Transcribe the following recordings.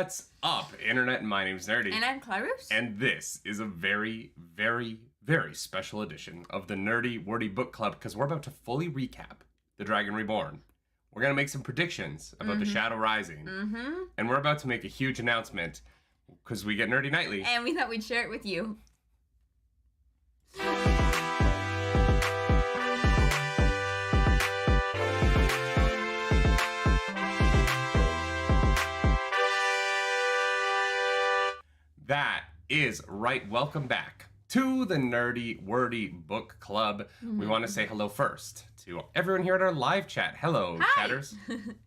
What's up, Internet? My name's Nerdy. And I'm Clarus. And this is a very, very, very special edition of the Nerdy Wordy Book Club because we're about to fully recap The Dragon Reborn. We're going to make some predictions about The Shadow Rising. And we're about to make a huge announcement because we get Nerdy Nightly. And we thought we'd share it with you. That is right. Welcome back to the Nerdy Wordy Book Club. We want to say hello first to everyone here at our live chat. Hello, Hi. chatters.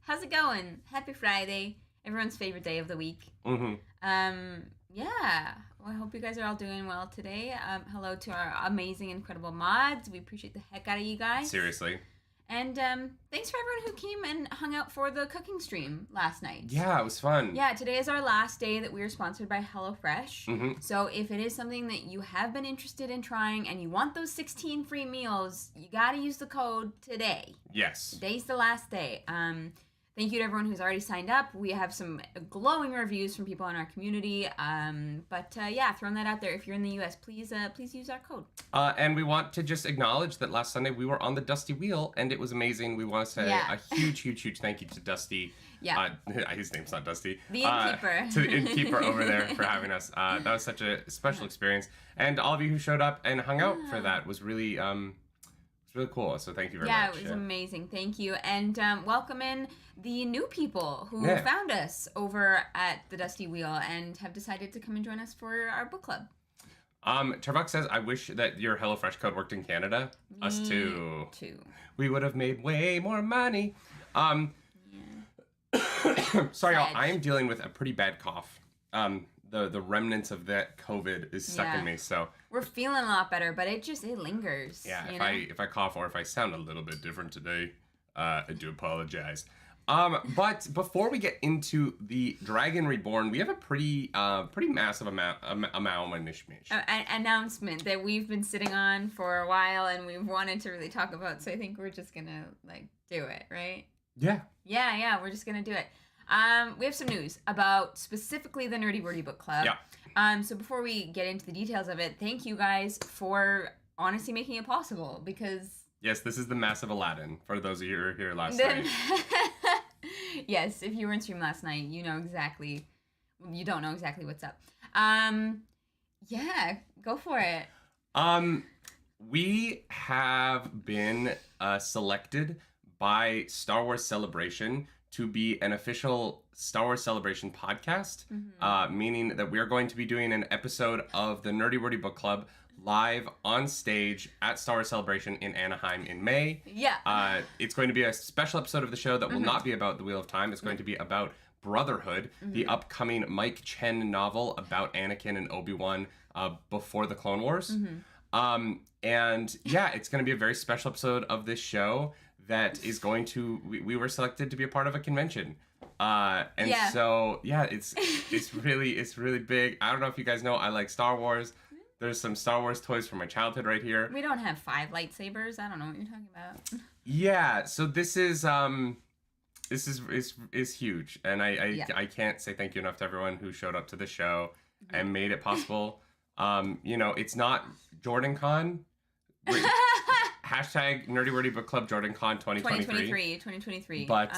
How's it going? Happy Friday. Everyone's favorite day of the week. Yeah. Well, I hope you guys are all doing well today. Hello to our amazing, incredible mods. We appreciate the heck out of you guys. Seriously. And thanks for everyone who came and hung out for the cooking stream last night. Yeah, it was fun. Yeah, today is our last day that we are sponsored by HelloFresh. So if it is something that you have been interested in trying and you want those 16 free meals, you got to use the code today. Yes. Today's the last day. Thank you to everyone who's already signed up. We have some glowing reviews from people in our community. Yeah, throwing that out there. If you're in the U.S., please use our code. And we want to just acknowledge that last Sunday we were on the Dusty Wheel, and it was amazing. We want to say a huge thank you to Dusty. Yeah. His name's not Dusty. The innkeeper. To the innkeeper over there for having us. That was such a special experience. And all of you who showed up and hung out for that was really... really cool, so thank you very much. Yeah, it was amazing. Thank you. And welcome in the new people who found us over at the Dusty Wheel and have decided to come and join us for our book club. Tarbuck says, I wish that your HelloFresh code worked in Canada. Us too. We would have made way more money. Sorry, y'all, I am dealing with a pretty bad cough. The remnants of that COVID is stuck in me, so... We're feeling a lot better, but it lingers. Yeah, if I cough or if I sound a little bit different today, I do apologize. But before we get into the Dragon Reborn, we have a pretty massive announcement that we've been sitting on for a while and we've wanted to really talk about, so I think we're just gonna, do it, right? Yeah. Yeah, we're just gonna do it. We have some news about specifically the Nerdy Wordy Book Club. Yeah. So before we get into the details of it, thank you guys for honestly making it possible because... Yes, this is the massive Aladdin, for those of you who were here last night. Yes, if you were in stream last night, you don't know exactly what's up. Yeah, go for it. We have been selected by Star Wars Celebration to be an official Star Wars Celebration podcast, meaning that we're going to be doing an episode of the Nerdy Wordy Book Club live on stage at Star Wars Celebration in Anaheim in May. Yeah. It's going to be a special episode of the show that will not be about the Wheel of Time. It's going to be about Brotherhood, the upcoming Mike Chen novel about Anakin and Obi-Wan before the Clone Wars. And yeah, it's going to be a very special episode of this show that is going to... We were selected to be a part of a convention. So, yeah, it's really big. I don't know if you guys know, I like Star Wars. There's some Star Wars toys from my childhood right here. We don't have 5 lightsabers. I don't know what you're talking about. Yeah, so this is huge, and I can't say thank you enough to everyone who showed up to the show and made it possible. It's not JordanCon. Hashtag Nerdy Wordy Book Club JordanCon 2023. But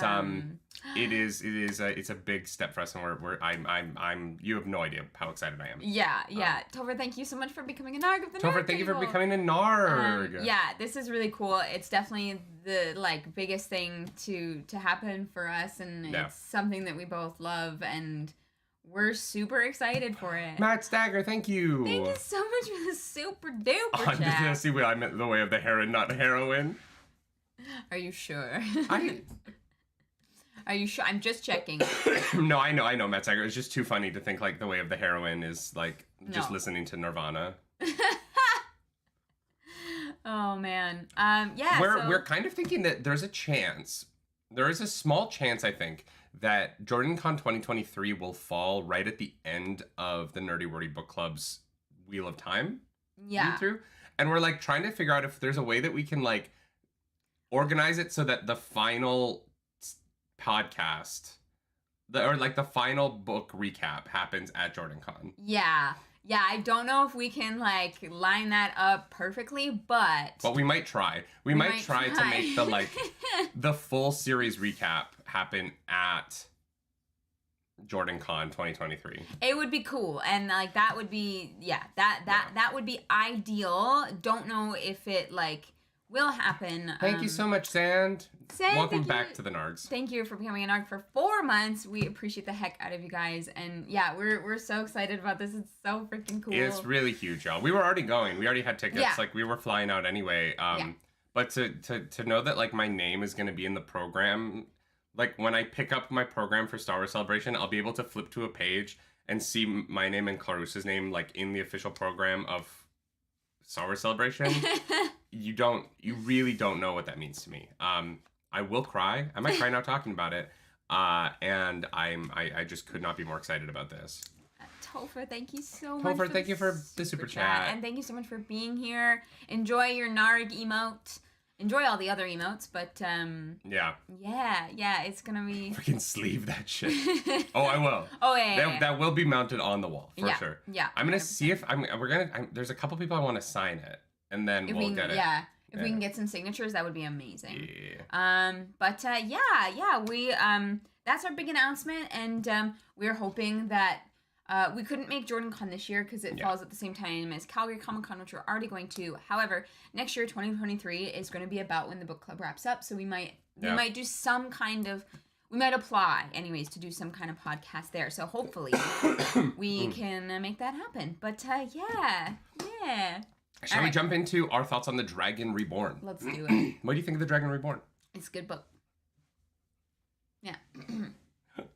it's a big step for us, and I'm you have no idea how excited I am. Yeah. Topher, thank you so much for becoming a Narg of the Narg. Topher, thank you for becoming a Narg. Yeah, this is really cool. It's definitely the biggest thing to happen for us, and it's something that we both love, and we're super excited for it. Matt Stagger, thank you. Thank you so much for the super duper chat. I meant the way of the heron, not heroine. Are you sure? Are you sure? I'm just checking. No, I know, Matt Stagger. It's just too funny to think the way of the heroine is just listening to Nirvana. Oh man. We're kind of thinking that there is a small chance, I think, that JordanCon 2023 will fall right at the end of the Nerdy Wordy Book Club's Wheel of Time through. And we're trying to figure out if there's a way that we can organize it so that the final podcast the final book recap happens at JordanCon. Yeah. Yeah, I don't know if we can, like, line that up perfectly, but... But we might try. We might try to make the full series recap happen at JordanCon 2023. It would be cool, and, like, that would be... Yeah, that would be ideal. Don't know if it, like, will happen. Thank you so much, Sand. Welcome back to the Nargs. Thank you for becoming a Narg for 4 months. We appreciate the heck out of you guys. And yeah, we're so excited about this. It's so freaking cool. It's really huge, y'all. We were already going. We already had tickets. Yeah. Like, we were flying out anyway. But to know that, like, my name is going to be in the program, like, when I pick up my program for Star Wars Celebration, I'll be able to flip to a page and see my name and Clarussa's name, like, in the official program of Star Wars Celebration. You really don't know what that means to me. I will cry. I might cry now talking about it. And I just could not be more excited about this. Topher, thank you so much. Topher, thank you for the super chat. And thank you so much for being here. Enjoy your Narg emote. Enjoy all the other emotes, but yeah, it's gonna be freaking sleeve that shit. Oh, I will. Oh yeah, that will be mounted on the wall for sure. Yeah, I'm gonna see if there's a couple people I want to sign it, and then we'll get it. Yeah. If we can get some signatures, that would be amazing. Yeah. We that's our big announcement, and we're hoping that we couldn't make JordanCon this year because it falls at the same time as Calgary Comic Con, which we're already going to. However, next year, 2023, is going to be about when the book club wraps up, so we might do some kind of. We might apply, anyways, to do some kind of podcast there. So hopefully we can make that happen. But yeah. Shall we jump into our thoughts on The Dragon Reborn? Let's do it. What do you think of The Dragon Reborn? It's a good book. Yeah.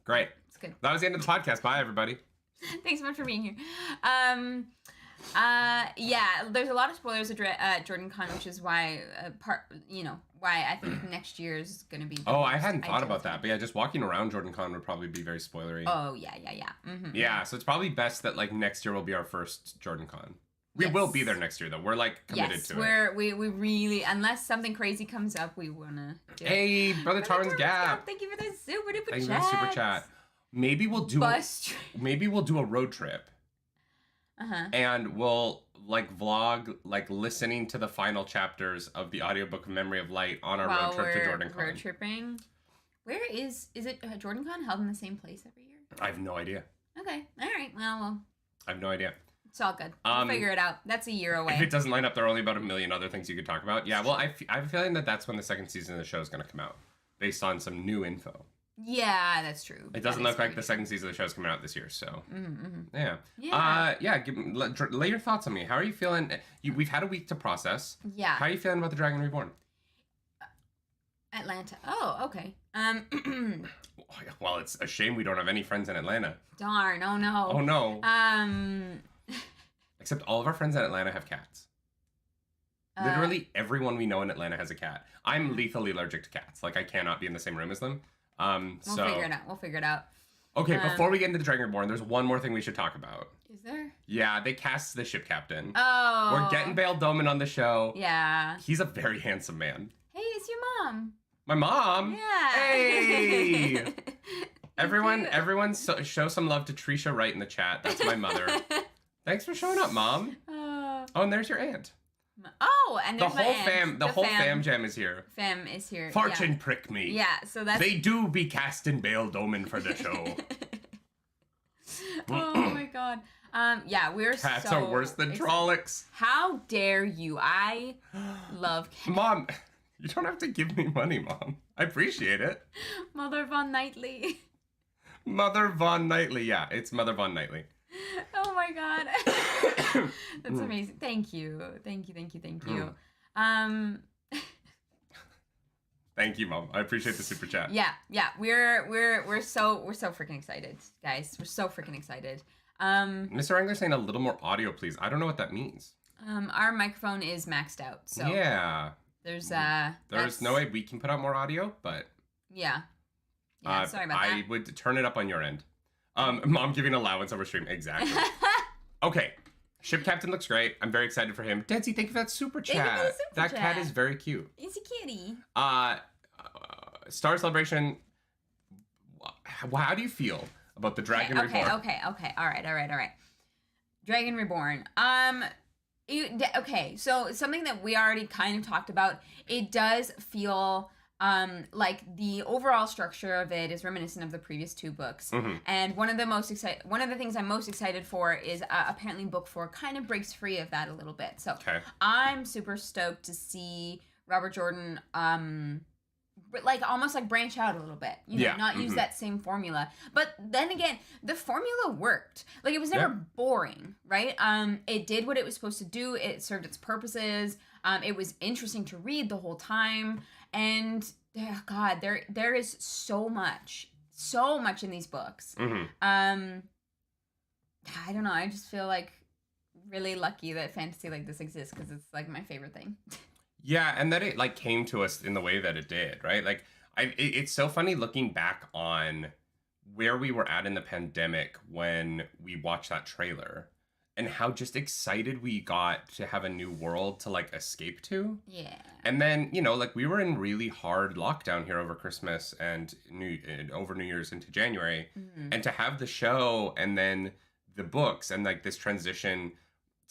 Great. It's good. That was the end of the podcast. Bye, everybody. Thanks so much for being here. There's a lot of spoilers at JordanCon, which is why why I think next year is going to be... I hadn't thought about that. But yeah, just walking around JordanCon would probably be very spoilery. Oh, yeah. Mm-hmm. Yeah, so it's probably best that, like, next year will be our first JordanCon. We will be there next year, though. We're, like, committed to it. We really, unless something crazy comes up, we want to do it. Hey, Brother Tarwin's Gap. Thank you for the super duper chat. Thank you for the super chat. Maybe we'll do a road trip. And we'll, like, vlog, like, listening to the final chapters of the audiobook Memory of Light on our road trip to JordanCon. Road tripping. Where is it JordanCon held in the same place every year? I have no idea. Okay. All right. Well. I have no idea. It's all good. We'll figure it out. That's a year away. If it doesn't line up, there are only about a million other things you could talk about. Yeah, well, I have a feeling that that's when the second season of the show is going to come out, based on some new info. Yeah, that's true. It doesn't look like the second season of the show is coming out this year, so. Yeah. Lay your thoughts on me. How are you feeling? We've had a week to process. Yeah. How are you feeling about The Dragon Reborn? Atlanta. Oh, okay. Well, it's a shame we don't have any friends in Atlanta. Darn. Oh, no. Oh, no. Except all of our friends in Atlanta have cats. Literally everyone we know in Atlanta has a cat. I'm lethally allergic to cats. Like, I cannot be in the same room as them. We'll figure it out. Okay, before we get into The Dragon Reborn, there's one more thing we should talk about. Is there? Yeah, they cast the ship captain. Oh. We're getting Bail Doman on the show. Yeah. He's a very handsome man. Hey, it's your mom. My mom? Yeah. Hey! Everyone show some love to Trisha Wright in the chat. That's my mother. Thanks for showing up, Mom. Oh, and there's your aunt. Oh, and there's the whole fam jam is here. Fam is here. Fortune prick me. Yeah, so that's... They do be casting Bail Doman for the show. Oh my god. We're Cats are worse than Trollocs. How dare you? I love cats. Mom, you don't have to give me money, Mom. I appreciate it. Mother Von Knightley. Mother Von Knightley. Yeah, it's Mother Von Knightley. Oh my god. That's amazing. Thank you. Thank you. Thank you, Mom. I appreciate the super chat. Yeah. We're so freaking excited, guys. We're so freaking excited. Mr. Wrangler saying a little more audio, please. I don't know what that means. Our microphone is maxed out, so yeah. There's no way we can put out more audio, but yeah. Sorry about that. I would turn it up on your end. Mom giving allowance over stream. Exactly. Okay. Ship Captain looks great. I'm very excited for him. Densy, thank you for that super chat. That cat is very cute. He's a kitty. Star Celebration. how do you feel about the Dragon Reborn? Okay. All right. Dragon Reborn. Okay, so something that we already kind of talked about. It does feel like the overall structure of it is reminiscent of the previous two books. And one of the things I'm most excited for is apparently book 4 kind of breaks free of that a little bit. So I'm super stoked to see Robert Jordan like almost like branch out a little bit, not use that same formula. But then again, the formula worked. Like it was never boring, right? It did what it was supposed to do. It served its purposes. It was interesting to read the whole time. And God, there is so much in these books. I don't know. I just feel like really lucky that fantasy like this exists because it's like my favorite thing. Yeah, and that it like came to us in the way that it did, right? Like, it's so funny looking back on where we were at in the pandemic when we watched that trailer, and how just excited we got to have a new world to like escape to. Yeah. And then like we were in really hard lockdown here over Christmas and over New Year's into January, and to have the show and then the books and like this transition.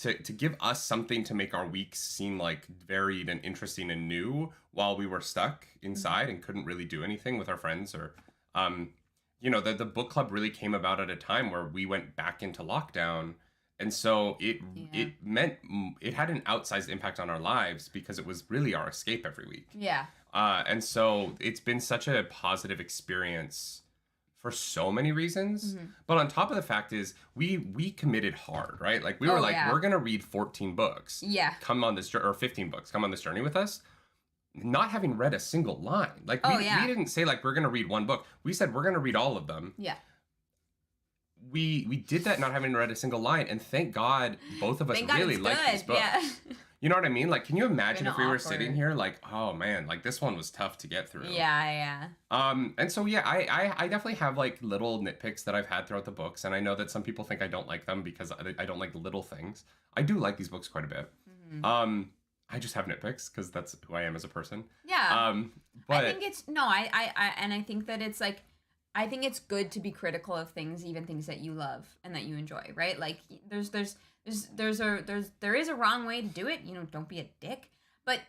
To give us something to make our weeks seem like varied and interesting and new while we were stuck inside and couldn't really do anything with our friends or, the book club really came about at a time where we went back into lockdown. And so it meant it had an outsized impact on our lives because it was really our escape every week. Yeah. And so it's been such a positive experience for so many reasons. But on top of the fact is we committed hard, right? Like we were we're going to read 14 books. Yeah. Come on this or 15 books. Come on this journey with us. Not having read a single line. Like we didn't say like we're going to read one book. We said we're going to read all of them. Yeah. We did that not having read a single line, and thank God both of us really liked these books. Yeah. You know what I mean? Like, can you imagine if we were sitting here like, oh man, like this one was tough to get through. Yeah. And so I definitely have like little nitpicks that I've had throughout the books, and I know that some people think I don't like them because I don't like little things. I do like these books quite a bit. I just have nitpicks because that's who I am as a person. Yeah. But I think it's I think that it's like, I think it's good to be critical of things, even things that you love and that you enjoy, right? Like there is a wrong way to do it. Don't be a dick. But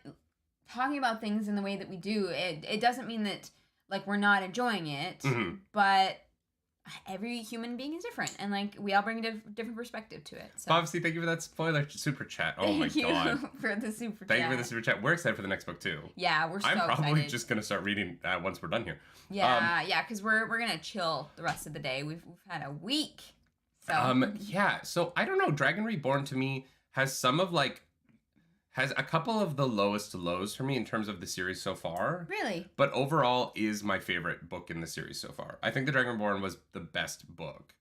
talking about things in the way that we do, it doesn't mean that like we're not enjoying it. But every human being is different, and like we all bring a different perspective to it. So. Obviously, thank you for that spoiler super chat. Oh my god! Thank you for the super chat. Thank you for the super chat. We're excited for the next book too. Yeah, we're so excited. I'm probably just gonna start reading once we're done here. Yeah, because we're gonna chill the rest of the day. We've had a week. So. So I don't know. Dragon Reborn to me has has a couple of the lowest lows for me in terms of the series so far. Really? But overall is my favorite book in the series so far. I think The Dragon Reborn was the best book.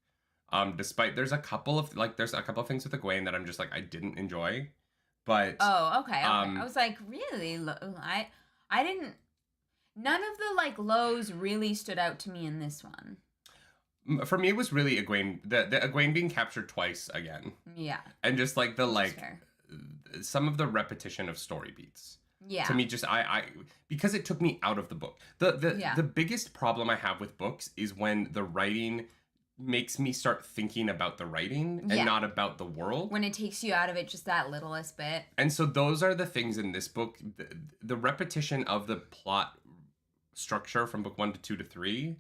Despite there's a couple of things with Iguain that I'm just like I didn't enjoy. But oh, okay. I was like, really? I didn't. None of the like lows really stood out to me in this one. For me, it was really Iguain. The Iguain being captured twice again. Yeah. And just like some of the repetition of story beats. Yeah. To me, just I because it took me out of the book. The biggest problem I have with books is when the writing makes me start thinking about the writing and not about the world. When it takes you out of it just that littlest bit. And so those are the things in this book. The repetition of the plot structure from book 1 to 2 to 3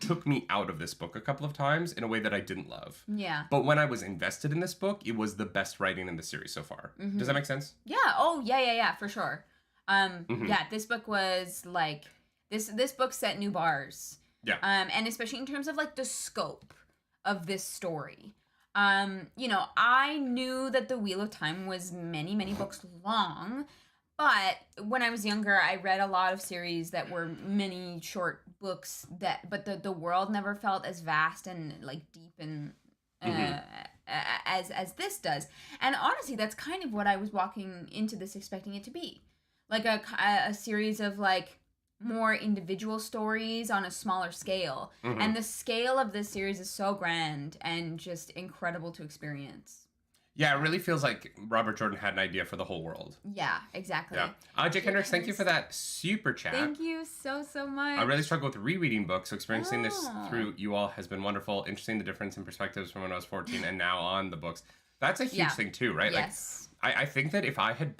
took me out of this book a couple of times in a way that I didn't love. Yeah. But when I was invested in this book, it was the best writing in the series so far. Does that make sense? Yeah. Oh, yeah, for sure. Yeah, this book was like this book set new bars. Yeah. And especially in terms of like the scope of this story. I knew that The Wheel of Time was many, many books long. But when I was younger, I read a lot of series that were many short books but the world never felt as vast and like deep and as this does. And honestly, that's kind of what I was walking into this expecting it to be. Like a series of like more individual stories on a smaller scale. And the scale of this series is so grand and just incredible to experience. Yeah, it really feels like Robert Jordan had an idea for the whole world. Yeah, exactly. Yeah. Jake Hendricks, thank you for that super chat. Thank you so much. I really struggle with rereading books, so experiencing this through you all has been wonderful. Interesting the difference in perspectives from when I was 14 and now on the books. That's a huge thing too, right? Yes. Like, I think that if I had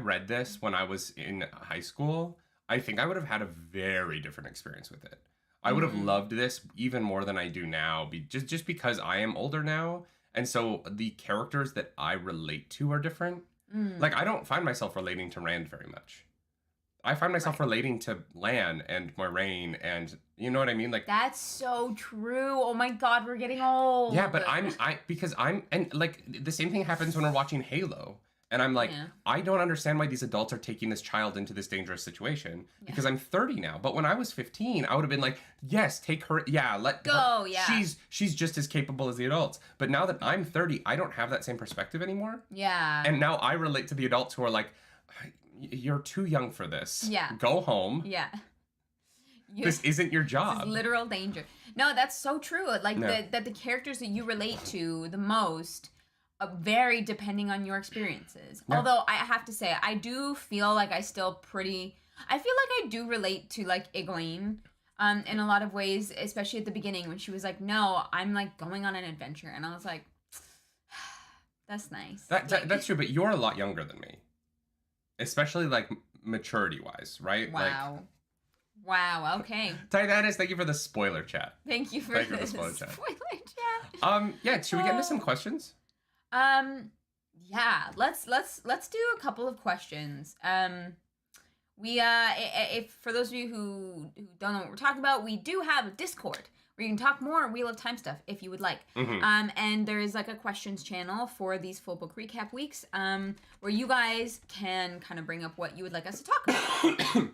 read this when I was in high school, I think I would have had a very different experience with it. I would have loved this even more than I do now, just because I am older now. And so the characters that I relate to are different. Like, I don't find myself relating to Rand very much. I find myself relating to Lan and Moiraine and, you know what I mean? Like, that's so true. Oh my God, we're getting old. Yeah, but and like, the same thing happens when we're watching Halo. And I'm like, I don't understand why these adults are taking this child into this dangerous situation because I'm 30 now. But when I was 15, I would have been like, yes, take her. Yeah, let go. Her. Yeah, she's just as capable as the adults. But now that I'm 30, I don't have that same perspective anymore. Yeah. And now I relate to the adults who are like, you're too young for this. Yeah. Go home. Yeah. This isn't your job. This is literal danger. No, that's so true. Like that the characters that you relate to the most vary depending on your experiences. Yeah. Although I have to say, I do feel like I feel like I do relate to like Iguain in a lot of ways, especially at the beginning when she was like, no, I'm like going on an adventure. And I was like, that's nice. That's true, but you're a lot younger than me. Especially like maturity wise, right? Wow. Wow, okay. Titanis, thank you for the spoiler chat. Thank you for the spoiler chat. Yeah, should we get into some questions? Yeah, let's do a couple of questions. We if for those of you who don't know what we're talking about, we do have a Discord where you can talk more Wheel of Time stuff if you would like. And there is like a questions channel for these full book recap weeks, where you guys can kind of bring up what you would like us to talk about.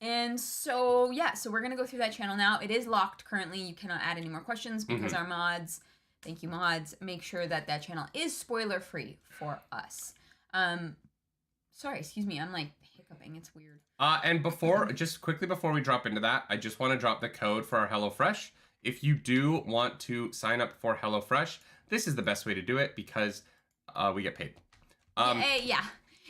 And so we're gonna go through that channel now. It is locked currently. You cannot add any more questions because our mods, thank you mods, make sure that channel is spoiler free for us. Sorry, excuse me, I'm like hiccuping. It's weird. And just quickly before we drop into that, I just want to drop the code for our HelloFresh. If you do want to sign up for HelloFresh, this is the best way to do it because we get paid. Yeah.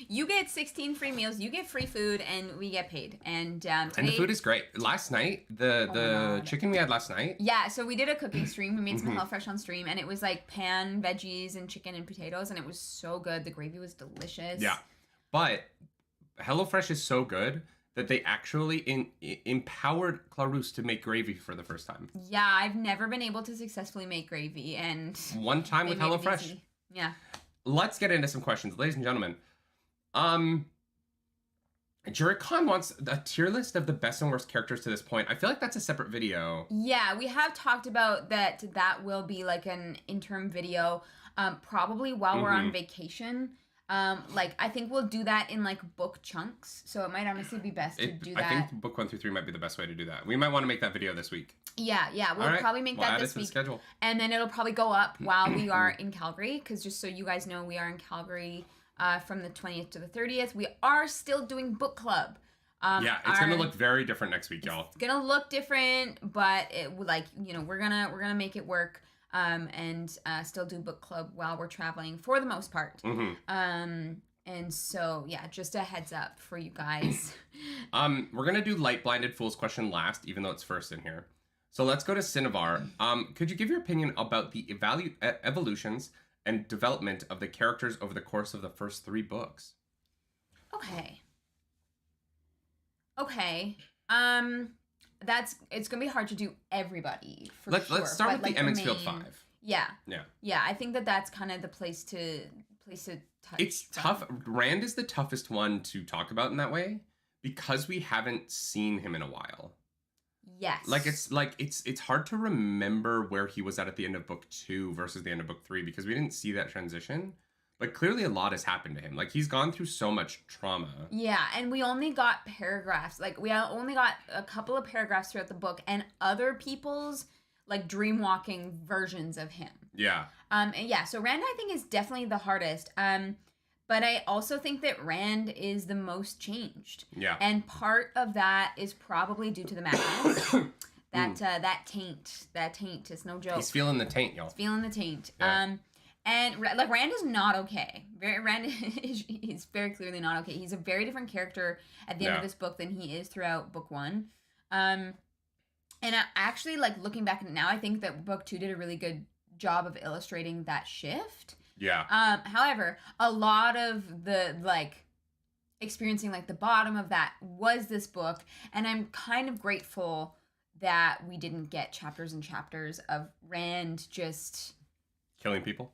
You get 16 free meals, you get free food, and we get paid. And today, and the food is great. Last night, the chicken we had last night. Yeah, so we did a cooking stream. We made some HelloFresh on stream, and it was like pan veggies and chicken and potatoes, and it was so good. The gravy was delicious. Yeah, but HelloFresh is so good that they actually empowered Clarus to make gravy for the first time. Yeah, I've never been able to successfully make gravy, and one time with HelloFresh. Yeah. Let's get into some questions, ladies and gentlemen. Jurikon wants a tier list of the best and worst characters to this point. I feel like that's a separate video. Yeah, we have talked about that will be like an interim video, probably while we're on vacation. Like, I think we'll do that in like book chunks, so it might honestly be best to do that. I think book 1 through 3 might be the best way to do that. We might want to make that video this week. Yeah, we'll probably make that this week. Schedule. And then it'll probably go up while we are in Calgary, because just so you guys know, we are in Calgary from the 20th to the 30th. We are still doing book club. It's gonna look very different next week, y'all. It's gonna look different, but it like, you know, we're gonna make it work. And still do book club while we're traveling for the most part. And so, yeah, just a heads up for you guys. We're going to do Light Blinded Fool's question last, even though it's first in here. So let's go to Cinnavar. Could you give your opinion about the evolutions and development of the characters over the course of the first 3 books? Okay. It's gonna be hard to do everybody for sure. Let's start with the Emmonsfield 5. Yeah. I think that's kind of the place to touch. It's tough. Rand is the toughest one to talk about in that way because we haven't seen him in a while. Yes. It's hard to remember where he was at the end of book 2 versus the end of book 3 because we didn't see that transition. But clearly a lot has happened to him. Like, he's gone through so much trauma. Yeah, and we only got paragraphs. Like, we only got a couple of paragraphs throughout the book and other people's, like, dream-walking versions of him. Yeah. So Rand, I think, is definitely the hardest. But I also think that Rand is the most changed. Yeah. And part of that is probably due to the madness. That taint. It's no joke. He's feeling the taint, y'all. He's feeling the taint. Yeah. And like Rand is not okay. Rand is very clearly not okay. He's a very different character at the end of this book than he is throughout book 1. And I actually, like, looking back at it now, I think that book 2 did a really good job of illustrating that shift. Yeah. However, a lot of the, like, experiencing, like, the bottom of that was this book, and I'm kind of grateful that we didn't get chapters and chapters of Rand just killing people,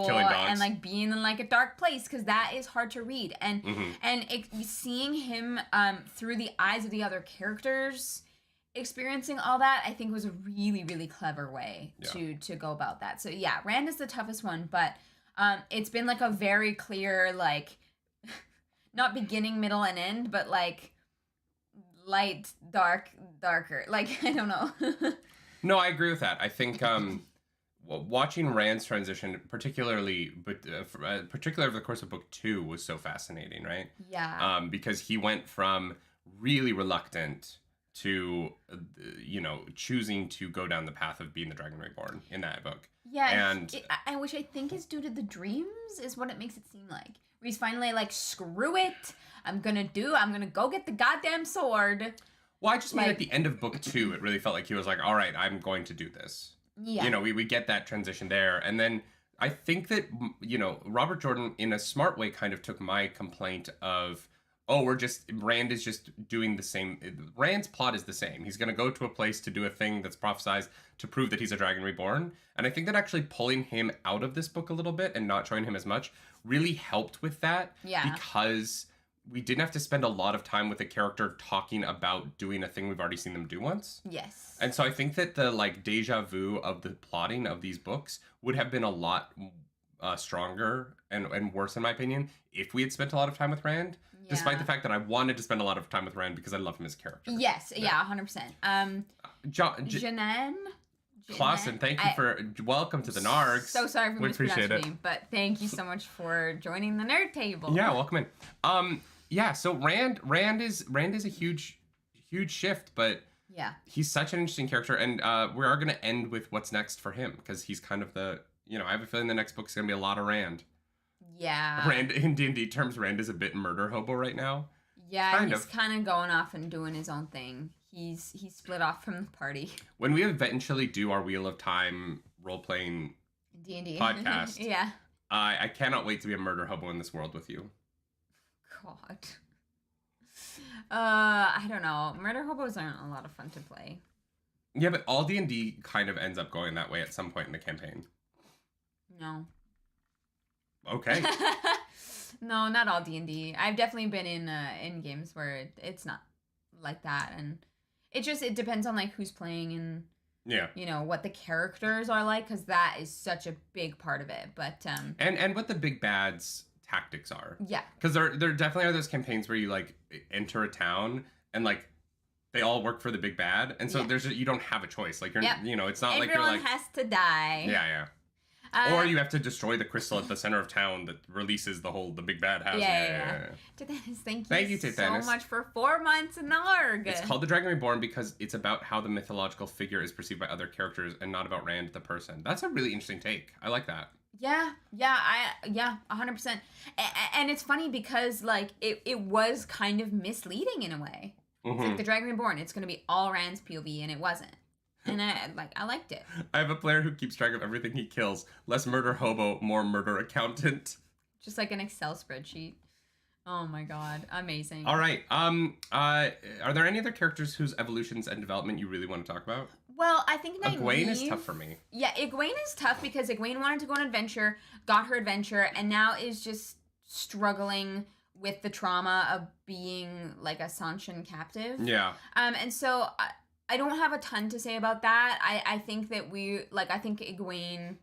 and like being in like a dark place, because that is hard to read, and seeing him through the eyes of the other characters experiencing all that, I think was a really, really clever way to go about that. So yeah, Rand is the toughest one, but it's been like a very clear, like, not beginning, middle, and end, but like light, dark, darker. Like, I don't know. No, I agree with that. I think watching Rand's transition, particularly over the course of book 2, was so fascinating, right? Yeah. Because he went from really reluctant to, choosing to go down the path of being the Dragon Reborn in that book. Yeah, and which I think is due to the dreams, is what it makes it seem like. Where he's finally like, screw it, I'm gonna go get the goddamn sword. Well, I just mean at the end of book 2, it really felt like he was like, all right, I'm going to do this. Yeah. We get that transition there. And then I think that, Robert Jordan, in a smart way, kind of took my complaint of, Rand is just doing the same. Rand's plot is the same. He's going to go to a place to do a thing that's prophesized to prove that he's a Dragon Reborn. And I think that actually pulling him out of this book a little bit and not showing him as much really helped with that. Yeah. Because we didn't have to spend a lot of time with a character talking about doing a thing we've already seen them do once. Yes. And so I think that the, like, deja vu of the plotting of these books would have been a lot stronger and worse, in my opinion, if we had spent a lot of time with Rand. Yeah. Despite the fact that I wanted to spend a lot of time with Rand because I love him as a character. Yes, yeah, 100%. Janan? Clausen, thank you for welcome to the Nargs. So sorry for mispronouncing your name, but thank you so much for joining the nerd table. Yeah, welcome in. So Rand is a huge shift, but yeah, he's such an interesting character, and we are going to end with what's next for him, because he's kind of the, I have a feeling the next book's going to be a lot of Rand. Yeah. Rand, in D&D terms, Rand is a bit murder hobo right now. Yeah, he's kind of going off and doing his own thing. He's split off from the party. When we eventually do our Wheel of Time role-playing D&D podcast, yeah, I cannot wait to be a murder hobo in this world with you. God. I don't know. Murder hobos aren't a lot of fun to play. Yeah, but all D&D kind of ends up going that way at some point in the campaign. No. Okay. No, not all D&D. I've definitely been in games where it's not like that, and it depends on like who's playing and what the characters are like, because that is such a big part of it. But and what the big bad's tactics are. Yeah. Because there definitely are those campaigns where you like enter a town and like they all work for the big bad, and so you don't have a choice. Like it's not everyone like you're like has to die. Yeah. Or you have to destroy the crystal at the center of town that releases the big bad house. Yeah. Tithanis, thank you so much for 4 months in Narg. It's called The Dragon Reborn because it's about how the mythological figure is perceived by other characters and not about Rand the person. That's a really interesting take. I like that. Yeah, 100%. And it's funny because like it was kind of misleading in a way. It's like The Dragon Reborn, it's going to be all Rand's POV, and it wasn't. And I liked it. I have a player who keeps track of everything he kills. Less murder hobo, more murder accountant. Just like an Excel spreadsheet. Oh my god, amazing. All right. Are there any other characters whose evolutions and development you really want to talk about? Well, I think Iguain is tough for me. Yeah, Iguain is tough because Iguain wanted to go on an adventure, got her adventure, and now is just struggling with the trauma of being like a Sanshan captive. Yeah. And so I don't have a ton to say about that. I think that I think Iguain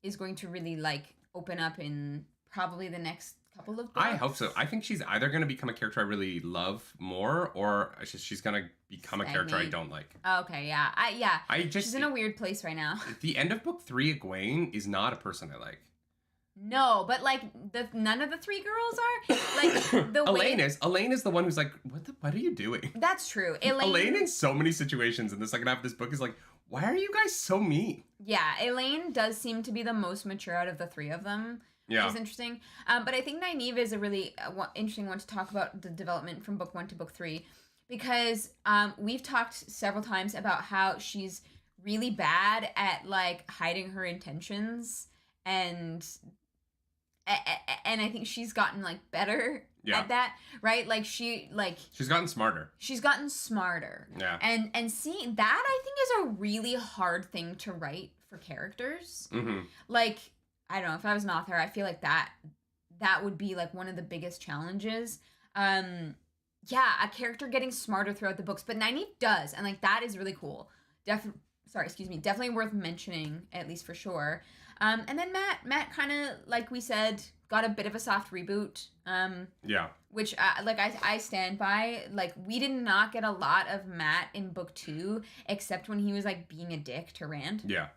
is going to really like open up in probably the next couple of books. I hope so. I think she's either going to become a character I really love more, or she's going to become a character I don't like. Okay, yeah. She's in a weird place right now. At the end of book 3, Iguain is not a person I like. No, but like none of the 3 girls are. Like the Elaine is the one who's like, what are you doing? That's true. Elaine in so many situations in the second half of this book is like, Why are you guys so mean? Yeah, Elaine does seem to be the most mature out of the three of them, which is interesting. But I think Nynaeve is a really interesting one to talk about the development from book 1 to book 3, because we've talked several times about how she's really bad at like hiding her intentions, and I think she's gotten like better at that, right? Like she's gotten smarter. Yeah. And seeing that, I think, is a really hard thing to write for characters. Mm-hmm. Like, I don't know, if I was an author, I feel like that would be like one of the biggest challenges. Yeah, a character getting smarter throughout the books, but Nynaeve does, and like that is really cool. Definitely worth mentioning, at least for sure. And then Matt kind of, like we said, got a bit of a soft reboot. Yeah. Which, I stand by. Like, we did not get a lot of Matt in book 2, except when he was, like, being a dick to Rand. Yeah.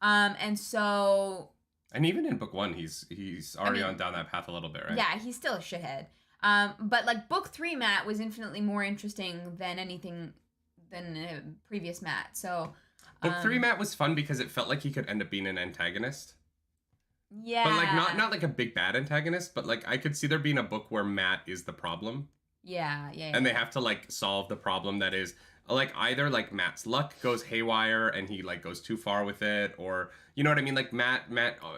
And so... And even in book 1, he's already on down that path a little bit, right? Yeah, he's still a shithead. But, like, book 3 Matt was infinitely more interesting than previous Matt, so... Book 3 Matt was fun because it felt like he could end up being an antagonist. Yeah. But, like, not like a big bad antagonist, but, like, I could see there being a book where Matt is the problem. Yeah. And they have to, like, solve the problem that is, like, either, like, Matt's luck goes haywire and he, like, goes too far with it, or, you know what I mean? Like, Matt,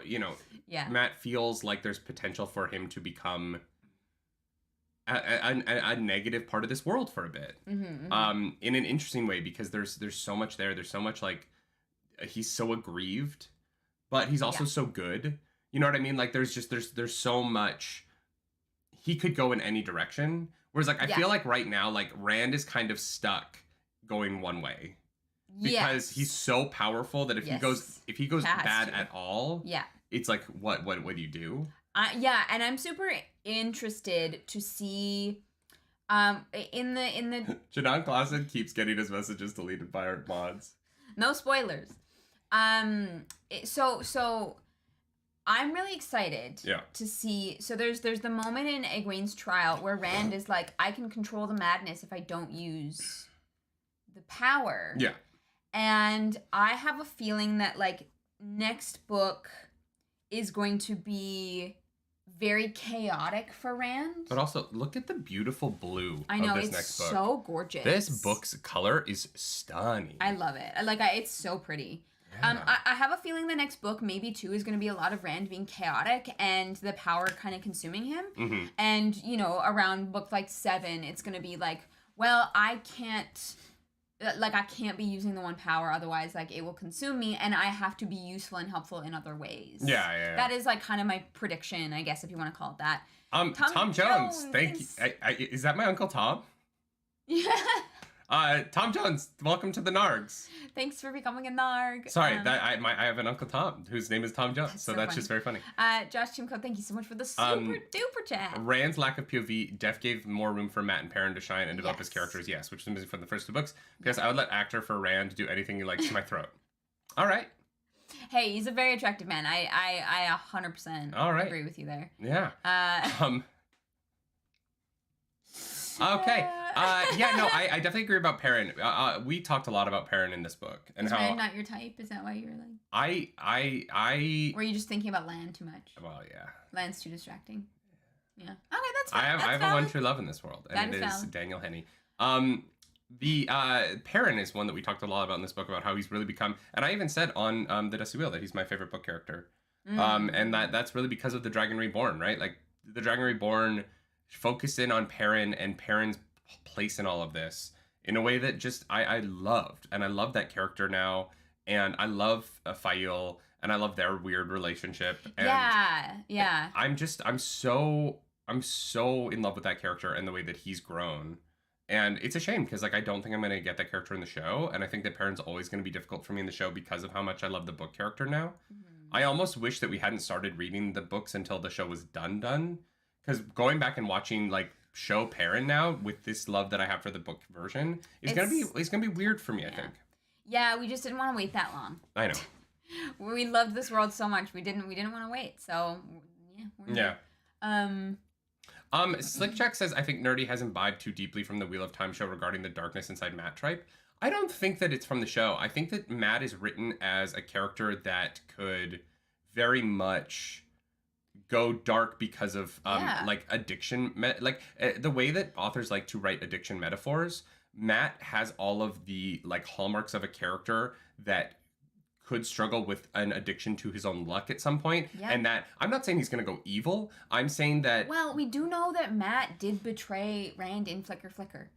you know, Matt feels like there's potential for him to become a negative part of this world for a bit. Mm-hmm. In an interesting way, because there's so much there. There's so much, like, he's so aggrieved, but he's also so good. You know what I mean? Like, there's so much. He could go in any direction. Whereas, like, I feel like right now, like, Rand is kind of stuck going one way. Because he's so powerful that if he goes bad at all, it's like, what do you do? And I'm super interested to see in the Jadon Clausen keeps getting his messages deleted by our mods. No spoilers. So I'm really excited to see. So there's the moment in Iguain's trial where Rand is like, I can control the madness if I don't use the power. Yeah. And I have a feeling that, like, next book is going to be very chaotic for Rand. But also, look at the beautiful blue I know, of this it's next book. So gorgeous. This book's color is stunning. I love it. It's so pretty. Yeah. I have a feeling the next book, maybe too, is going to be a lot of Rand being chaotic and the power kind of consuming him. Mm-hmm. And, you know, around book, like, 7, it's going to be like, well, I can't be using the one power, otherwise, like, it will consume me, and I have to be useful and helpful in other ways. Yeah. That is, like, kind of my prediction, I guess, if you want to call it that. Tom Jones, thank you. Is that my Uncle Tom? Yeah. Tom Jones, welcome to the Nargs. Thanks for becoming a Narg. Sorry, I have an Uncle Tom whose name is Tom Jones, so that's funny. Just very funny. Josh Chimko, thank you so much for the super duper chat. Rand's lack of POV gave more room for Matt and Perrin to shine and develop his characters, which is missing from the first 2 books, because I would let actor for Rand do anything he likes to my throat. All right. Hey, he's a very attractive man. I 100% agree with you there. Yeah. Okay. I definitely agree about Perrin. We talked a lot about Perrin in this book, and is Rand not your type? Is that why you're like? I. Were you just thinking about Lan too much? Well, yeah. Lan's too distracting. Yeah. Okay, that's fine. I have a one true love in this world, and it is valid. Daniel Henney. The Perrin is one that we talked a lot about in this book, about how he's really become, and I even said on the Dusty Wheel that he's my favorite book character. And that's really because of the Dragon Reborn, right? Like, the Dragon Reborn focused in on Perrin and Perrin's place in all of this in a way that just I loved, and I love that character now, and I love Fail, and I love their weird relationship. And yeah. I'm so in love with that character and the way that he's grown. And it's a shame because, like, I don't think I'm going to get that character in the show, and I think that Perrin's always going to be difficult for me in the show because of how much I love the book character now. Mm-hmm. I almost wish that we hadn't started reading the books until the show was done. Because going back and watching, like, show Perrin now with this love that I have for the book version is gonna be weird for me. I think. Yeah, we just didn't want to wait that long. I know. We loved this world so much. We didn't want to wait. So yeah. Slick Jack says, I think Nerdy has imbibed too deeply from the Wheel of Time show regarding the darkness inside Matt Tripe. I don't think that it's from the show. I think that Matt is written as a character that could very much go dark because of like addiction, the way that authors like to write addiction metaphors. Matt has all of the like hallmarks of a character that could struggle with an addiction to his own luck at some point. And that, I'm not saying he's going to go evil. I'm saying that... Well, we do know that Matt did betray Rand in Flicker Flicker.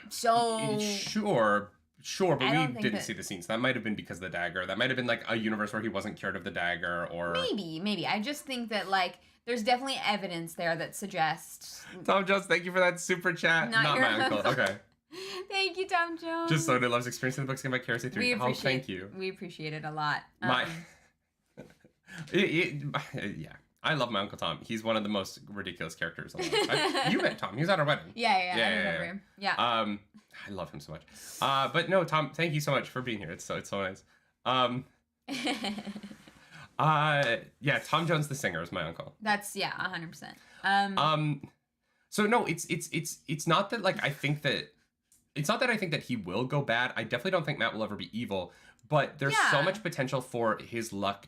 So... Sure, but we didn't see the scenes. That might have been because of the dagger. That might have been like a universe where he wasn't cured of the dagger, or... Maybe. I just think that, like, there's definitely evidence there that suggests... Tom Jones, thank you for that super chat. Not my uncle. Okay. Thank you, Tom Jones. Just Soda loves experiencing the books game vicariously through. Oh, thank you. We appreciate it a lot. Yeah. I love my Uncle Tom. He's one of the most ridiculous characters alive. You met Tom. He was at our wedding. Yeah. I remember him. Yeah. I love him so much. But no, Tom, thank you so much for being here. It's so nice. Yeah, Tom Jones the singer is my uncle. That's 100%. So no, it's not that like I think that it's not that I think that he will go bad. I definitely don't think Matt will ever be evil, but there's so much potential for his luck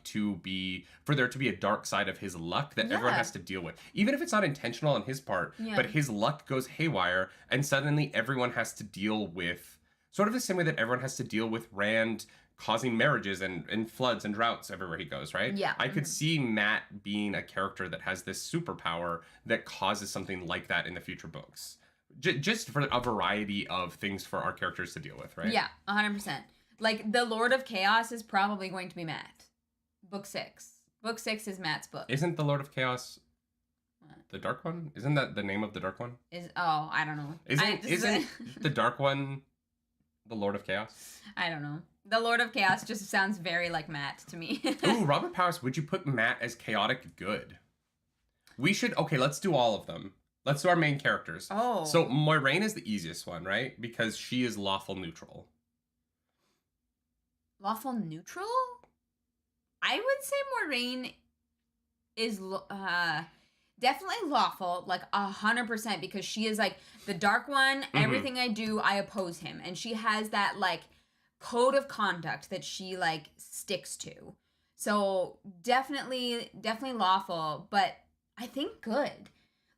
for there to be a dark side of his luck that everyone has to deal with. Even if it's not intentional on his part, but his luck goes haywire and suddenly everyone has to deal with sort of the same way that everyone has to deal with Rand causing marriages and floods and droughts everywhere he goes, right? Yeah. I could see Matt being a character that has this superpower that causes something like that in the future books. Just for a variety of things for our characters to deal with, right? Yeah, 100%. Like, the Lord of Chaos is probably going to be Matt. Book 6. Book 6 is Matt's book. Isn't the Lord of Chaos the Dark One? Isn't that the name of the Dark One? I don't know. Isn't the Dark One the Lord of Chaos? I don't know. The Lord of Chaos just sounds very like Matt to me. Ooh, Robert Powers, would you put Matt as chaotic good? Let's do all of them. Let's do our main characters. Oh. So Moiraine is the easiest one, right? Because she is lawful neutral. Lawful neutral? I would say Moiraine is definitely lawful, like 100%, because she is like the dark one. Mm-hmm. Everything I do, I oppose him. And she has that like code of conduct that she like sticks to. So definitely lawful, but I think good.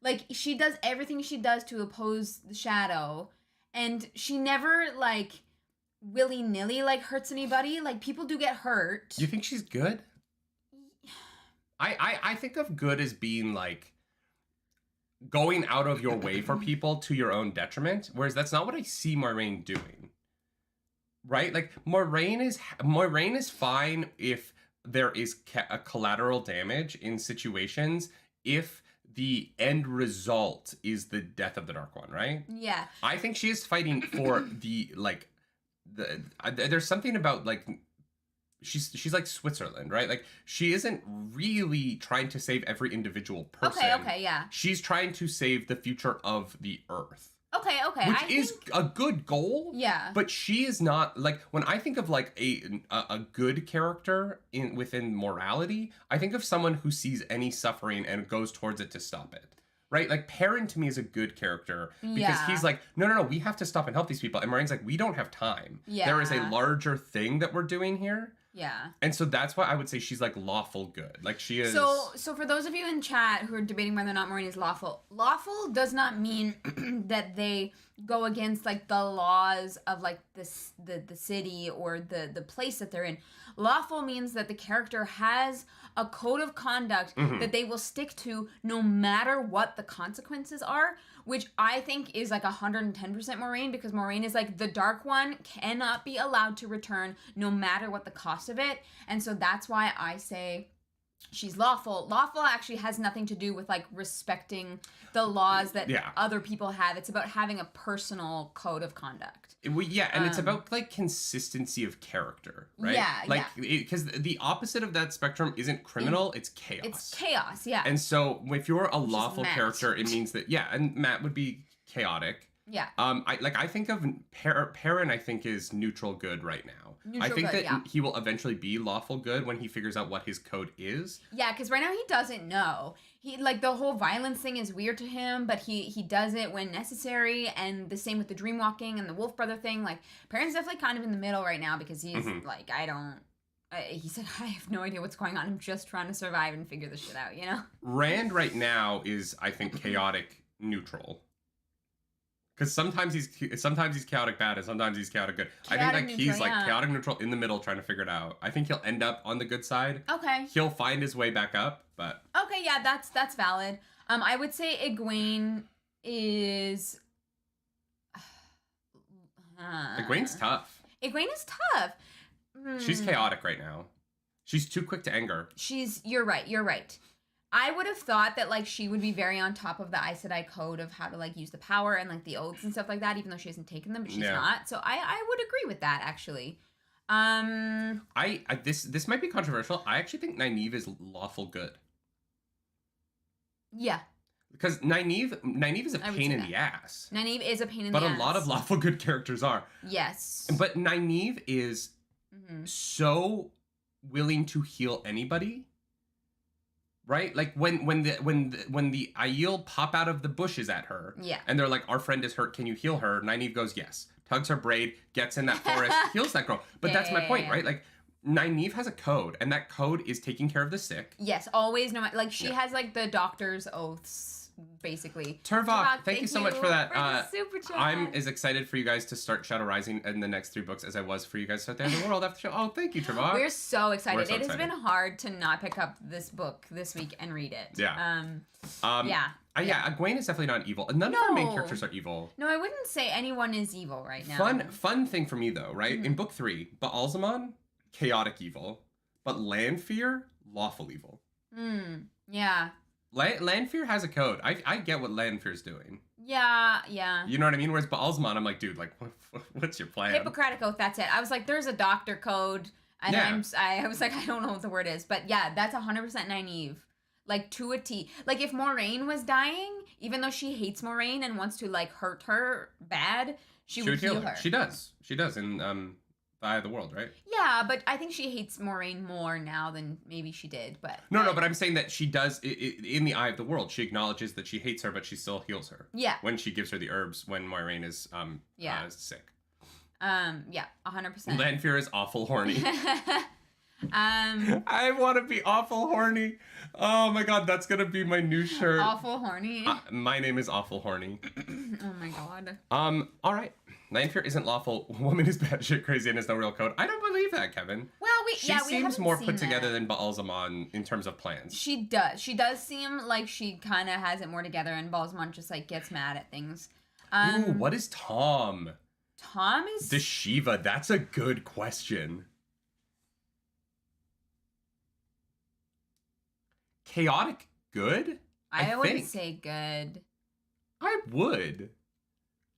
Like, she does everything she does to oppose the shadow, and she never, like, willy-nilly, like, hurts anybody. Like, people do get hurt. You think she's good? I think of good as being, like, going out of your way for people to your own detriment, whereas that's not what I see Moiraine doing. Right? Like, Moiraine is fine if there is a collateral damage in situations if the end result is the death of the Dark One, right? Yeah. I think she is fighting for there's something about, like, she's like Switzerland, right? Like, she isn't really trying to save every individual person. Okay, yeah. She's trying to save the future of the Earth. Okay. Which is a good goal. Yeah. But she is not, like, when I think of, like, a good character within morality, I think of someone who sees any suffering and goes towards it to stop it. Right? Like, Perrin to me is a good character because he's like, no, we have to stop and help these people. And Moraine's like, we don't have time. Yeah. There is a larger thing that we're doing here. Yeah. And so that's why I would say she's, like, lawful good. Like, she is... So for those of you in chat who are debating whether or not Moiraine is lawful does not mean that they go against, like, the laws of, like, the city or the place that they're in. Lawful means that the character has a code of conduct that they will stick to no matter what the consequences are, which I think is like 110% Moiraine, because Moiraine is like the Dark One cannot be allowed to return no matter what the cost of it. And so that's why I say she's lawful. Lawful actually has nothing to do with like respecting the laws that other people have. It's about having a personal code of conduct. And it's about like consistency of character, right? Because the opposite of that spectrum isn't criminal, it's chaos. It's chaos, yeah. And so if you're a lawful character, it means that, and Matt would be chaotic. Yeah. I think of Perrin, I think, is neutral good right now. I think that he will eventually be lawful good when he figures out what his code is. Yeah, because right now he doesn't know. He, like, the whole violence thing is weird to him, but he does it when necessary, and the same with the dream walking and the wolf brother thing. Like, Perrin's definitely kind of in the middle right now because he's like, he said, I have no idea what's going on. I'm just trying to survive and figure this shit out, you know? Rand right now is, I think, chaotic neutral. Because sometimes he's chaotic bad and sometimes he's chaotic good. Chaotic I think neutral, he's like chaotic neutral in the middle trying to figure it out. I think he'll end up on the good side. Okay. He'll find his way back up, but... Okay, yeah, that's valid. I would say Iguain is... Iguain's tough. Iguain is tough. She's chaotic right now. She's too quick to anger. You're right. I would have thought that, like, she would be very on top of the Aes Sedai code of how to, like, use the power and, like, the oaths and stuff like that, even though she hasn't taken them, but she's not. So I would agree with that, actually. This might be controversial. I actually think Nynaeve is lawful good. Yeah. Because Nynaeve is a pain in the ass. Nynaeve is a pain in the ass. But a lot of lawful good characters are. Yes. But Nynaeve is so willing to heal anybody. Right? Like when the Aiel pop out of the bushes at her. Yeah. And they're like, our friend is hurt, can you heal her? Nynaeve goes, yes. Tugs her braid, gets in that forest, heals that girl. But that's my point, right? Like, Nynaeve has a code, and that code is taking care of the sick. Yes, always. No, like, she has, like, the doctor's oaths, basically. Turvok, thank you so much for that. For super chat. I'm as excited for you guys to start Shadow Rising in the next 3 books as I was for you guys to start the end of the world after the show. Oh, thank you, Turvok. We're so excited. It has been hard to not pick up this book this week and read it. Yeah. Yeah. Iguain is definitely not evil. None of our main characters are evil. No, I wouldn't say anyone is evil right now. Fun thing for me, though, right? In book 3, Baalzamon, chaotic evil. But Lanfear, lawful evil. Yeah. Lanfear has a code. I get what Lanfear's doing. Yeah. You know what I mean? Whereas Baalzamon, I'm like, dude, like, what's your plan? Hippocratic Oath, that's it. I was like, there's a doctor code. And I was like, I don't know what the word is. But yeah, that's 100% Nynaeve. Like, to a T. Like, if Moraine was dying, even though she hates Moraine and wants to, like, hurt her bad, she would heal her. She does in The Eye of the World, right? Yeah, but I think she hates Moraine more now than maybe she did. But No, but I'm saying that she does, in The Eye of the World, she acknowledges that she hates her, but she still heals her. Yeah. When she gives her the herbs when Moraine is sick. Yeah, 100%. Lanfear is awful horny. I want to be awful horny. Oh my god, that's gonna be my new shirt. Awful horny. My name is awful horny. Oh my god. All right. Lanfear isn't lawful. Woman is batshit crazy and has no real code. I don't believe that, Kevin. Well, she seems more put together than Baalzamon in terms of plans. She does. She does seem like she kind of has it more together, and Baalzamon just like gets mad at things. Ooh, what is Tom? Tom is the Shiva. That's a good question. Chaotic good? I wouldn't say good. I would.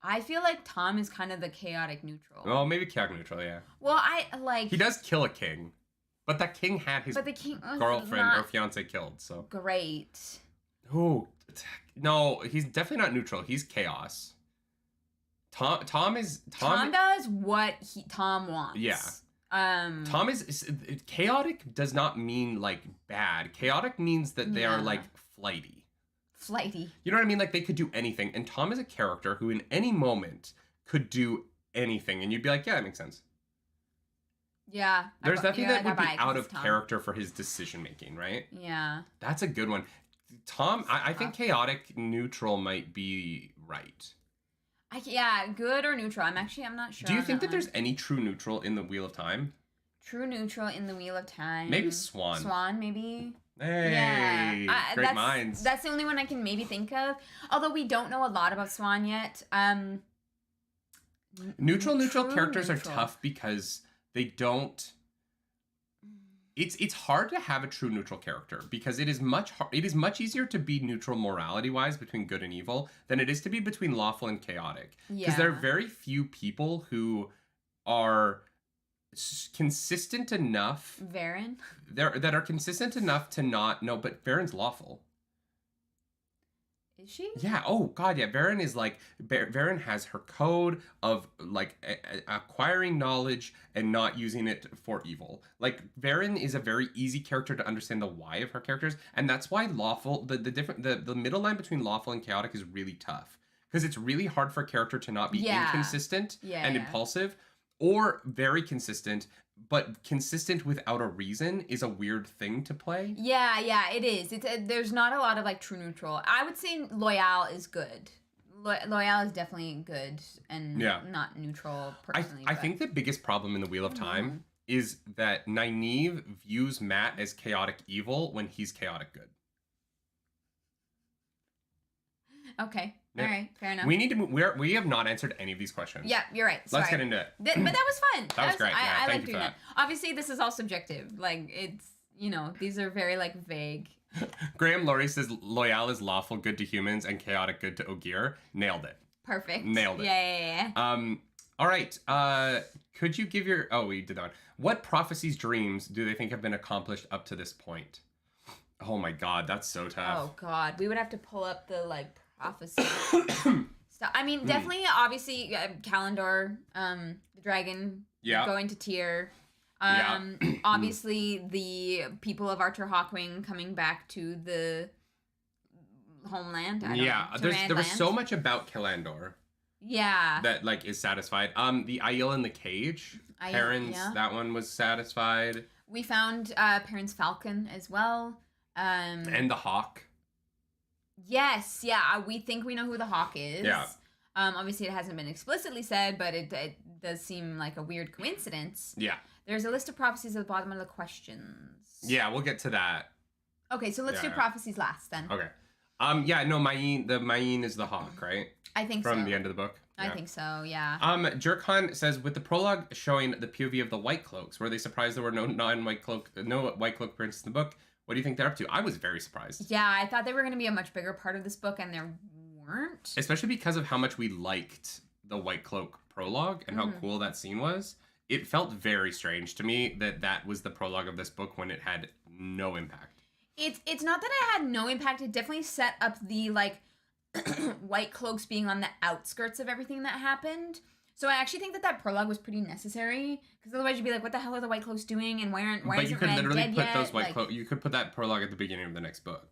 I feel like Tom is kind of the chaotic neutral. Well, maybe chaotic neutral, yeah. Well, I like... He does kill a king. But that king had his girlfriend or fiance killed, so... Great. Ooh. No, he's definitely not neutral. He's chaos. Tom does what Tom wants. Yeah. Tom is chaotic does not mean like bad. Chaotic means that they are like flighty. You know what I mean? Like they could do anything. And Tom is a character who in any moment could do anything. And you'd be like, yeah, that makes sense. Yeah. There's nothing that would be out of character for his decision making, right? Yeah. That's a good one. Tom, I think chaotic neutral might be right. Good or neutral. I'm not sure. Do you think that there's any true neutral in the Wheel of Time? True neutral in the Wheel of Time. Maybe Swan. Swan, maybe. Hey, great minds. That's the only one I can maybe think of. Although we don't know a lot about Swan yet. Neutral characters are tough because they don't... It's hard to have a true neutral character because it is much easier to be neutral morality-wise between good and evil than it is to be between lawful and chaotic. Because there are very few people who are consistent enough. Varen? That are consistent enough to not... No, but Varen's lawful. Is she? Yeah. Oh God. Yeah. Varen is like Varen has her code of like acquiring knowledge and not using it for evil. Like Varen is a very easy character to understand the why of her characters, and that's why lawful the middle line between lawful and chaotic is really tough because it's really hard for a character to not be inconsistent and impulsive, or very consistent. But consistent without a reason is a weird thing to play. Yeah, it is. There's not a lot of like true neutral. I would say Loyal is good. Loyal is definitely good and not neutral personally. I think the biggest problem in the Wheel of Time is that Nynaeve views Matt as chaotic evil when he's chaotic good. Okay. Yeah. All right. Fair enough. We need to. We have not answered any of these questions. Yeah, you're right. Sorry. Let's get into it. But that was fun. That was great. I like doing that. Obviously, this is all subjective. Like it's these are very like vague. Graham Laurie says Loyal is lawful good to humans and chaotic good to Ogier. Nailed it. Perfect. Nailed it. Yeah. All right. Could you give your? Oh, we did that one. What prophecies, dreams do they think have been accomplished up to this point? Oh my God, that's so tough. Oh God, we would have to pull up the like. Prophecy stuff. I mean, definitely, obviously, Kalendor, the dragon, going to Tyr. Obviously, the people of Archer Hawkwing coming back to the homeland. There was so much about Kalendor. Yeah. That like is satisfied. The Aiel in the cage. Perrin's, that one was satisfied. We found Perrin's falcon as well. And the hawk. Yes, yeah, we think we know who the hawk is. Yeah. Obviously, it hasn't been explicitly said, but it does seem like a weird coincidence. Yeah. There's a list of prophecies at the bottom of the questions. Yeah, we'll get to that. Okay, so let's do prophecies last then. Okay. Maine is the hawk, right? I think From the end of the book. I think so, yeah. Jerkhan says, with the prologue showing the POV of the White Cloaks, were they surprised there were no White Cloak princes in the book? What do you think they're up to? I was very surprised. Yeah, I thought they were going to be a much bigger part of this book, and there weren't. Especially because of how much we liked the White Cloak prologue and how cool that scene was. It felt very strange to me that was the prologue of this book when it had no impact. It's not that it had no impact. It definitely set up the, like, White Cloaks being on the outskirts of everything that happened. So I actually think that prologue was pretty necessary, because otherwise you'd be like, what the hell are the White Cloaks doing, and why isn't Rand dead yet? But you could literally put those White Cloaks. You could put that prologue at the beginning of the next book.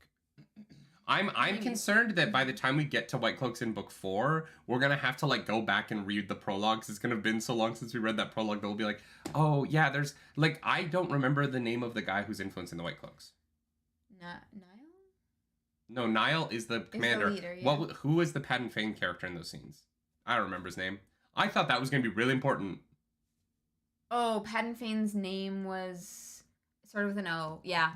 I'm concerned that by the time we get to White Cloaks in book 4, we're gonna have to like go back and read the prologue, 'cause it's gonna have been so long since we read that prologue that we'll be like, oh yeah, there's like I don't remember the name of the guy who's influencing the White Cloaks. Niall? No, Niall is the commander. The leader, yeah. Who was the Padden Fane character in those scenes? I don't remember his name. I thought that was going to be really important. Oh, Padden Fane's name was sort of with an O. Yeah,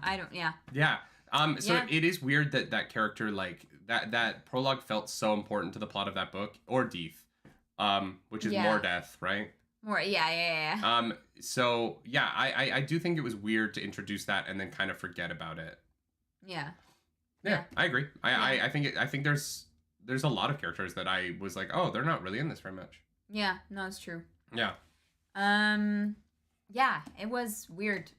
Yeah. It is weird that character, like, that prologue felt so important to the plot of that book. Or Death. Which is more death, right? More, yeah. I do think it was weird to introduce that and then kind of forget about it. Yeah. Yeah, I agree. I think there's a lot of characters that I was like, oh, they're not really in this very much. Yeah, no, it's true. Yeah. Yeah, it was weird.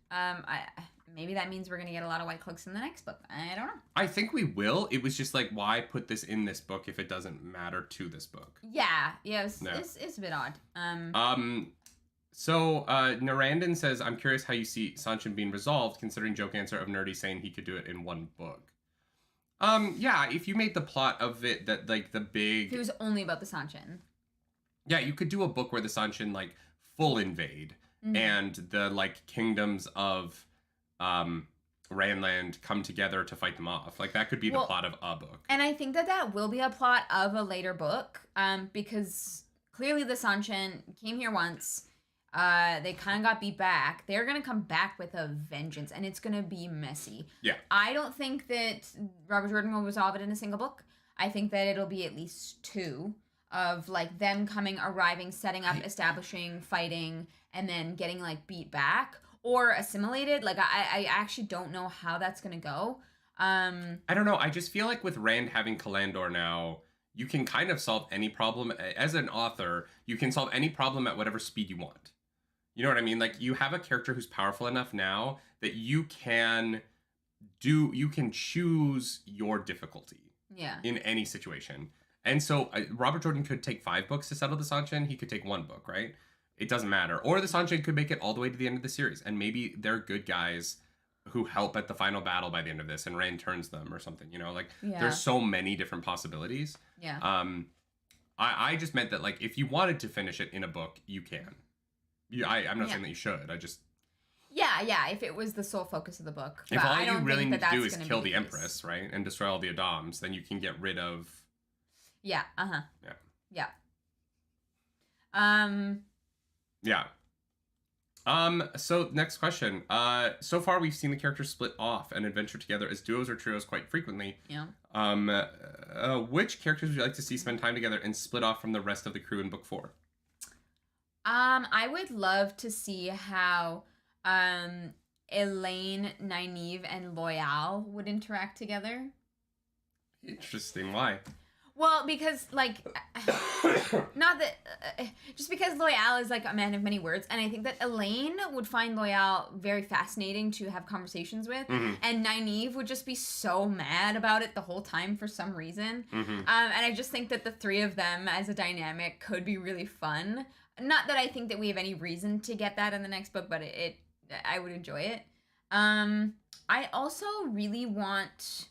Maybe that means we're gonna get a lot of White Cloaks in the next book. I don't know. I think we will. It was just like, why put this in this book if it doesn't matter to this book? Yeah, it's a bit odd. So Narandon says, I'm curious how you see Sanchin being resolved, considering joke answer of Nerdy saying he could do it in one book. Yeah, if you made the plot of it that like the big... If it was only about the Sanchin. Yeah, you could do a book where the Sanchin like full invade and the like kingdoms of Randland come together to fight them off. Like that could be the plot of a book. And I think that will be a plot of a later book, because clearly the Sanchin came here once. They kind of got beat back. They're going to come back with a vengeance, and it's going to be messy. Yeah. I don't think that Robert Jordan will resolve it in a single book. I think that it'll be at least 2 of, like, them arriving, setting up, establishing, fighting, and then getting, like, beat back or assimilated. Like, I actually don't know how that's going to go. I don't know. I just feel like with Rand having Kalandor now, you can kind of solve any problem. As an author, you can solve any problem at whatever speed you want. You know what I mean? Like, you have a character who's powerful enough now that you can choose your difficulty. Yeah. In any situation. And so Robert Jordan could take 5 books to settle the Sanshin. He could take 1 book, right? It doesn't matter. Or the Sanshin could make it all the way to the end of the series. And maybe they're good guys who help at the final battle by the end of this and Rand turns them or something, you know? Like, there's so many different possibilities. Yeah. I just meant that, like, if you wanted to finish it in a book, you can. I'm not saying that you should. I just... Yeah, if it was the sole focus of the book. If all you really need to do is kill the Empress, right? And destroy all the Adams, then you can get rid of... Yeah, Yeah. Yeah. So next question. So far we've seen the characters split off and adventure together as duos or trios quite frequently. Yeah. Which characters would you like to see spend time together and split off from the rest of the crew in book 4? I would love to see how Elaine, Nynaeve, and Loyal would interact together. Interesting. Why? Well, because, like, not that, just because Loyal is, like, a man of many words, and I think that Elaine would find Loyal very fascinating to have conversations with, and Nynaeve would just be so mad about it the whole time for some reason, and I just think that the 3 of them as a dynamic could be really fun. Not that I think that we have any reason to get that in the next book, but I would enjoy it. I also really want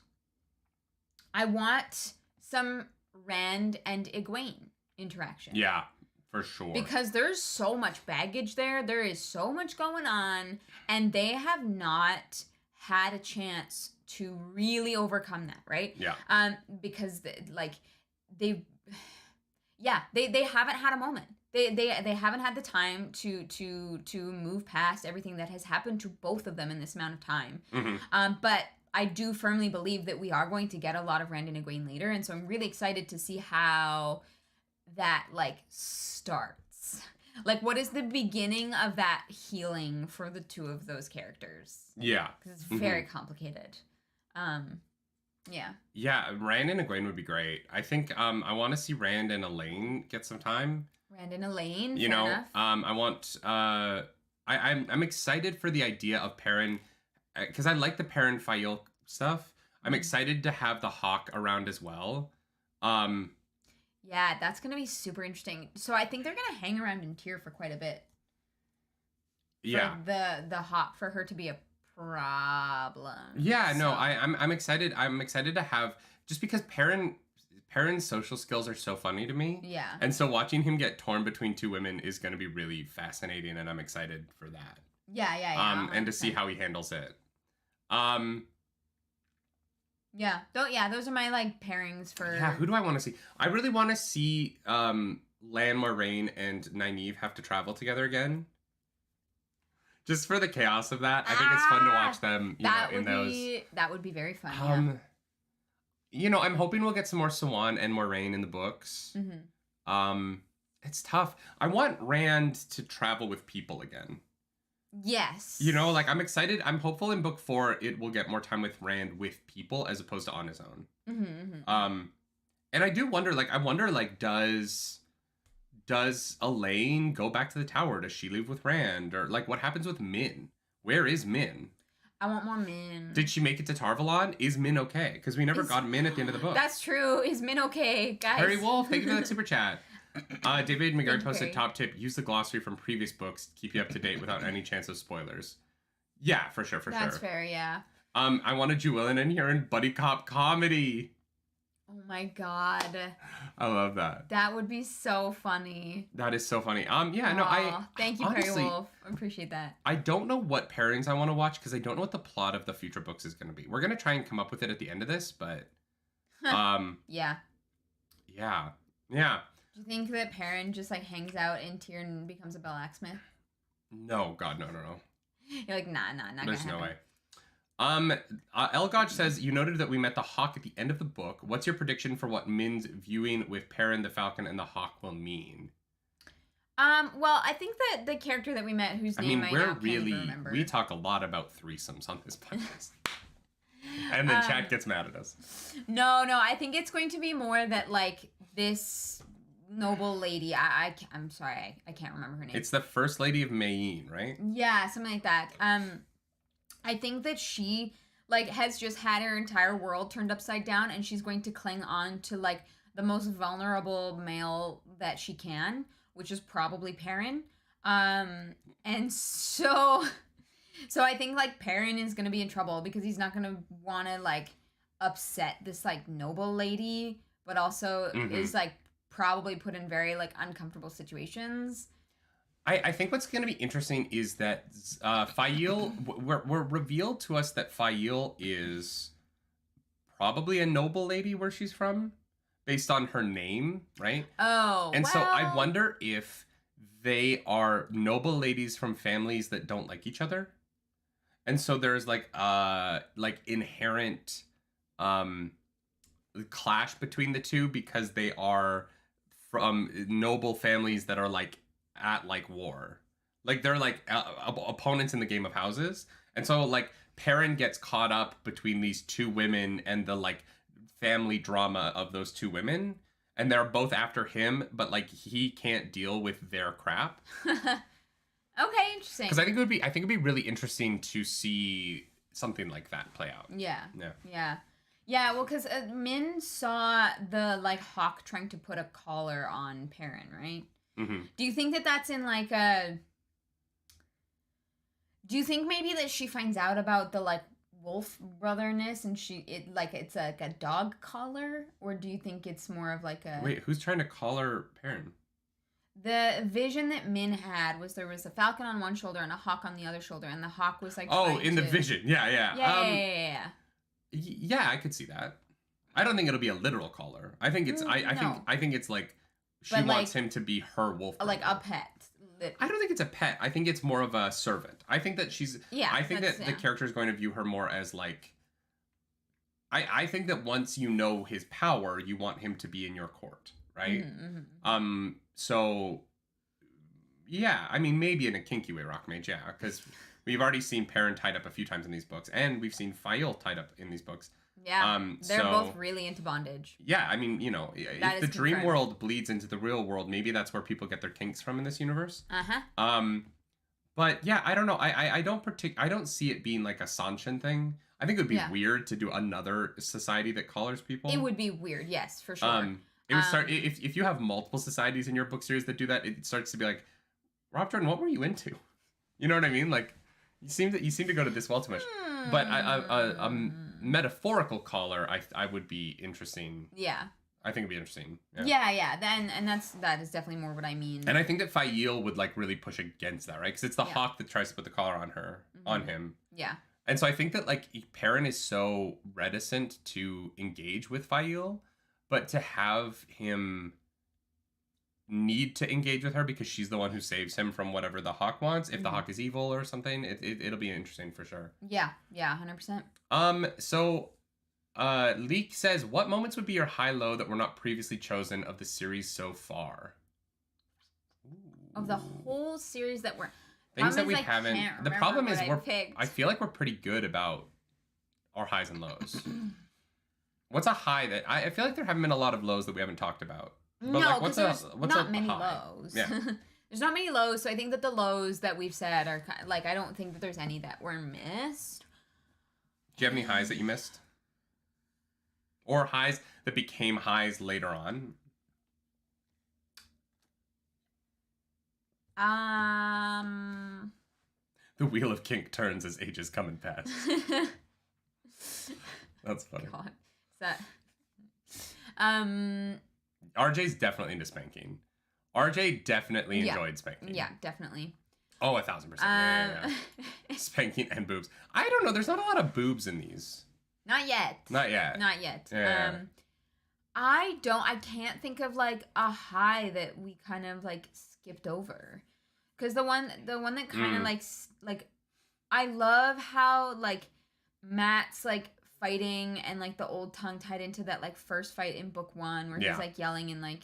some Rand and Iguain interaction. Yeah, for sure. Because there's so much baggage there. There is so much going on. And they have not had a chance to really overcome that, right? Yeah. Because, they haven't had a moment. They haven't had the time to move past everything that has happened to both of them in this amount of time. But I do firmly believe that we are going to get a lot of Rand and Iguain later, and so I'm really excited to see how that, like, starts. Like, what is the beginning of that healing for the 2 of those characters? Yeah. Because it's very complicated. Yeah. Yeah, Rand and Iguain would be great. I think I want to see Rand and Elaine get some time. Rand and Elaine, you fair know, enough. I want, I'm excited for the idea of Perrin, because I like the Perrin Fail stuff. I'm excited to have the Hawk around as well. Yeah, that's gonna be super interesting. So I think they're gonna hang around in Tyr for quite a bit. Yeah. The Hawk, for her to be a problem. Yeah, so. No, I'm excited. I'm excited to have, just because Perrin's social skills are so funny to me. Yeah. And so watching him get torn between 2 women is going to be really fascinating, and I'm excited for that. Yeah. And to see how he handles it. Yeah. Those are my, like, pairings for... Yeah, who do I want to see? I really want to see Lan Moiraine and Nynaeve have to travel together again. Just for the chaos of that. I think it's fun to watch them, That would be very fun, You know, I'm hoping we'll get some more Siwan and Moiraine in the books. It's tough. I want Rand to travel with people again. Yes. You know, like, I'm excited. I'm hopeful in book 4 it will get more time with Rand with people as opposed to on his own. And I do wonder, like, does Elaine go back to the tower? Does she leave with Rand? Or, like, what happens with Min? Where is Min? I want more Min. Did she make it to Tarvalon? Is Min okay? Because we never got Min at the end of the book. That's true. Is Min okay, guys? Harry Wolf, thank you for that super chat. David McGarry posted top tip: use the glossary from previous books to keep you up to date without any chance of spoilers. Yeah, for sure. That's fair, yeah. I wanted Jewelin in here in buddy cop comedy. Oh my god. I love that. That would be so funny. That is so funny. Thank you, honestly, Perry Wolf. I appreciate that. I don't know what pairings I want to watch because I don't know what the plot of the future books is going to be. We're going to try and come up with it at the end of this, but yeah. Do you think that Perrin just, like, hangs out in Tyr and becomes a Bellaxsmith? No, God, no. You're like, nah, There's no way. Elgoj says, you noted that we met the Hawk at the end of the book. What's your prediction for what Min's viewing with Perrin, the Falcon, and the Hawk will mean? Well, I think that the character that we met, whose name I now can't even remember. We talk a lot about threesomes on this podcast. And then chat gets mad at us. No, I think it's going to be more that, like, this noble lady, I'm sorry, I can't remember her name. It's the First Lady of Mayene, right? Yeah, something like that. I think that she like has just had her entire world turned upside down, and she's going to cling on to like the most vulnerable male that she can, which is probably Perrin. And so I think like Perrin is gonna be in trouble because he's not gonna want to like upset this like noble lady, but also is like probably put in very like uncomfortable situations. I think what's going to be interesting is that Fael, we're revealed to us that Fael is probably a noble lady where she's from, based on her name, right? Oh, and so I wonder if they are noble ladies from families that don't like each other, and so there's like inherent clash between the two because they are from noble families that are like at like war, like they're like opponents in the game of houses, and so like Perrin gets caught up between these two women and the like family drama of those two women, and they're both after him, but like he can't deal with their crap. Okay, interesting. Because I think it'd be really interesting to see something like that play out. Yeah, well, because Min saw the like hawk trying to put a collar on Perrin, right? Do you think that that's in like a... Do you think maybe that she finds out about the like wolf brotherness and it's like a dog collar? Or do you think it's more of like a... Wait, who's trying to collar Perrin? The vision that Min had was there was a falcon on one shoulder and a hawk on the other shoulder, and the hawk was like... Oh, in the vision. Yeah. Yeah. Yeah, I could see that. I don't think it'll be a literal collar. I think it's... I think it's like... She wants him to be her wolf brother. Like a pet. I don't think it's a pet. I think it's more of a servant. I think that she's... Yeah. I think that the character is going to view her more as like... I think that once you know his power, you want him to be in your court, right? So... Yeah, I mean, maybe in a kinky way, Rockmage, yeah. Because we've already seen Perrin tied up a few times in these books. And we've seen Fael tied up in these books. Yeah, they're both really into bondage. Yeah, I mean, you know, if the dream world bleeds into the real world, maybe that's where people get their kinks from in this universe. But yeah, I don't know. I don't see it being like a Sanshin thing. I think it would be weird to do another society that collars people. It would be weird, yes, for sure. It would start if you have multiple societies in your book series that do that. It starts to be like, Rob Jordan, what were you into? You know what I mean? Like, you seem to go to this well too much. But a metaphorical collar, I would be interesting. Yeah. I think it'd be interesting. Yeah. That is definitely more what I mean. And I think that Fael would like really push against that, right? Because it's the hawk that tries to put the collar on him. Yeah. And so I think that like Perrin is so reticent to engage with Fael, but to have him need to engage with her because she's the one who saves him from whatever the hawk wants. If the hawk is evil or something, it'll be interesting for sure. Yeah, 100%. So Leek says, what moments would be your high-low that were not previously chosen of the series so far? Ooh. Of the whole series that were... Things that we haven't... The problem is I feel like we're pretty good about our highs and lows. What's a high that... I feel like there haven't been a lot of lows that we haven't talked about. But no, because there's not many lows. Yeah. There's not many lows, so I think that the lows that we've said are kind of, like, I don't think that there's any that were missed. Do you have any highs that you missed? Or highs that became highs later on? The wheel of kink turns as ages come and pass. That's funny. God. Is that... RJ's definitely into spanking. RJ definitely enjoyed spanking. Yeah, definitely. Oh, 1,000%. Yeah. Spanking and boobs. I don't know. There's not a lot of boobs in these. Not yet. Yeah. I can't think of like a high that we kind of like skipped over. Because the one that kind of like I love how like Matt's like fighting and like the old tongue tied into that like first fight in book 1 where he's like yelling in like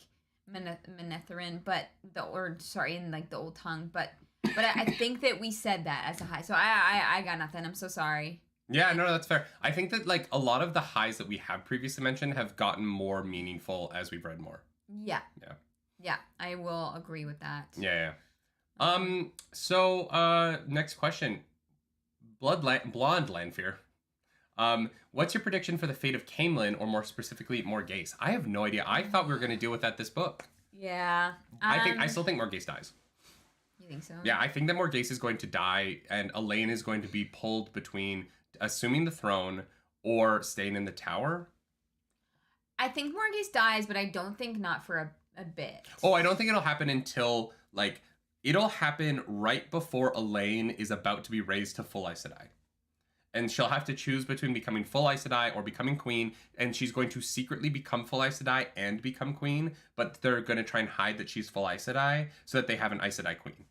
Manetherin, in like the old tongue, but I think that we said that as a high, so I got nothing. I'm so sorry. Yeah, no, that's fair. I think that like a lot of the highs that we have previously mentioned have gotten more meaningful as we've read more. Yeah, I will agree with that. Yeah. So next question, Blonde Lanfear. What's your prediction for the fate of Camelin, or more specifically, Morghese? I have no idea. I thought we were going to deal with that this book. Yeah. I still think Morghese dies. You think so? Yeah, I think that Morghese is going to die, and Elaine is going to be pulled between assuming the throne or staying in the tower. I think Morghese dies, but I don't think not for a bit. Oh, I don't think it'll happen until, like, it'll happen right before Elaine is about to be raised to full Aes Sedai. And she'll have to choose between becoming full Aes Sedai or becoming queen, and she's going to secretly become full Aes Sedai and become queen, but they're going to try and hide that she's full Aes Sedai so that they have an Aes Sedai queen.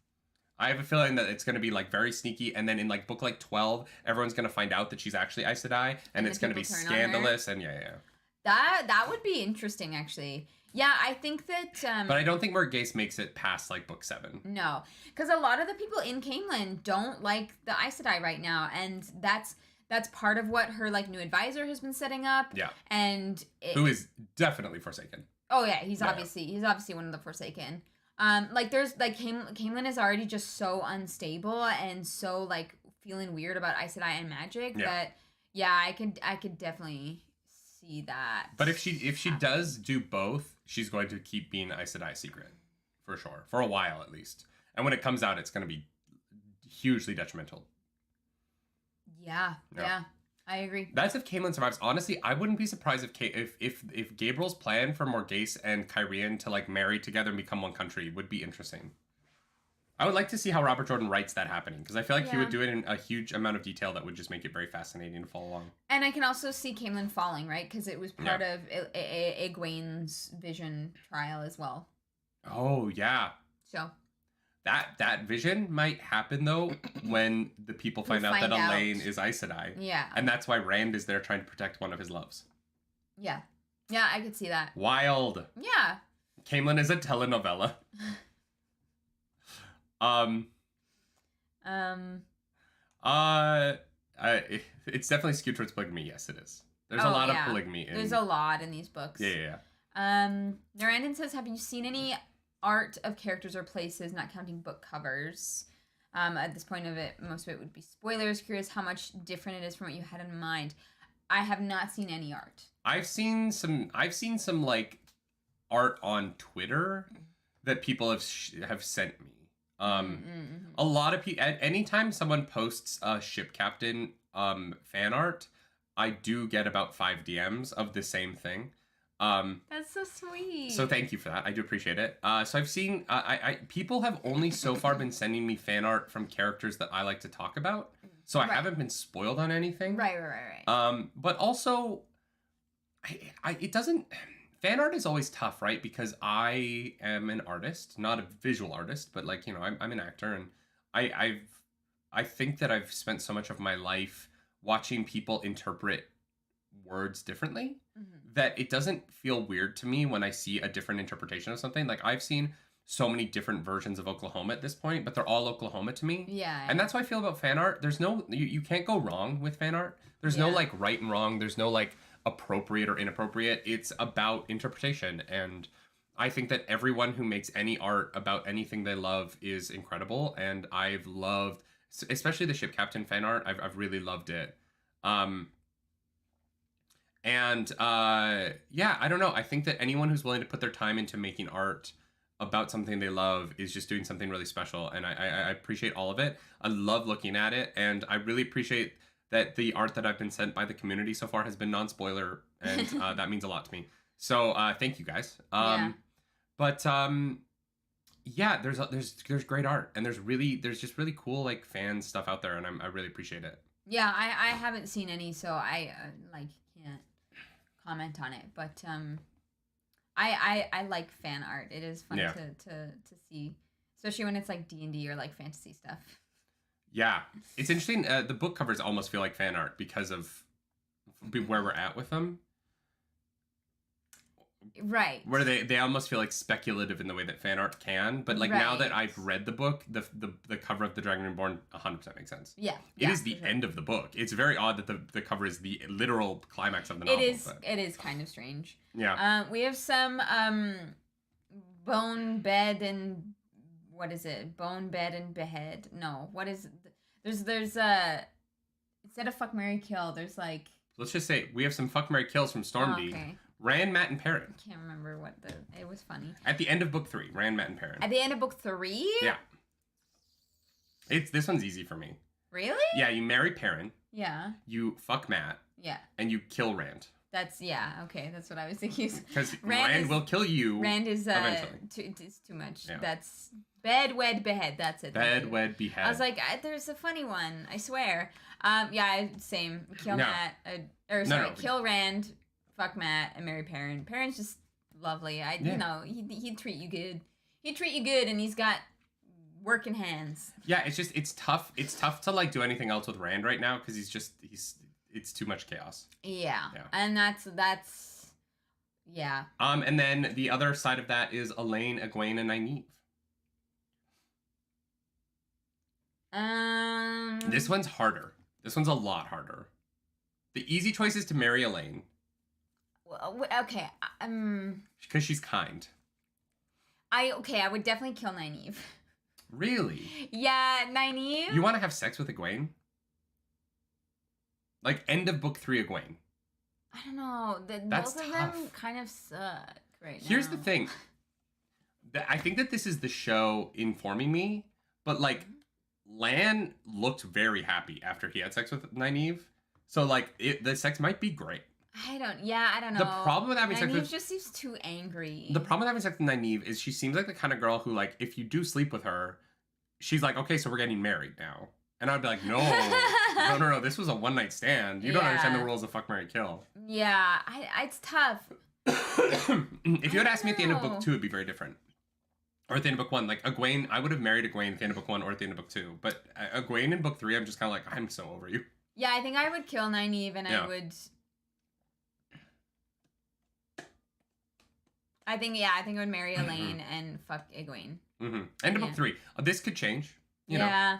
I have a feeling that it's going to be, like, very sneaky, and then in, like, book, like, 12, everyone's going to find out that she's actually Aes Sedai, and it's going to be scandalous, and yeah. That would be interesting, actually. Yeah, I think that... but I don't think Morghese makes it past, like, book 7. No, because a lot of the people in Camelin don't like the Aes Sedai right now, and that's part of what her, like, new advisor has been setting up. Yeah. And... who is definitely Forsaken. Oh, yeah, he's obviously one of the Forsaken. Like, there's, like, Camelin is already just so unstable and so, like, feeling weird about Aes Sedai and magic that, yeah, I could definitely... see that. But if she does do both, she's going to keep being Aes Sedai secret, for sure, for a while at least. And when it comes out, it's going to be hugely detrimental. Yeah, I agree. That's if Camelin survives. Honestly, I wouldn't be surprised if Gabriel's plan for Morghese and Kyrian to, like, marry together and become one country would be interesting. I would like to see how Robert Jordan writes that happening, because I feel like he would do it in a huge amount of detail that would just make it very fascinating to follow along. And I can also see Camelin falling, right? Because it was part of Iguain's vision trial as well. Oh, yeah. So. That vision might happen, though, when the people find out that Elaine is Aes Sedai. Yeah. And that's why Rand is there trying to protect one of his loves. Yeah. Yeah, I could see that. Wild. Yeah. Camelin is a telenovela. It's definitely skewed towards polygamy. Yes, it is. There's a lot of polygamy. There's a lot in these books. Yeah. Narandon says, have you seen any art of characters or places, not counting book covers? At this point of it, most of it would be spoilers. Curious how much different it is from what you had in mind. I have not seen any art. I've seen some like art on Twitter that people have sent me. A lot of people, anytime someone posts a ship captain fan art, I do get about 5 DMs of the same thing. That's so sweet. So thank you for that. I do appreciate it. So I've seen, people have only so far been sending me fan art from characters that I like to talk about. So I haven't been spoiled on anything. Right. But also, it doesn't... Fan art is always tough, right? Because I am an artist, not a visual artist, but, like, you know, I'm an actor, and I think that I've spent so much of my life watching people interpret words differently that it doesn't feel weird to me when I see a different interpretation of something. Like, I've seen so many different versions of Oklahoma at this point, but they're all Oklahoma to me. Yeah. And that's how I feel about fan art. There's no, you can't go wrong with fan art. There's no, like, right and wrong. There's no, like, appropriate or inappropriate. It's about interpretation, and I think that everyone who makes any art about anything they love is incredible, and I've loved, especially the ship captain fan art. I've really loved it. I don't know. I think that anyone who's willing to put their time into making art about something they love is just doing something really special, and I appreciate all of it. I love looking at it, and I really appreciate that the art that I've been sent by the community so far has been non-spoiler, and that means a lot to me. So thank you guys. But there's great art, and there's just really cool, like, fan stuff out there, and I really appreciate it. Yeah, I haven't seen any, so I can't comment on it. But I like fan art. It is fun to see, especially when it's like D&D or like fantasy stuff. Yeah, it's interesting. The book covers almost feel like fan art because of where we're at with them. Right. Where they almost feel like speculative in the way that fan art can. But, like, now that I've read the book, the cover of The Dragon Reborn 100% makes sense. Yeah. It is the end of the book. It's very odd that the cover is the literal climax of the novel. It is kind of strange. Yeah. We have some bone, bed, and... What is it? Bone, bed, and behead? No. What is it? There's instead of fuck, marry, kill, there's, like... let's just say we have some fuck, marry, kills from Stormby. Okay. Rand, Mat, and Perrin. I can't remember what it was funny. At the end of book 3, Rand, Mat, and Perrin. At the end of book 3? Yeah. This one's easy for me. Really? Yeah, you marry Perrin. Yeah. You fuck Mat. Yeah. And you kill Rand. Okay, that's what I was thinking. Because Rand will kill you. Rand is eventually. It's too much. Yeah. That's bed, wed, behead. That's it. Bed, wed, behead. I was like, there's a funny one. I swear. Same. Kill Mat. Kill Rand, fuck Mat, and marry Perrin. Perrin's just lovely. You know, he'd treat you good. He'd treat you good, and he's got working hands. Yeah, it's tough. It's tough to like do anything else with Rand right now because it's too much chaos. Yeah. And that's yeah. And then the other side of that is Elaine, Iguain, and Nynaeve. This one's harder. This one's a lot harder. The easy choice is to marry Elaine. Well, okay. Because she's kind. I would definitely kill Nynaeve. Really? Yeah, Nynaeve. You want to have sex with Iguain? Like, end of book 3 Iguain. I don't know. That's both of tough. them kind of suck right now. Here's the thing. I think that this is the show informing me, but, like, Lan looked very happy after he had sex with Nynaeve. So, like, the sex might be great. I don't know. The problem with having sex with... Nynaeve just seems too angry. The problem with having sex with Nynaeve is she seems like the kind of girl who, like, if you do sleep with her, she's like, okay, so we're getting married now. And I'd be like, no, this was a one-night stand. You don't understand the rules of fuck, marry, kill. Yeah, it's tough. If you had asked me at the end of book 2, it'd be very different. Or at the end of book 1. Like, Iguain, I would have married Iguain at the end of book 1 or at the end of book 2. But Iguain in book 3, I'm just kind of like, I'm so over you. Yeah, I think I would kill Nynaeve and I would... I think I would marry Elaine and fuck Iguain. Mm-hmm. End of book 3. This could change. You know.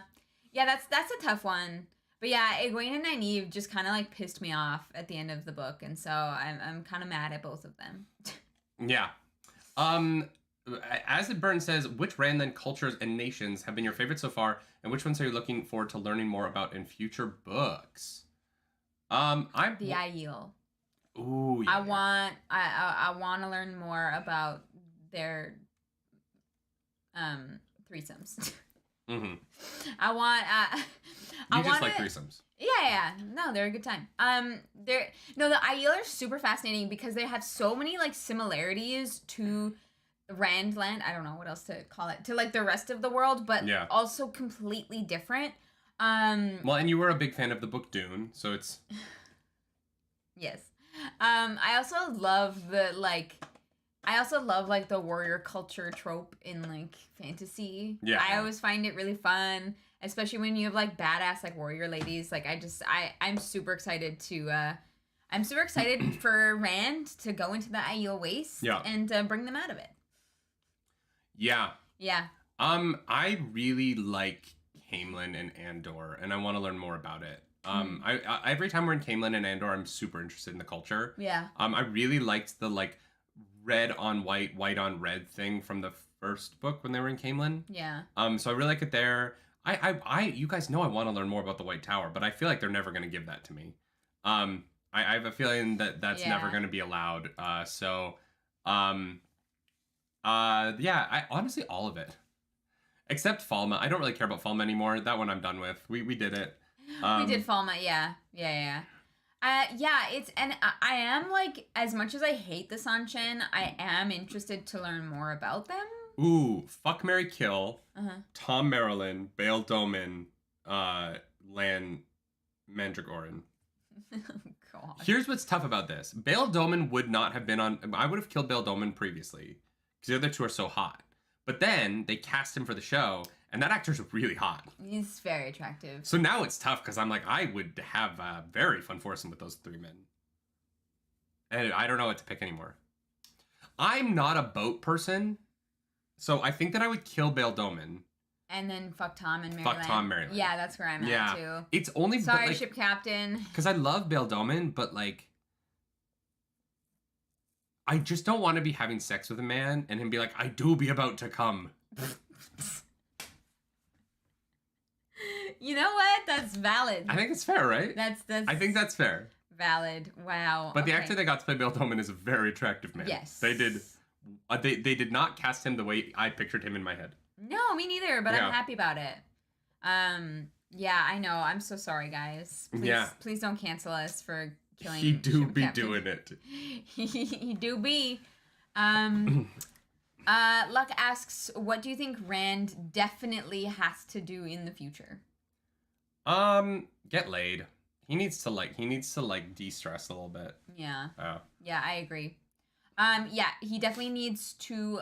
Yeah, that's a tough one. But yeah, Iguain and Nynaeve just kind of like pissed me off at the end of the book, and so I'm kind of mad at both of them. Yeah. As it Burn says, which Randland cultures and nations have been your favorite so far, and which ones are you looking forward to learning more about in future books? The Aiel. Ooh, yeah. I want to learn more about their threesomes. Mm-hmm. I just like threesomes. Yeah. No, they're a good time. The Aiel are super fascinating because they have so many like similarities to Randland. I don't know what else to call it, to like the rest of the world, but also completely different. Well, and you were a big fan of the book Dune, so it's yes. I also love the warrior culture trope in like fantasy. Yeah. I always find it really fun, especially when you have like badass like warrior ladies. Like I'm super excited for Rand to go into the Aiel waste and bring them out of it. Yeah. Yeah. I really like Caemlyn and Andor, and I want to learn more about it. I every time we're in Caemlyn and Andor, I'm super interested in the culture. Yeah. I really liked the like red on white, white on red thing from the first book when they were in Caemlyn. Yeah. So I really like it there. You guys know I want to learn more about the White Tower, but I feel like they're never going to give that to me. I have a feeling that's never going to be allowed. I honestly all of it, except Falma. I don't really care about Falma anymore. That one I'm done with. We did it. We did Falma. Yeah. I am like, as much as I hate the Sanshin, I am interested to learn more about them. Ooh, fuck, marry, kill. Tom Merrilin, Bail Doman, Lan Mandragoran. God. Here's what's tough about this. Bail Doman would not have been on... I would have killed Bail Doman previously, because the other two are so hot. But then they cast him for the show, and that actor's really hot. He's very attractive. So now it's tough, because I'm like, I would have a very fun foursome with those three men. And I don't know what to pick anymore. I'm not a boat person, so I think that I would kill Bail Doman. And then fuck Tom and Maryland. Fuck Tom, Maryland. Yeah, that's where I'm at, too. It's only... Sorry, like, ship captain. Because I love Bail Doman, but, like... I just don't want to be having sex with a man and him be like, I do be about to come. You know what? That's valid. I think it's fair, right? That's I think that's fair. Valid. Wow. But the actor that got to play Bill Pullman is a very attractive man. Yes. They did. They did not cast him the way I pictured him in my head. No, me neither. But I'm happy about it. Yeah, I know. I'm so sorry, guys. Please don't cancel us for killing. He do be Captain. Doing it. He do be. Luck asks, what do you think Rand definitely has to do in the future? Get laid. He needs to de-stress a little bit. Yeah. Oh. Yeah, I agree. Yeah, he definitely needs to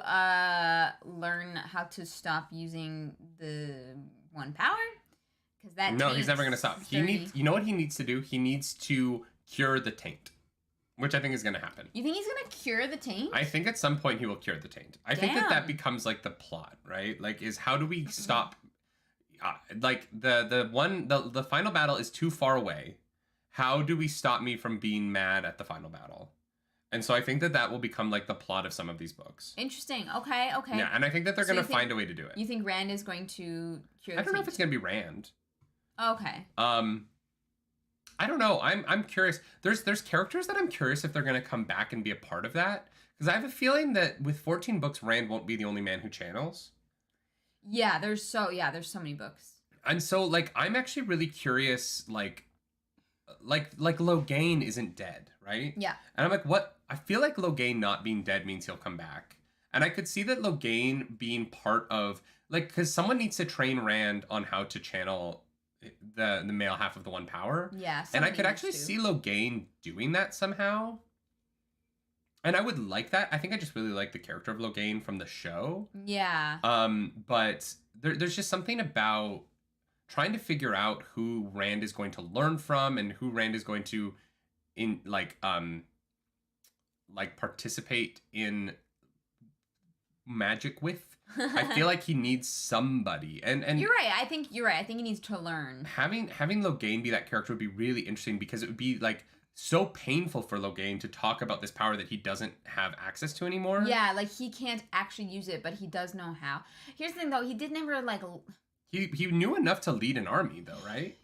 learn how to stop using the one power. Because that No, he's never gonna stop. 30. He needs. You know what he needs to do? He needs to cure the taint, which I think is gonna happen. You think he's gonna cure the taint? I think at some point he will cure the taint. I think that becomes like the plot, right? Like, is how do we stop? Like the final battle is too far away. How do we stop me from being mad at the final battle? And so I think that will become like the plot of some of these books. Interesting. Okay. Yeah, and I think that they're gonna find a way to do it. You think Rand is going to cure the I don't know if it's gonna be Rand. Okay. I don't know. I'm curious. There's characters that I'm curious if they're gonna come back and be a part of that. Because I have a feeling that with 14 books, Rand won't be the only man who channels. Yeah, there's so many books. And so like I'm actually really curious, like Logain isn't dead, right? Yeah. And I'm like, what? I feel like Logain not being dead means he'll come back. And I could see that Logain being part of, like, because someone needs to train Rand on how to channel the male half of the one power. Yeah. And I could actually see Logain doing that somehow. And I would like that. I think I just really like the character of Logain from the show. Yeah. But there's just something about trying to figure out who Rand is going to learn from and who Rand is going to participate in magic with. I feel like he needs somebody. And you're right. I think you're right. I think he needs to learn. Having Logain be that character would be really interesting because it would be like so painful for Logain to talk about this power that he doesn't have access to anymore. Yeah, like he can't actually use it, but he does know how. Here's the thing though, he did never like He knew enough to lead an army though, right?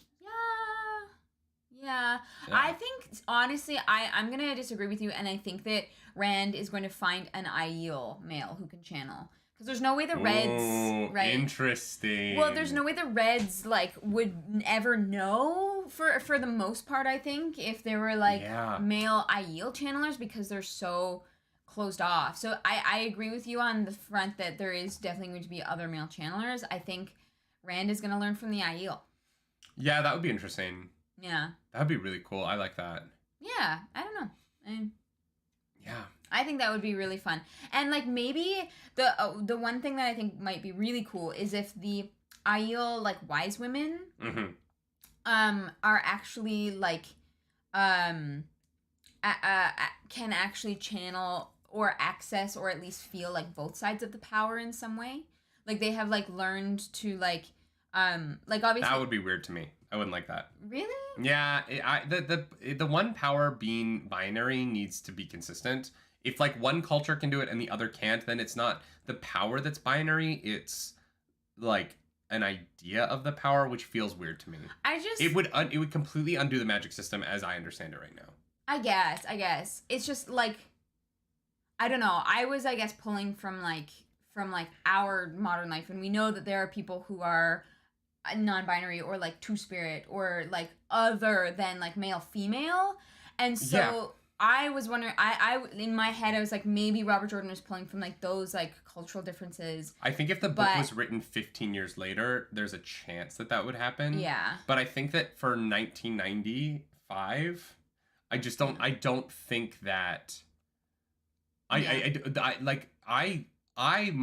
Yeah. I think, honestly, I'm going to disagree with you, and I think that Rand is going to find an Aiel male who can channel. Because there's no way the Reds, right? Interesting. Well, there's no way the Reds, like, would ever know, for the most part, I think, if they were, like, male Aiel channelers, because they're so closed off. So I agree with you on the front that there is definitely going to be other male channelers. I think Rand is going to learn from the Aiel. Yeah, that would be interesting. Yeah. That'd be really cool. I like that. Yeah, I don't know. Yeah. I think that would be really fun. And like maybe the one thing that I think might be really cool is if the Aiel like wise women are actually like can actually channel or access or at least feel like both sides of the power in some way. Like they have like learned to like obviously that would be weird to me. I wouldn't like that. Really? Yeah, the one power being binary needs to be consistent. If like one culture can do it and the other can't, then it's not the power that's binary. It's like an idea of the power, which feels weird to me. It would completely undo the magic system as I understand it right now. I guess it's just like I don't know. I was I guess pulling from our modern life, and we know that there are people who are non-binary or like two-spirit or like other than like male-female, and so I was wondering, I in my head I was like maybe Robert Jordan was pulling from like those like cultural differences. I think if the book was written 15 years later, there's a chance that would happen. Yeah. But I think that for 1995, I don't think that I'm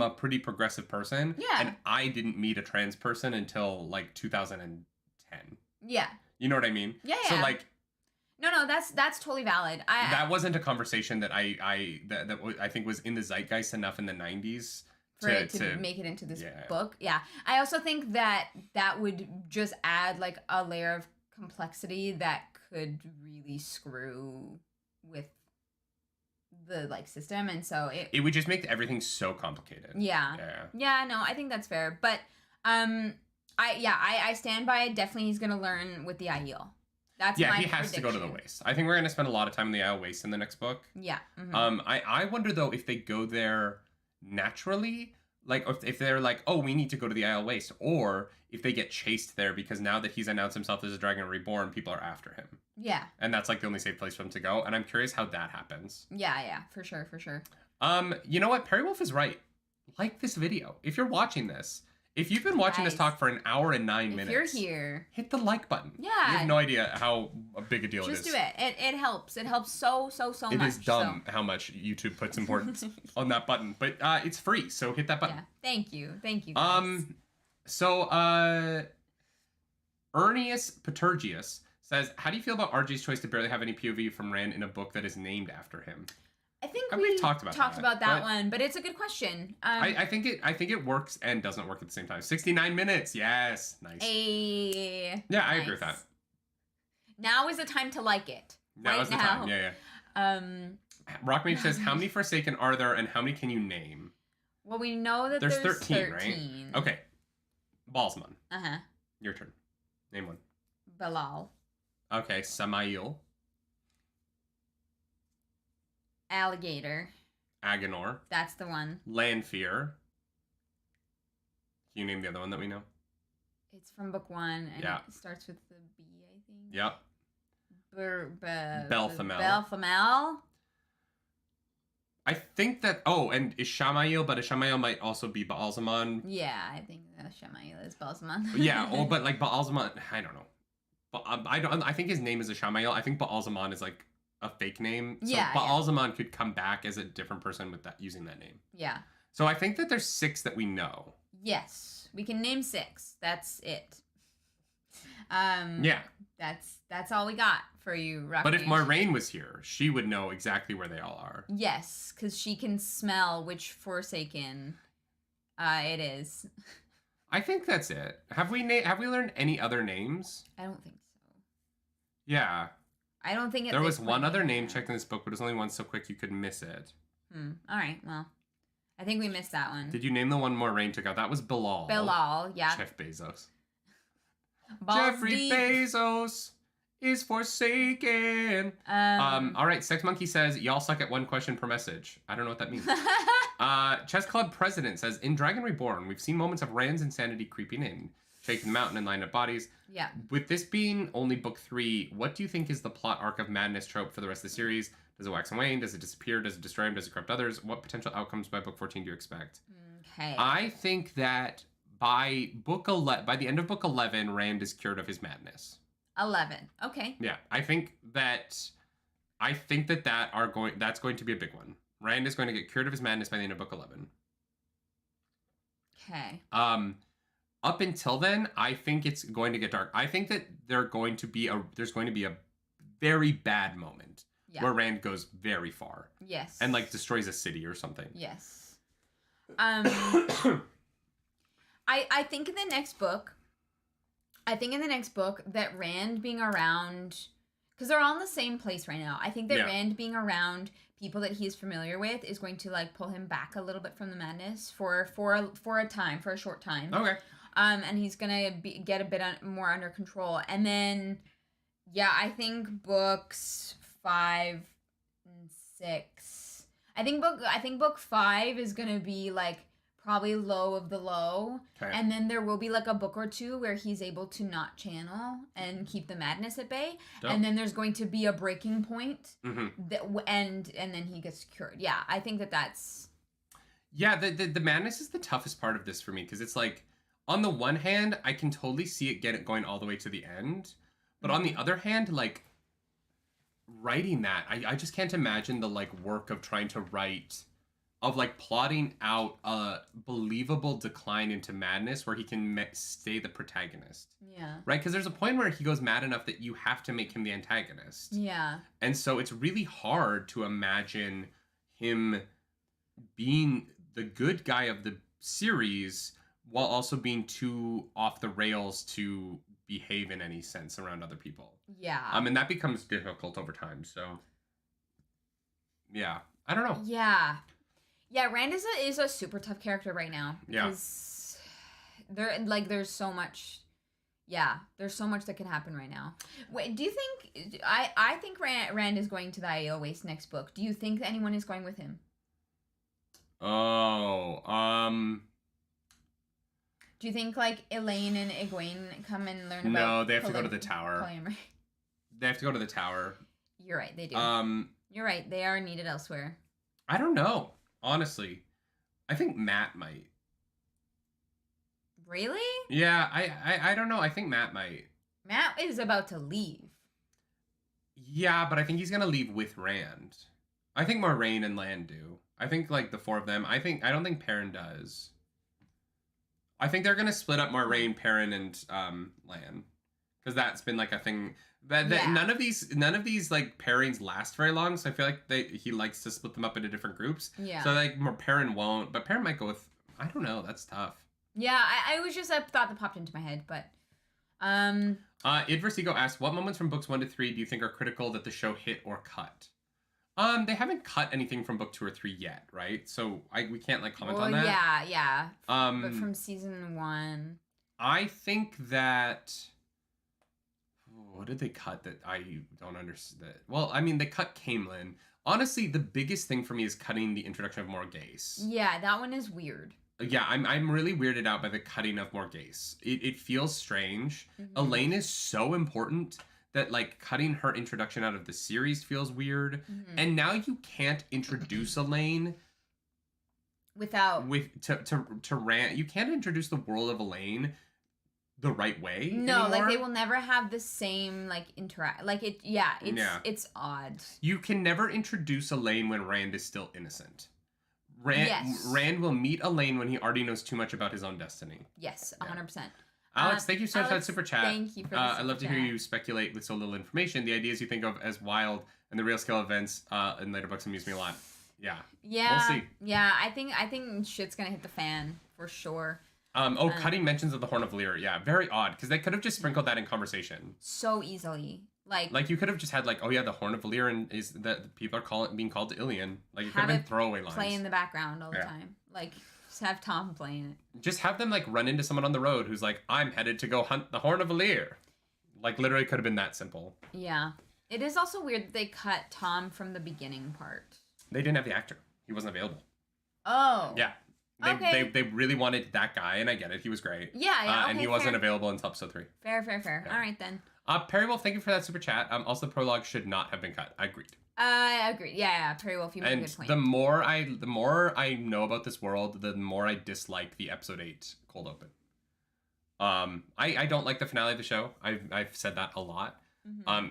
a pretty progressive person. Yeah. And I didn't meet a trans person until like 2010. Yeah. You know what I mean? Yeah. So like. No, that's totally valid. That wasn't a conversation that I think was in the zeitgeist enough in the 90s to make it into this book. Yeah. I also think that would just add like a layer of complexity that could really screw with the like system, and so it would just make everything so complicated. Yeah. No, I think that's fair, but I stand by it. Definitely he's gonna learn with the Aiel. That's yeah, my he has to go to the waste. I think we're going to spend a lot of time in the Isle Waste in the next book. Yeah. I wonder, though, if they go there naturally, like, if they're like, oh, we need to go to the Isle Waste, or if they get chased there because now that he's announced himself as a dragon reborn, people are after him. Yeah. And that's, like, the only safe place for him to go, and I'm curious how that happens. Yeah, for sure. You know what? Perry Wolf is right. Like this video. If you're watching this, if you've been watching this talk for an hour and 9 minutes, if you're here, hit the like button. Yeah. You have no idea how big a deal it is. Just do it. It helps. It helps so much. It is dumb how much YouTube puts importance on that button, but it's free, so hit that button. Yeah. Thank you. Guys. So Ernius Patergius says, how do you feel about RJ's choice to barely have any POV from Rand in a book that is named after him? I think we've talked about that one, but it's a good question. I think it works and doesn't work at the same time. 69 minutes, yes, nice. Yeah, I agree with that. Now is the time to like it. Now is the time. Yeah. Rockmage says, how many Forsaken are there, and how many can you name? Well, we know that there's 13, right? Okay, Balsman. Your turn. Name one. Bilal. Okay, Samael. Alligator. Agenor. That's the one. Lanfear. Can you name the other one that we know? It's from book 1, and it starts with the B, I think. Yep. Belthamel. I think that... Oh, and Ishamael, but Ishamael might also be Baalzamon. Yeah, I think Ishamael is Baalzamon. Yeah, but like Baalzamon... I don't know. But I think his name is Ishamael. I think Baalzamon is like a fake name. So Baalzamon could come back as a different person with that using that name. Yeah. So I think that there's 6 that we know. Yes. We can name 6. That's it. Yeah. That's all we got for you, Rock. But if Moiraine was here, she would know exactly where they all are. Yes, because she can smell which Forsaken it is. I think that's it. Have we learned any other names? I don't think so. Yeah. I don't think there was one other name checked in this book, but it was only one so quick you could miss it. All right, well, I think we missed that one. Did you name the one Moiraine took out? That was Bilal. Bilal, yeah. Jeff Bezos. Jeffrey Bezos is Forsaken. All right, Sex Monkey says, y'all suck at one question per message. I don't know what that means. Chess Club President says, in Dragon Reborn, we've seen moments of Rand's insanity creeping in. Shaking the mountain and line up bodies. Yeah. With this being only book 3, what do you think is the plot arc of madness trope for the rest of the series? Does it wax and wane? Does it disappear? Does it destroy him? Does it corrupt others? What potential outcomes by book 14 do you expect? Okay. I think that by the end of book 11, Rand is cured of his madness. 11. Okay. Yeah, I think that's going to be a big one. Rand is going to get cured of his madness by the end of book 11. Okay. Up until then, I think it's going to get dark. I think that there's going to be a very bad moment where Rand goes very far. Yes. And like destroys a city or something. Yes. I think in the next book that Rand being around, because they're all in the same place right now. I think that Rand being around people that he's familiar with is going to like pull him back a little bit from the madness for a short time. Okay. And he's gonna get a bit more under control, and then I think books 5 and 6. I think book 5 is gonna be like probably low of the low, and then there will be like a book or 2 where he's able to not channel and keep the madness at bay. Dope. And then there's going to be a breaking point, and then he gets cured. Yeah, I think that's. Yeah, the madness is the toughest part of this for me, because it's like, on the one hand, I can totally see it going all the way to the end, but on the other hand, like writing that, I just can't imagine the like work of trying to write. Of like plotting out a believable decline into madness where he can stay the protagonist. Yeah. Right? Because there's a point where he goes mad enough that you have to make him the antagonist. Yeah. And so it's really hard to imagine him being the good guy of the series while also being too off the rails to behave in any sense around other people. Yeah. And that becomes difficult over time. So, yeah. I don't know. Yeah. Yeah, Rand is a super tough character right now. Yeah. Because there's so much. Yeah, there's so much that can happen right now. Wait, do you think... I think Rand is going to the Aiel Waste next book. Do you think anyone is going with him? Oh, Do you think, like, Elaine and Iguain come and learn about... No, they have to go to the tower. Polyamory? They have to go to the tower. You're right, they do. You're right, they are needed elsewhere. I don't know, honestly. I think Matt might. Really? Yeah, I don't know. I think Matt might. Matt is about to leave. Yeah, but I think he's going to leave with Rand. I think Moraine and Lan do. I think, like, the four of them. I don't think Perrin does. I think they're going to split up Moraine, Perrin, and Lan. Because that's been, like, a thing... None of these like pairings last very long, so I feel like he likes to split them up into different groups. Yeah. So like Perrin won't, but Perrin might go with, I don't know, that's tough. Yeah, I was just a thought that popped into my head, but Idversigo asks, what moments from books 1 to 3 do you think are critical that the show hit or cut? They haven't cut anything from book 2 or 3 yet, right? So we can't like comment on that. Yeah. But from season 1, I think that. What did they cut that I don't understand? Well, I mean, they cut Camelin. Honestly, the biggest thing for me is cutting the introduction of Morgase. Yeah, that one is weird. Yeah, I'm really weirded out by the cutting of Morgase. It feels strange. Mm-hmm. Elaine is so important that, like, cutting her introduction out of the series feels weird. Mm-hmm. And now you can't introduce Elaine to Rand. You can't introduce the world of Elaine the right way No, anymore. Like they will never have the same like interact. Like it's odd. You can never introduce Elaine when Rand is still innocent. Rand will meet Elaine when he already knows too much about his own destiny. Yes, 100%. Alex, thank you so much for that super chat. Thank you for the super I love to hear you speculate with so little information. The ideas you think of as wild and the real scale events in later books amuse me a lot. Yeah. Yeah. We'll see. Yeah, I think shit's gonna hit the fan for sure. Cutting mentions of the Horn of Lear. Yeah, very odd, because they could have just sprinkled that in conversation. So easily. Like you could have just had, like, oh yeah, the Horn of Valyrian is that people are being called to Ilion. Like, it could have been throwaway lines. Play in the background all the time. Like, just have Tom playing it. Just have them, like, run into someone on the road who's like, I'm headed to go hunt the Horn of Valyr. Like, literally could have been that simple. Yeah. It is also weird that they cut Tom from the beginning part. They didn't have the actor. He wasn't available. Oh. Yeah. They really wanted that guy, and I get it. He was great. Yeah, and he wasn't available until episode 3. Fair. Yeah. All right, then. Perry Wolf, thank you for that super chat. Also, the prologue should not have been cut. I agreed. I agree. Yeah. Perry Wolf, you make a good point. The more I know about this world, the more I dislike the episode 8 cold open. I don't like the finale of the show. I've said that a lot. Mm-hmm.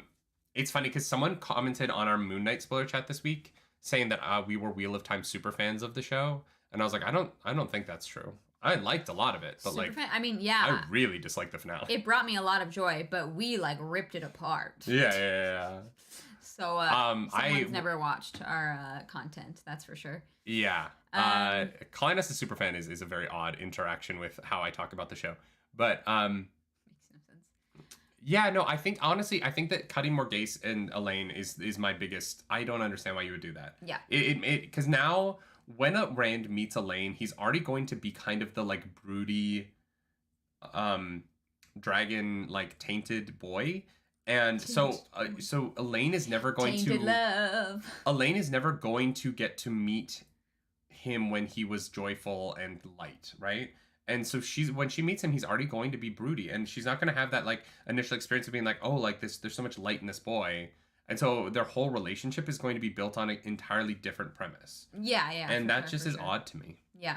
It's funny because someone commented on our Moon Knight spoiler chat this week saying that we were Wheel of Time super fans of the show. And I was like, I don't think that's true. I liked a lot of it, but I really disliked the finale. It brought me a lot of joy, but we like ripped it apart. Yeah. So someone's never watched our content, that's for sure. Yeah. Calling us a super fan is a very odd interaction with how I talk about the show. But makes no sense. Yeah, no, I think that cutting Morgase and Elaine is my biggest. I don't understand why you would do that. Yeah. Because now when a Rand meets Elaine, he's already going to be kind of the like broody, dragon like tainted boy, and so Elaine is never going tainted love. Elaine is never going to get to meet him when he was joyful and light, right? And so when she meets him, he's already going to be broody, and she's not going to have that like initial experience of being like, oh, like this, there's so much light in this boy. And so their whole relationship is going to be built on an entirely different premise. Yeah. And that just is odd to me. Yeah.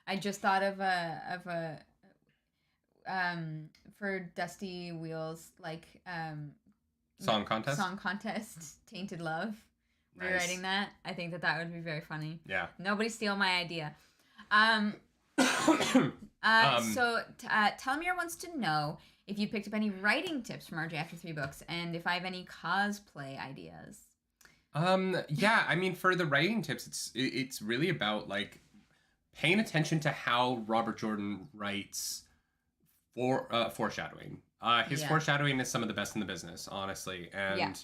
I just thought of a for Dusty Wheels, like song contest, Tainted Love. Nice. Rewriting that. I think that would be very funny. Yeah. Nobody steal my idea. So Telemere wants to know if you picked up any writing tips from RJ after 3 books, and if I have any cosplay ideas. Yeah, I mean, for the writing tips, it's really about like paying attention to how Robert Jordan writes for foreshadowing. His foreshadowing is some of the best in the business, honestly, and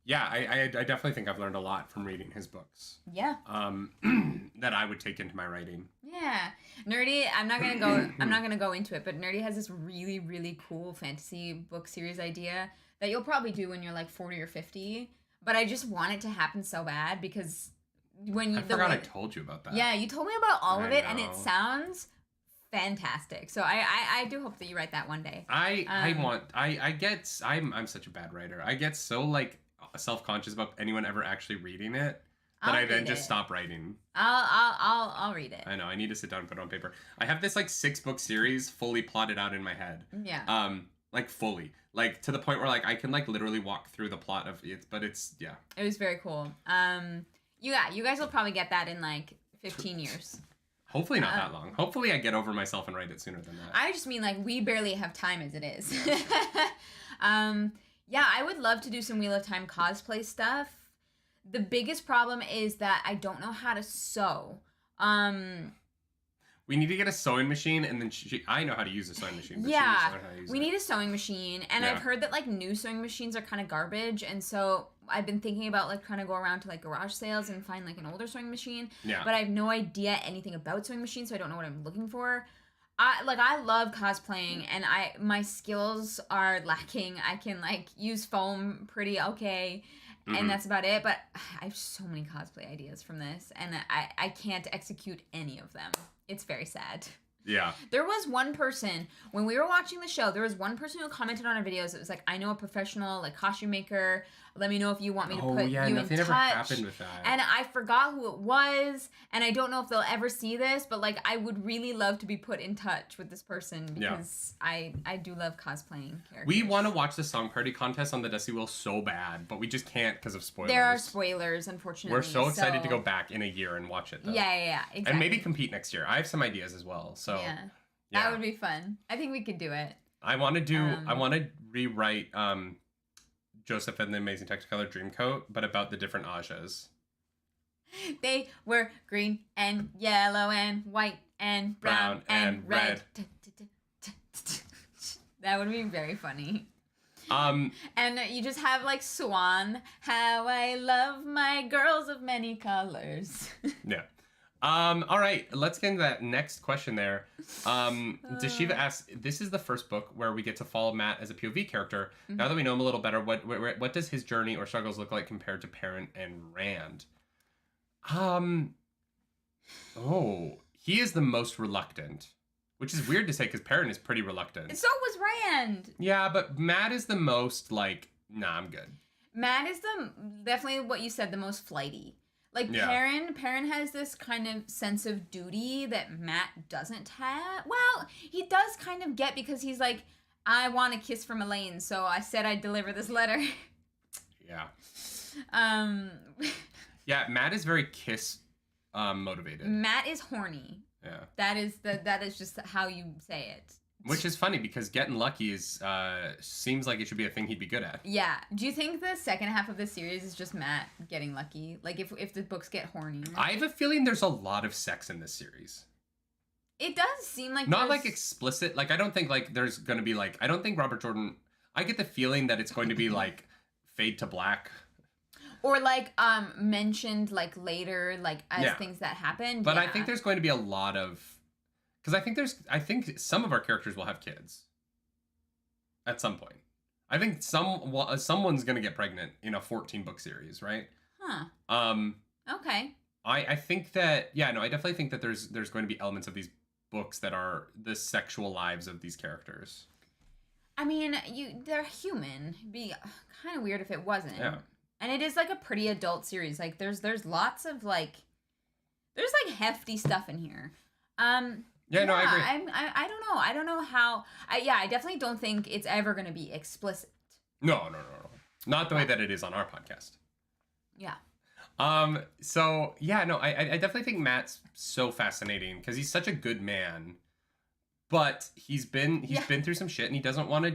Yeah, I definitely think I've learned a lot from reading his books. Yeah. That I would take into my writing. Yeah. Nerdy, I'm not gonna go into it, but Nerdy has this really, really cool fantasy book series idea that you'll probably do when you're like 40 or 50. But I just want it to happen so bad because when you I told you about that. Yeah, you told me about all of it and it sounds fantastic. So I do hope that you write that one day. I'm such a bad writer. I get so like self-conscious about anyone ever actually reading it that I then just stop writing. I'll read it. I know. I need to sit down and put it on paper. I have this like 6-book series fully plotted out in my head. Yeah. Like fully, like to the point where like I can like literally walk through the plot of it. But it's It was very cool. You guys will probably get that in like 15 years. Hopefully not that long. Hopefully I get over myself and write it sooner than that. I just mean like we barely have time as it is. Yeah, I would love to do some Wheel of Time cosplay stuff. The biggest problem is that I don't know how to sew. We need to get a sewing machine, and then I know how to use a sewing machine. But yeah, we need a sewing machine, and I've heard that like new sewing machines are kind of garbage, and so I've been thinking about like trying to go around to like garage sales and find like an older sewing machine. Yeah. But I have no idea anything about sewing machines, so I don't know what I'm looking for. I love cosplaying, and my skills are lacking. I can like use foam pretty okay. And that's about it, but I have so many cosplay ideas from this, and I can't execute any of them. It's very sad. Yeah. There was one person, when we were watching the show, there was one person who commented on our videos. It was like, I know a professional like costume maker. Let me know if you want me to put you in touch. Nothing ever happened with that. And I forgot who it was, and I don't know if they'll ever see this, but like I would really love to be put in touch with this person because I do love cosplaying characters. We want to watch the song party contest on the Dusty Wheel so bad, but we just can't because of spoilers. There are spoilers, unfortunately. We're so excited to go back in a year and watch it, though. Yeah, exactly. And maybe compete next year. I have some ideas as well, so yeah. That would be fun. I think we could do it. I want to rewrite Joseph and the Amazing Technicolor Dreamcoat, but about the different Ajas. They were green and yellow and white and brown and red. That would be very funny. And you just have like Swan, how I love my girls of many colors. Yeah. All right, let's get into that next question there. Deshiva asks, this is the first book where we get to follow Matt as a POV character. Mm-hmm. Now that we know him a little better, what does his journey or struggles look like compared to Perrin and Rand? He is the most reluctant, which is weird to say because Perrin is pretty reluctant. So was Rand. Yeah, but Matt is the most like, nah, I'm good. Matt is definitely what you said, the most flighty. Like, Perrin has this kind of sense of duty that Matt doesn't have. Well, he does kind of get because he's like, I want a kiss from Elaine, so I said I'd deliver this letter. Yeah. Yeah, Matt is very kiss motivated. Matt is horny. Yeah. That is just how you say it. Which is funny because getting lucky seems like it should be a thing he'd be good at. Yeah. Do you think the second half of the series is just Matt getting lucky? Like if the books get horny? I have a feeling there's a lot of sex in this series. It does seem like not like explicit. Like I don't think like there's going to be like I don't think Robert Jordan. I get the feeling that it's going to be like fade to black. Or like mentioned like later like as things that happen. But I think there's going to be a lot of. Because I think some of our characters will have kids at some point. I think someone's gonna get pregnant in a 14-book series, right? Huh. Okay. I think that I definitely think that there's going to be elements of these books that are the sexual lives of these characters. I mean, they're human. It'd be kind of weird if it wasn't. Yeah. And it is like a pretty adult series. Like there's lots of like there's like hefty stuff in here. Yeah, no, I agree. I don't know. I don't know how. I definitely don't think it's ever going to be explicit. No. Not the way that it is on our podcast. Yeah. So, yeah, no, I definitely think Matt's so fascinating because he's such a good man, but he's been through some shit and he doesn't want to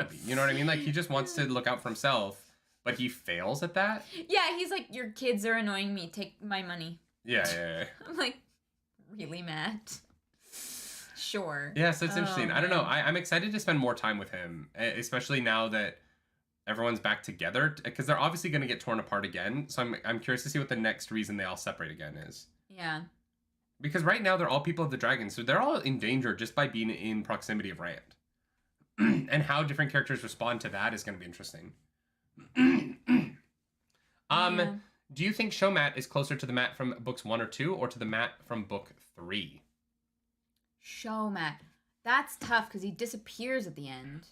be. You know what I mean? Like, he just wants to look out for himself, but he fails at that. Yeah, he's like, your kids are annoying me. Take my money. Yeah. I'm like, really, Matt? Sure. Yeah, so it's interesting. Man. I don't know. I'm excited to spend more time with him, especially now that everyone's back together, because they're obviously going to get torn apart again. So I'm curious to see what the next reason they all separate again is. Yeah. Because right now they're all people of the dragon, so they're all in danger just by being in proximity of Rand. And how different characters respond to that is going to be interesting. Yeah. Do you think show Matt is closer to the Matt from books 1 or 2, or to the Matt from book 3? Show Matt. That's tough because he disappears at the end.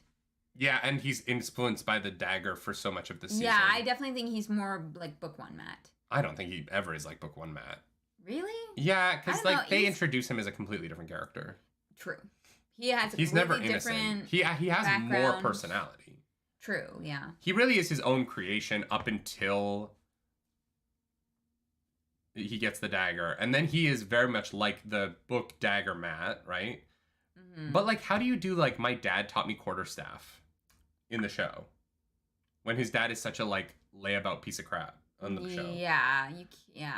Yeah, and he's influenced by the dagger for so much of the season. Yeah, I definitely think he's more like book 1 Matt. I don't think he ever is like book 1 Matt. Really? Yeah, because like they introduce him as a completely different character. True. He has. He's never innocent. He has background. more personality. True. Yeah. He really is his own creation up until he gets the dagger, and then he is very much like the book dagger Matt, right? Mm-hmm. But like, how do you do like my dad taught me quarterstaff in the show when his dad is such a like layabout piece of crap on the show? Yeah,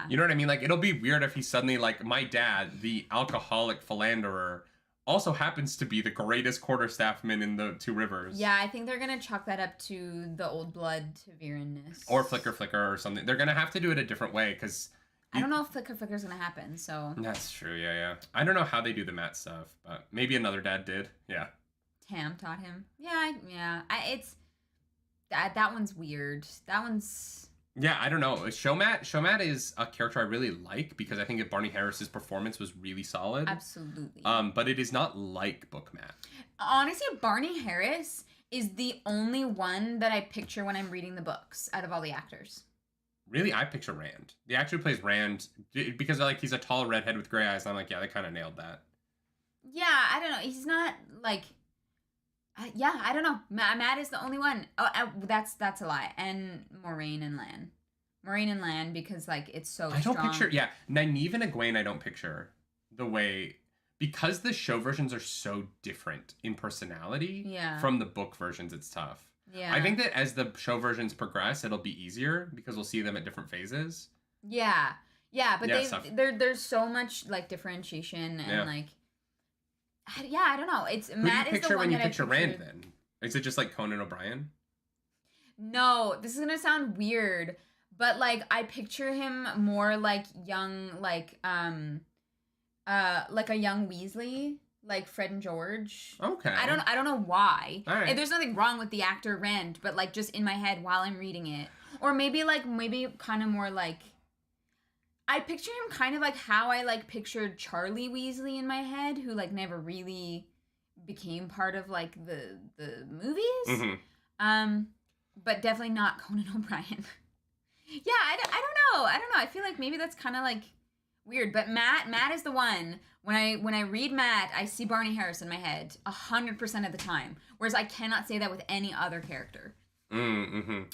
You know what I mean? Like, it'll be weird if he's suddenly like, my dad, the alcoholic philanderer, also happens to be the greatest quarterstaffman in the Two Rivers. Yeah, I think they're gonna chalk that up to the old blood Taviranness. Or Flicker or something. They're gonna have to do it a different way, because I don't know if Flicker's gonna happen, so... That's true, yeah. I don't know how they do the Matt stuff, but maybe another dad did, yeah. Tam taught him. Yeah. It's... That one's weird. That one's... Yeah, I don't know. Show Matt is a character I really like, because I think Barney Harris's performance was really solid. Absolutely. But it is not like book Matt. Honestly, Barney Harris is the only one that I picture when I'm reading the books out of all the actors. Really, I picture Rand. The actor who plays Rand, because like he's a tall redhead with gray eyes. I'm like, yeah, they kind of nailed that. Yeah, I don't know. He's not like, yeah, I don't know. Matt is the only one. Oh, that's a lie. And Moraine and Lan, because like it's so. I don't strong. picture. Yeah, Nynaeve and Iguain, I don't picture the way, because the show versions are so different in personality. Yeah. From the book versions, it's tough. Yeah. I think that as the show versions progress, it'll be easier because we'll see them at different phases. Yeah, but there's so much like differentiation and like, I don't know. It's Who Matt do you is the one when you that picture I pictured. Rand then? Is it just like Conan O'Brien? No, this is gonna sound weird, but like I picture him more like young, like a young Weasley. Like Fred and George. Okay. I don't know why. All right. And there's nothing wrong with the actor Rand, but like just in my head while I'm reading it. Or maybe kind of more like, I picture him kind of like how I like pictured Charlie Weasley in my head, who like never really became part of like the movies. Mm-hmm. But definitely not Conan O'Brien. Yeah, I don't know. I feel like maybe that's kind of like weird, but Matt is the one. When I read Matt, I see Barney Harris in my head 100% of the time. Whereas I cannot say that with any other character. Mm-hmm.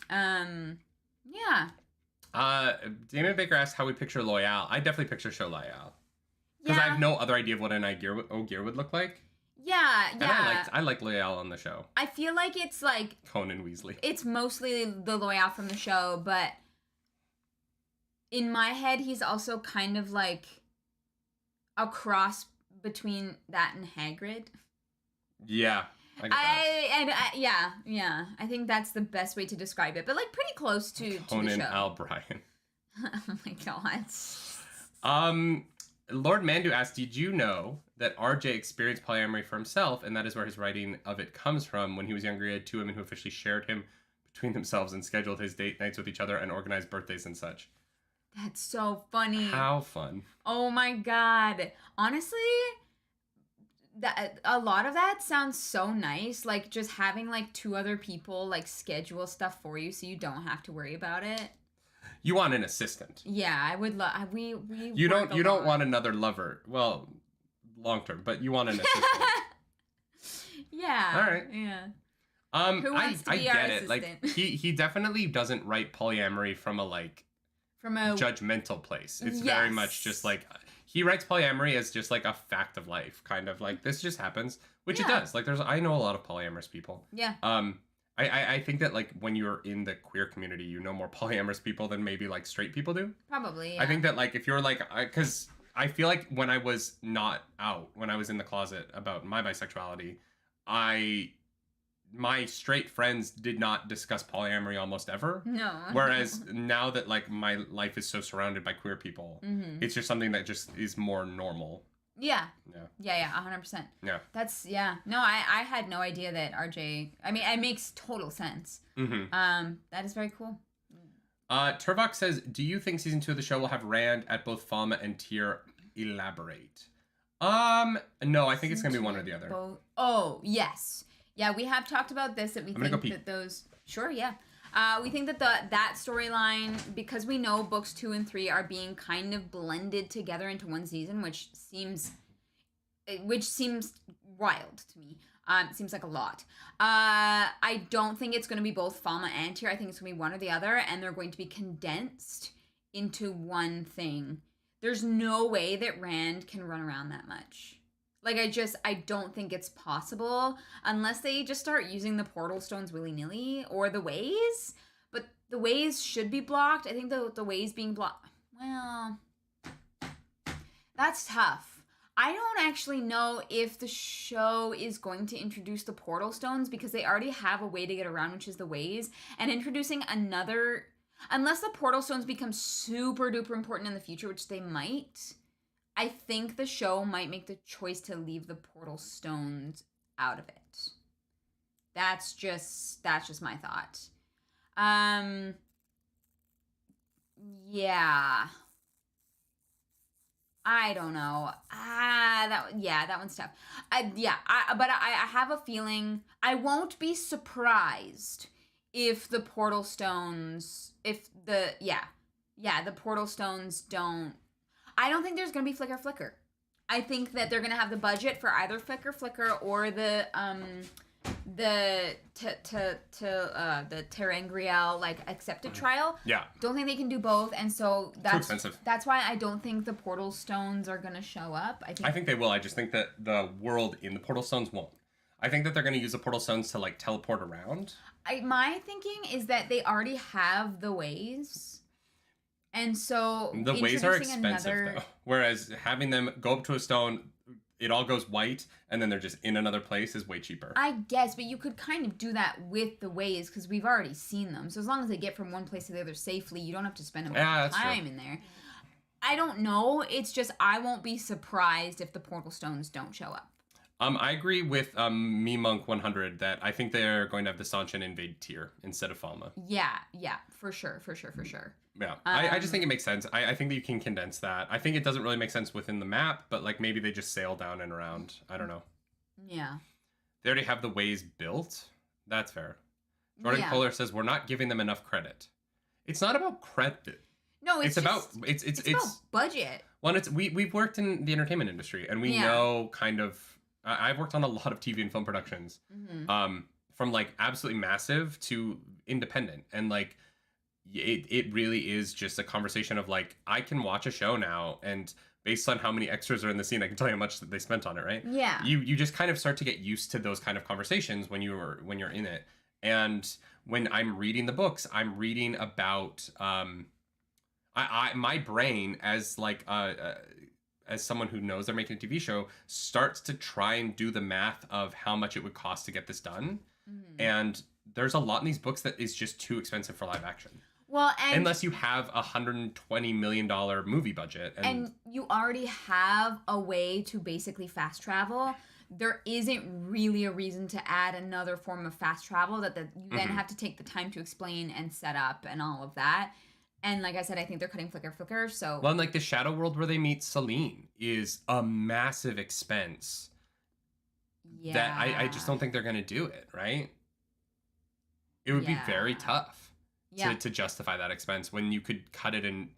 Yeah. Damon Baker asked how we picture Loyal. I definitely picture show Loyal. Because I have no other idea of what an Ogier would look like. Yeah. And I like Loyal on the show. I feel like it's like Conan Weasley. It's mostly the Loyal from the show, but in my head, he's also kind of like a cross between that and Hagrid. Yeah. I think that's the best way to describe it, but like pretty close to the show. Conan O'Brien. Oh my god. Lord Mandu asked, did you know that RJ experienced polyamory for himself, and that is where his writing of it comes from? When he was younger, he had 2 women who officially shared him between themselves and scheduled his date nights with each other and organized birthdays and such. That's so funny. How fun. Oh my god. Honestly, that a lot of that sounds so nice. Like just having like 2 other people like schedule stuff for you so you don't have to worry about it. You want an assistant. Yeah, I would love we You don't want another lover. Well, long term, but you want an assistant. Yeah. All right. Yeah. Who wants to be our assistant? Like he definitely doesn't write polyamory from a judgmental place. It's very much just like he writes polyamory as just like a fact of life, kind of like this just happens, which it does. Like I know a lot of polyamorous people. Yeah. I think that like when you're in the queer community, you know more polyamorous people than maybe like straight people do. Probably. Yeah. I think that like if you're like, because I feel like when I was not out, when I was in the closet about my bisexuality, I my straight friends did not discuss polyamory almost ever. No. Whereas now that like my life is so surrounded by queer people, it's just something that just is more normal. Yeah. 100%. Yeah. That's no, I had no idea that RJ, I mean, it makes total sense. That is very cool. Turvok says, do you think season 2 of the show will have Rand at both Falma and Tyr? Elaborate. No, I think it's gonna be one or the other. Oh, yes. Yeah, we have talked about this, that we think that those... Sure, yeah. We think that that storyline, because we know books 2 and 3 are being kind of blended together into one season, which seems wild to me. It seems like a lot. I don't think it's going to be both Falma and Tyr. I think it's going to be one or the other, and they're going to be condensed into one thing. There's no way that Rand can run around that much. Like, I don't think it's possible unless they just start using the portal stones willy-nilly or the ways. But the ways should be blocked. I think the ways being blocked... Well, that's tough. I don't actually know if the show is going to introduce the portal stones because they already have a way to get around, which is the ways. And introducing another... Unless the portal stones become super duper important in the future, which they might... I think the show might make the choice to leave the portal stones out of it. That's just my thought. Yeah. I don't know. That one's tough. But I have a feeling I won't be surprised if the portal stones, the portal stones don't. I don't think there's going to be Flicker. I think that they're going to have the budget for either Flicker or the Terangriel, like, accepted trial. Yeah. Don't think they can do both, and so that's too expensive. That's why I don't think the portal stones are going to show up. I think they will. I just think that the world in the portal stones won't. I think that they're going to use the portal stones to, like, teleport around. My thinking is that they already have the ways. And so the ways are expensive though. Whereas having them go up to a stone, it all goes white, and then they're just in another place is way cheaper. I guess, but you could kind of do that with the ways because we've already seen them. So as long as they get from one place to the other safely, you don't have to spend a lot of time in there. I don't know. It's just I won't be surprised if the portal stones don't show up. I agree with Me Monk 100 that I think they're going to have the Sanchin invade Tyr instead of Falma. Yeah, for sure. Yeah, I just think it makes sense. I think that you can condense that. I think it doesn't really make sense within the map, but like maybe they just sail down and around. I don't know. Yeah. They already have the ways built. That's fair. Jordan Kohler says we're not giving them enough credit. It's not about credit. No, it's about budget. Well, we've worked in the entertainment industry, and we know kind of. I've worked on a lot of TV and film productions, from like absolutely massive to independent, and like it really is just a conversation of like I can watch a show now, and based on how many extras are in the scene, I can tell you how much that they spent on it, right? Yeah. You just kind of start to get used to those kind of conversations when you're in it, and when I'm reading the books, I'm reading about my brain as like as someone who knows they're making a TV show, starts to try and do the math of how much it would cost to get this done. And there's a lot in these books that is just too expensive for live action. Well, and unless you have $120 million movie budget. And you already have a way to basically fast travel. There isn't really a reason to add another form of fast travel that you then have to take the time to explain and set up and all of that. And like I said, I think they're cutting Flicker, so... Well, and like the Shadow World where they meet Selene is a massive expense. Yeah. That I just don't think they're going to do it, right? It would be very tough to justify that expense when you could cut it in...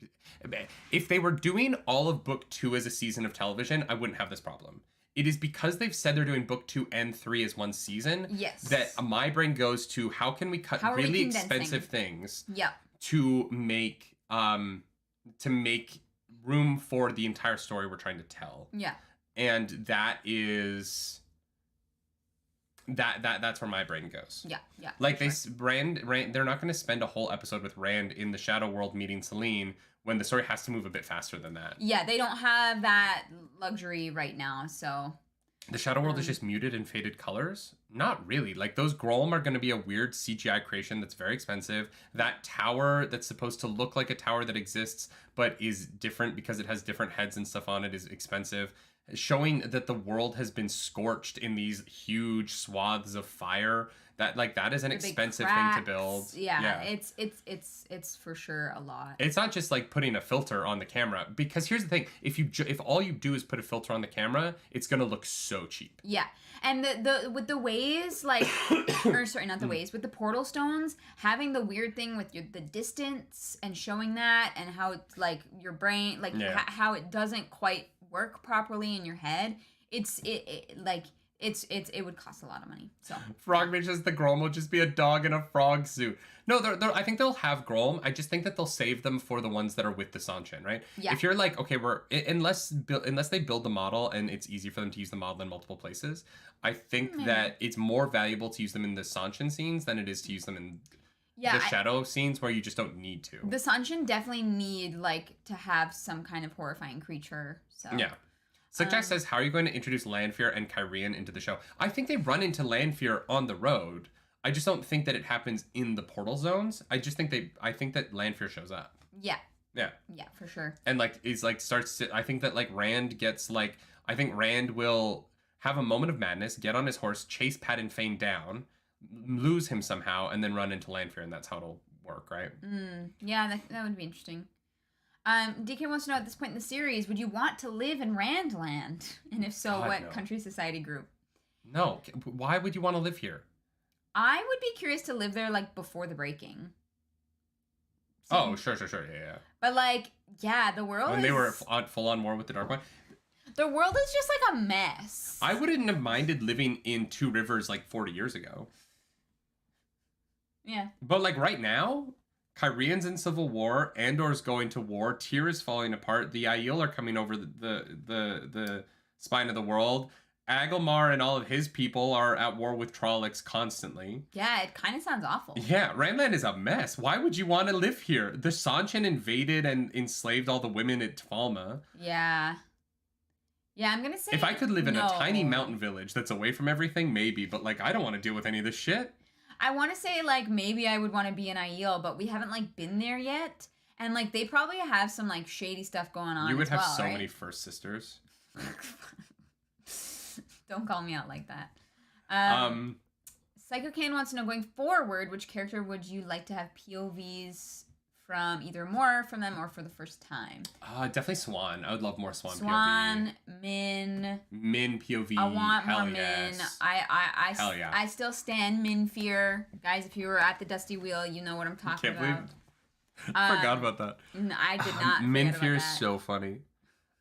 If they were doing all of Book 2 as a season of television, I wouldn't have this problem. It is because they've said they're doing Book 2 and 3 as one season that my brain goes to how can we cut really expensive things... to make room for the entire story we're trying to tell. Yeah. And that is that's where my brain goes. Yeah. Like Rand, they're not going to spend a whole episode with Rand in the Shadow World meeting Selene when the story has to move a bit faster than that. Yeah, they don't have that luxury right now, so The Shadow World is just muted and faded colors? Not really. Like, those Grolm are going to be a weird CGI creation that's very expensive. That tower that's supposed to look like a tower that exists, but is different because it has different heads and stuff on it, is expensive. Showing that the world has been scorched in these huge swaths of fire. That is an expensive thing to build. Yeah. It's for sure a lot. It's not just like putting a filter on the camera, because here's the thing: if all you do is put a filter on the camera, it's gonna look so cheap. Yeah, and the with the ways, like, or sorry, not the ways, with the portal stones, having the weird thing with the distance and showing that, and how it's like your brain, like how it doesn't quite work properly in your head. It would cost a lot of money. So Frog mentions the Grolm will just be a dog in a frog suit. No, I think they'll have Grolm. I just think that they'll save them for the ones that are with the Sanshin, right? Yeah. If you're like, okay, unless they build the model and it's easy for them to use the model in multiple places, I think that it's more valuable to use them in the Sanshin scenes than it is to use them in the shadow scenes where you just don't need to. The Sanshin definitely need like to have some kind of horrifying creature. So yeah. Sukjak says, how are you going to introduce Lanfear and Kyrian into the show? I think they run into Lanfear on the road. I just don't think that it happens in the portal zones. I think that Lanfear shows up. Yeah. Yeah. Yeah, for sure. And like is like starts to, I think that like Rand gets like, I think Rand will have a moment of madness, get on his horse, chase Pat Fane down, lose him somehow, and then run into Lanfear, and that's how it'll work, right? Yeah, that would be interesting. DK wants to know, at this point in the series, would you want to live in Randland? And if so, what country, society, group? No. Why would you want to live here? I would be curious to live there, like, before the breaking. Oh, sure, yeah. But, like, yeah, the world when they were full on war with the Dark One. The world is just, like, a mess. I wouldn't have minded living in Two Rivers, like, 40 years ago. Yeah. But, like, right now... Kyrian's in civil war, Andor's going to war, Tyr is falling apart, the Aiel are coming over the spine of the world, Agelmar and all of his people are at war with Trollocs constantly. Yeah, it kind of sounds awful. Yeah, Randland is a mess. Why would you want to live here? The Sanshin invaded and enslaved all the women at Tfalma. Yeah. Yeah, I'm gonna say if I could live in a tiny mountain village that's away from everything, maybe, but like I don't want to deal with any of this shit. I want to say, like, maybe I would want to be an Aiel, but we haven't, like, been there yet. And, like, they probably have some, like, shady stuff going on. You would have so many first sisters. Don't call me out like that. Psycho Can wants to know, going forward, which character would you like to have POVs from, either more from them or for the first time? Definitely Swan. I would love more Swan POV. Swan, Min POV. I want more Min. Hell yeah. I still stand Min Fear. Guys, if you were at the Dusty Wheel, you know what I'm talking about. Forgot about that. I did not. Min Fear is so funny.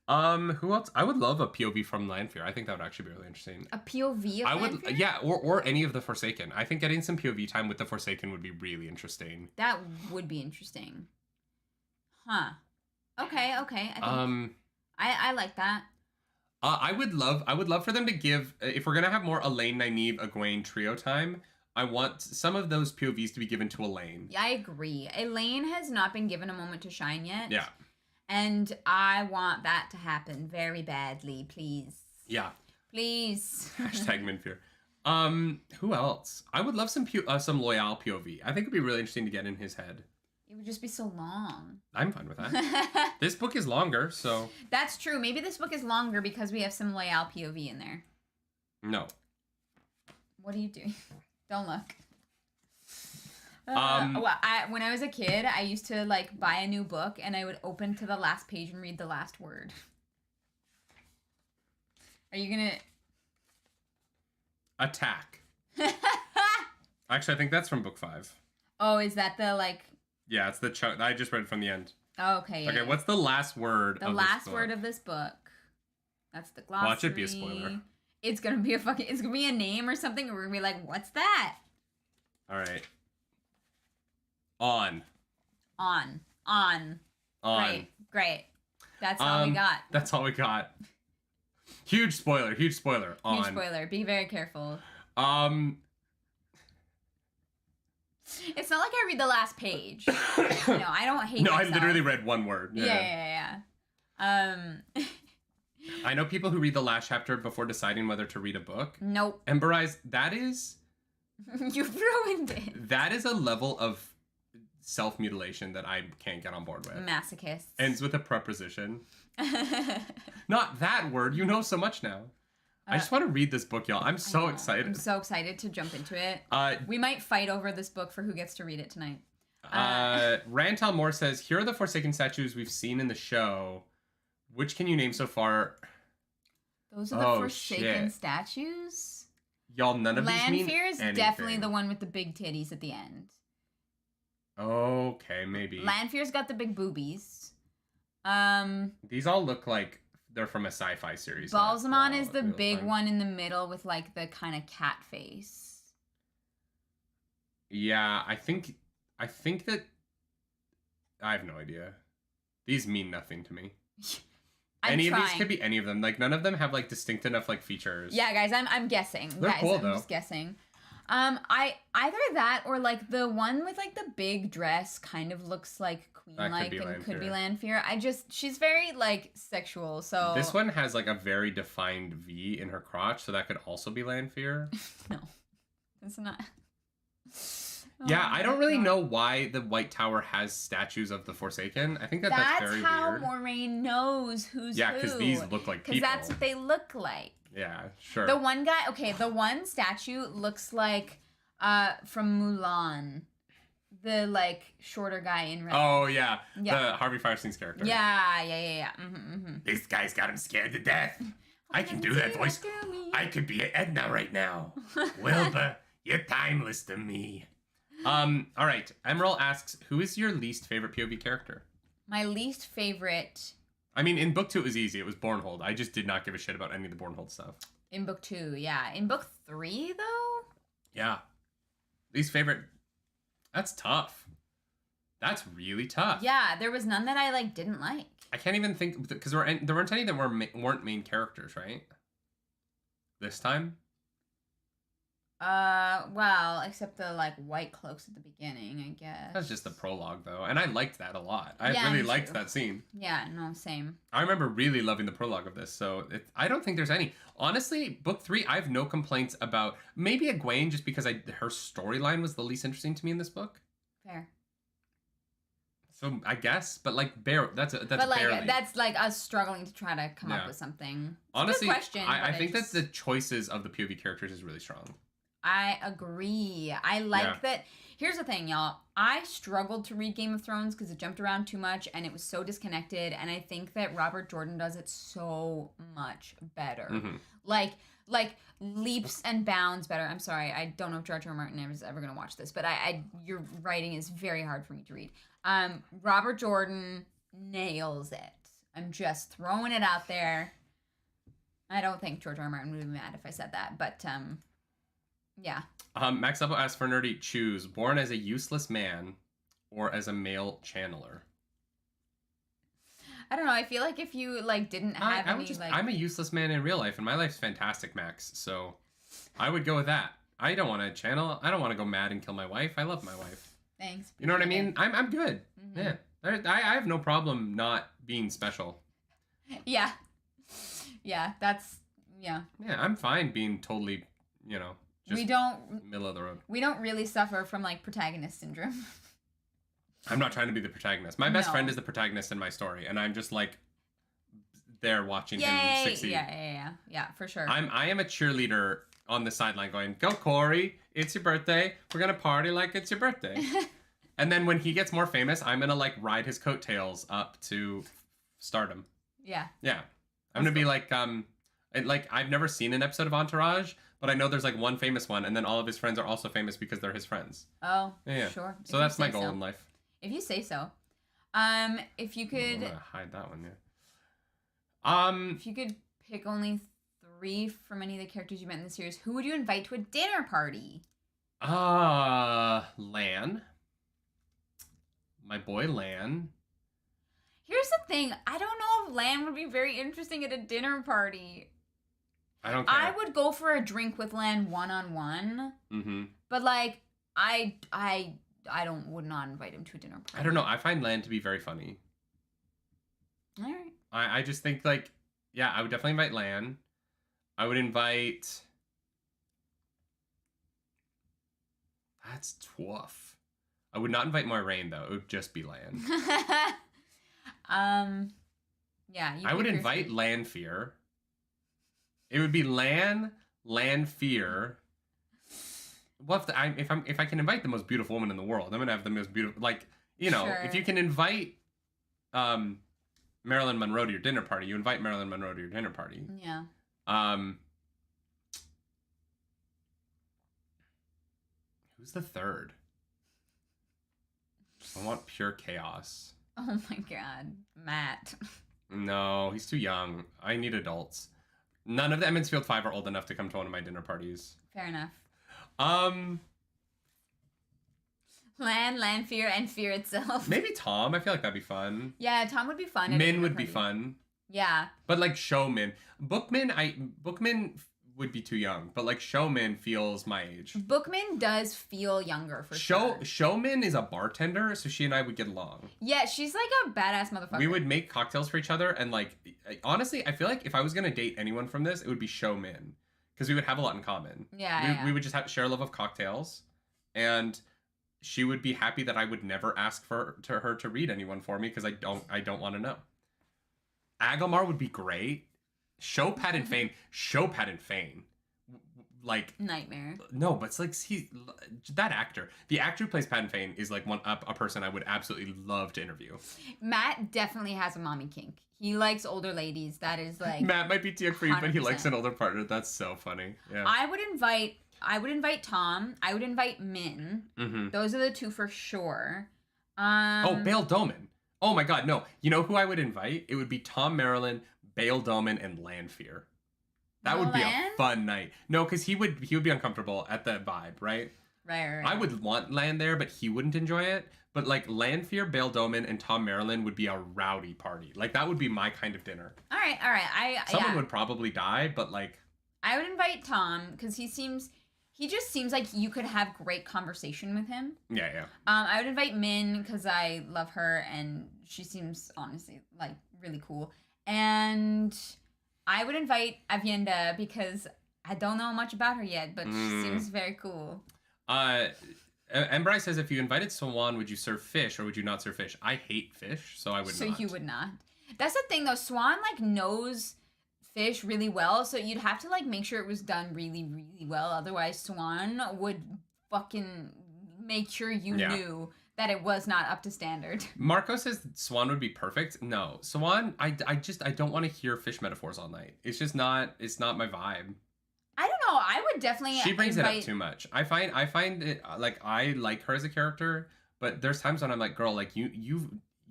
Who else? I would love a POV from Lanfear. I think that would actually be really interesting. A POV of Lanfear? Yeah, or any of the Forsaken. I think getting some POV time with the Forsaken would be really interesting. That would be interesting. Huh. Okay. I think I like that. I would love for them to give, if we're gonna have more Elaine, Nynaeve, Iguain trio time, I want some of those POVs to be given to Elaine. Yeah, I agree. Elaine has not been given a moment to shine yet. Yeah. And I want that to happen very badly, please. Yeah. Please. Hashtag Minfear. Who else? I would love some Loyal POV. I think it'd be really interesting to get in his head. It would just be so long. I'm fine with that. This book is longer, so... That's true. Maybe this book is longer because we have some Loyal POV in there. No. What are you doing? Don't look. When I was a kid, I used to like buy a new book and I would open to the last page and read the last word. Are you gonna attack? Actually, I think that's from book 5. Oh, is that the like? Yeah, it's the chunk. I just read it from the end. Oh, okay. Yeah, okay, what's the last word? The last word of this book. That's the glossary. Watch it be a spoiler. It's gonna be it's gonna be a name or something, and we're gonna be like, what's that? All right. On. Great. That's all we got. That's all we got. Huge spoiler. On. Huge spoiler. Be very careful. It's not like I read the last page. I don't hate No, myself. I literally read one word. Yeah. I know people who read the last chapter before deciding whether to read a book. Nope. Ember Eyes, that is... You've ruined it. That is a level of self-mutilation that I can't get on board with. Masochist. Ends with a preposition. Not that word. You know so much now. I just want to read this book, y'all. I'm so excited. I'm so excited to jump into it. We might fight over this book for who gets to read it tonight. Rantal Moore says, here are the Forsaken statues we've seen in the show. Which can you name so far? Those are the Forsaken statues? Y'all, none of these mean Lanfear is anything. definitely the one with the big titties at the end. Okay, maybe. Lanfear's got the big boobies. These all look like they're from a sci-fi series. Balsamon is the big one in the middle with like the kind of cat face. Yeah, I think that I have no idea. These mean nothing to me. Any of these could be any of them. Like none of them have like distinct enough like features. Yeah, guys, I'm guessing. They're guys, cool, I'm though. just guessing. I either that or like the one with like the big dress kind of looks like queen-like and could be Lanfear. She's very like sexual, so this one has like a very defined V in her crotch, so that could also be Lanfear. No, it's not. Yeah, I don't really know why the White Tower has statues of the Forsaken. I think that's very weird. That's how Moraine knows who's who. Yeah, because these look like people. Because that's what they look like. Yeah, sure. The one guy, the one statue looks like from Mulan. The like shorter guy in red. Oh yeah, the Harvey Firestein's character. Yeah. This guy's got him scared to death. I can do that voice. I could be Edna right now. Wilbur, you're timeless to me. All right. Emerald asks, who is your least favorite POV character? My least favorite. I mean, in book 2 it was easy. It was Bornhold. I just did not give a shit about any of the Bornhold stuff. In book 2, yeah. In book 3, though? Yeah. Least favorite. That's tough. That's really tough. Yeah, there was none that I didn't like. I can't even think because there weren't any that weren't main characters, right? This time. Well, except the white cloaks at the beginning, I guess. That's just the prologue, though, and I liked that a lot. I really liked that scene. Yeah, no, same. I remember really loving the prologue of this, so I don't think there's any. Honestly, book 3, I have no complaints about. Maybe Iguain, just because her storyline was the least interesting to me in this book. Fair. So I guess, but barely. That's us struggling to try to come up with something. It's honestly, a good question, I think that the choices of the POV characters is really strong. I agree. I like that. Here's the thing, y'all. I struggled to read Game of Thrones because it jumped around too much and it was so disconnected. And I think that Robert Jordan does it so much better. Mm-hmm. Like leaps and bounds better. I'm sorry. I don't know if George R. R. Martin is ever going to watch this, but your writing is very hard for me to read. Robert Jordan nails it. I'm just throwing it out there. I don't think George R. R. Martin would be mad if I said that, but yeah. Max Level asks for nerdy, choose born as a useless man or as a male channeler. I don't know. I feel like if you didn't have I'm a useless man in real life, and my life's fantastic, Max. So I would go with that. I don't want to channel. I don't want to go mad and kill my wife. I love my wife. Thanks. You know what I mean? I'm good. Mm-hmm. Yeah. I have no problem not being special. Yeah. Yeah. Yeah, I'm fine being totally, just middle of the road. We don't really suffer from protagonist syndrome. I'm not trying to be the protagonist. My best friend is the protagonist in my story, and I'm just there watching him succeed. Yeah, for sure. I am a cheerleader on the sideline going, "Go Corey, it's your birthday. We're gonna party like it's your birthday." And then when he gets more famous, I'm gonna ride his coattails up to stardom. Yeah. Yeah. I'm gonna be I've never seen an episode of Entourage, but I know there's one famous one, and then all of his friends are also famous because they're his friends. Oh, yeah. Sure. So that's my goal in life. If you say so. If you could... I'm gonna hide that one, yeah. If you could pick only 3 from any of the characters you met in the series, who would you invite to a dinner party? Lan. My boy Lan. Here's the thing. I don't know if Lan would be very interesting at a dinner party. I don't care. I would go for a drink with Lan one-on-one. Mm-hmm. But I would not invite him to a dinner party. I don't know. I find Lan to be very funny. All right. I just think Yeah, I would definitely invite Lan. I would invite... That's tough. I would not invite Moiraine, though. It would just be Lan. Yeah. I would invite Lanfear. It would be Lan, Lanfear. Well, if I can invite the most beautiful woman in the world, I'm gonna have the most beautiful. Like, you know, Sure. if you can invite Marilyn Monroe to your dinner party, you invite Marilyn Monroe to your dinner party. Yeah. Who's the third? I want pure chaos. Oh my god, Matt. No, he's too young. I need adults. None of the Emmonsfield 5 are old enough to come to one of my dinner parties. Fair enough. Lanfear, and fear itself. Maybe Tom. I feel like that'd be fun. Yeah, Tom would be fun. Min would be fun. Yeah. But like Showman. Bookman would be too young. But like Showman feels my age. Bookman does feel younger for sure. Showman is a bartender, so she and I would get along. Yeah, she's like a badass motherfucker. We would make cocktails for each other, and like, honestly, I feel like if I was gonna date anyone from this, it would be Showman. Because we would have a lot in common. Yeah, we would just share a love of cocktails, and she would be happy that I would never ask her to read anyone for me because I don't want to know. Agelmar would be great. Show Padden Fane. Like nightmare. No, but it's like that actor. The actor who plays Padden Fane is like a person I would absolutely love to interview. Matt definitely has a mommy kink. He likes older ladies. That is like Matt might be too young for you, but he 100%. likes an older partner. That's so funny. Yeah. I would invite Tom. I would invite Min. Mm-hmm. Those are the two for sure. Bale Doman. Oh my god, no. You know who I would invite? It would be Tom Marilyn, Bale Doman, and Lanfear. That would be a fun night. No, because he would be uncomfortable at the vibe, right? Right. I would want Lan there, but he wouldn't enjoy it. But like Lanfear, Bale Doman, and Tom Marilyn would be a rowdy party. Like that would be my kind of dinner. All right. Someone would probably die, but like I would invite Tom because he just seems like you could have great conversation with him. Yeah. I would invite Min because I love her and she seems honestly like really cool. And I would invite Avienda because I don't know much about her yet, but she seems very cool. Embry says, if you invited Swan, would you serve fish or would you not serve fish? I hate fish, so I would not. So you would not. That's the thing, though. Swan, like, knows fish really well, so you'd have to, like, make sure it was done really, really well. Otherwise, Swan would fucking make sure you knew that it was not up to standard. Marco says Swan would be perfect. No. Swan, I don't want to hear fish metaphors all night. It's just not, it's not my vibe. I don't know. I would definitely She brings it up too much. I find it like I like her as a character, but there's times when I'm like, girl, like you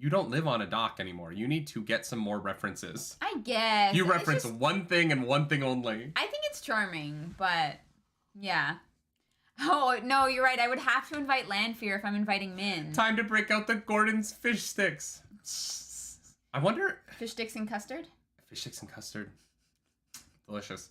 don't live on a dock anymore. You need to get some more references. I guess. You reference one thing and one thing only. I think it's charming, but yeah. Oh, no, you're right. I would have to invite Lanfear if I'm inviting Min. Time to break out the Gordon's fish sticks. I wonder Fish sticks and custard? Fish sticks and custard. Delicious.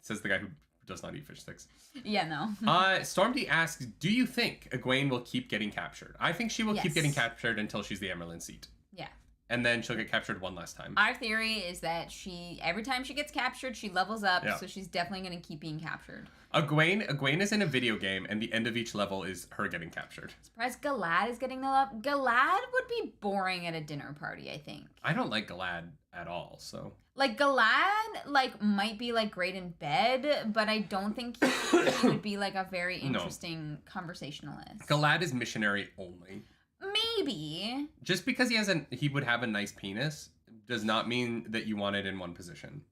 Says the guy who does not eat fish sticks. Yeah, no. Stormdy asks, do you think Iguain will keep getting captured? I think she will keep getting captured until she's the Emerald seat. Yeah. And then she'll get captured one last time. Our theory is that every time she gets captured, she levels up, so she's definitely going to keep being captured. Iguain is in a video game, and the end of each level is her getting captured. Surprised Galad is getting the love. Galad would be boring at a dinner party, I think. I don't like Galad at all, so... Like, Galad, like, might be, like, great in bed, but I don't think he would be, like, a very interesting conversationalist. Galad is missionary only. Maybe. Just because he would have a nice penis does not mean that you want it in one position.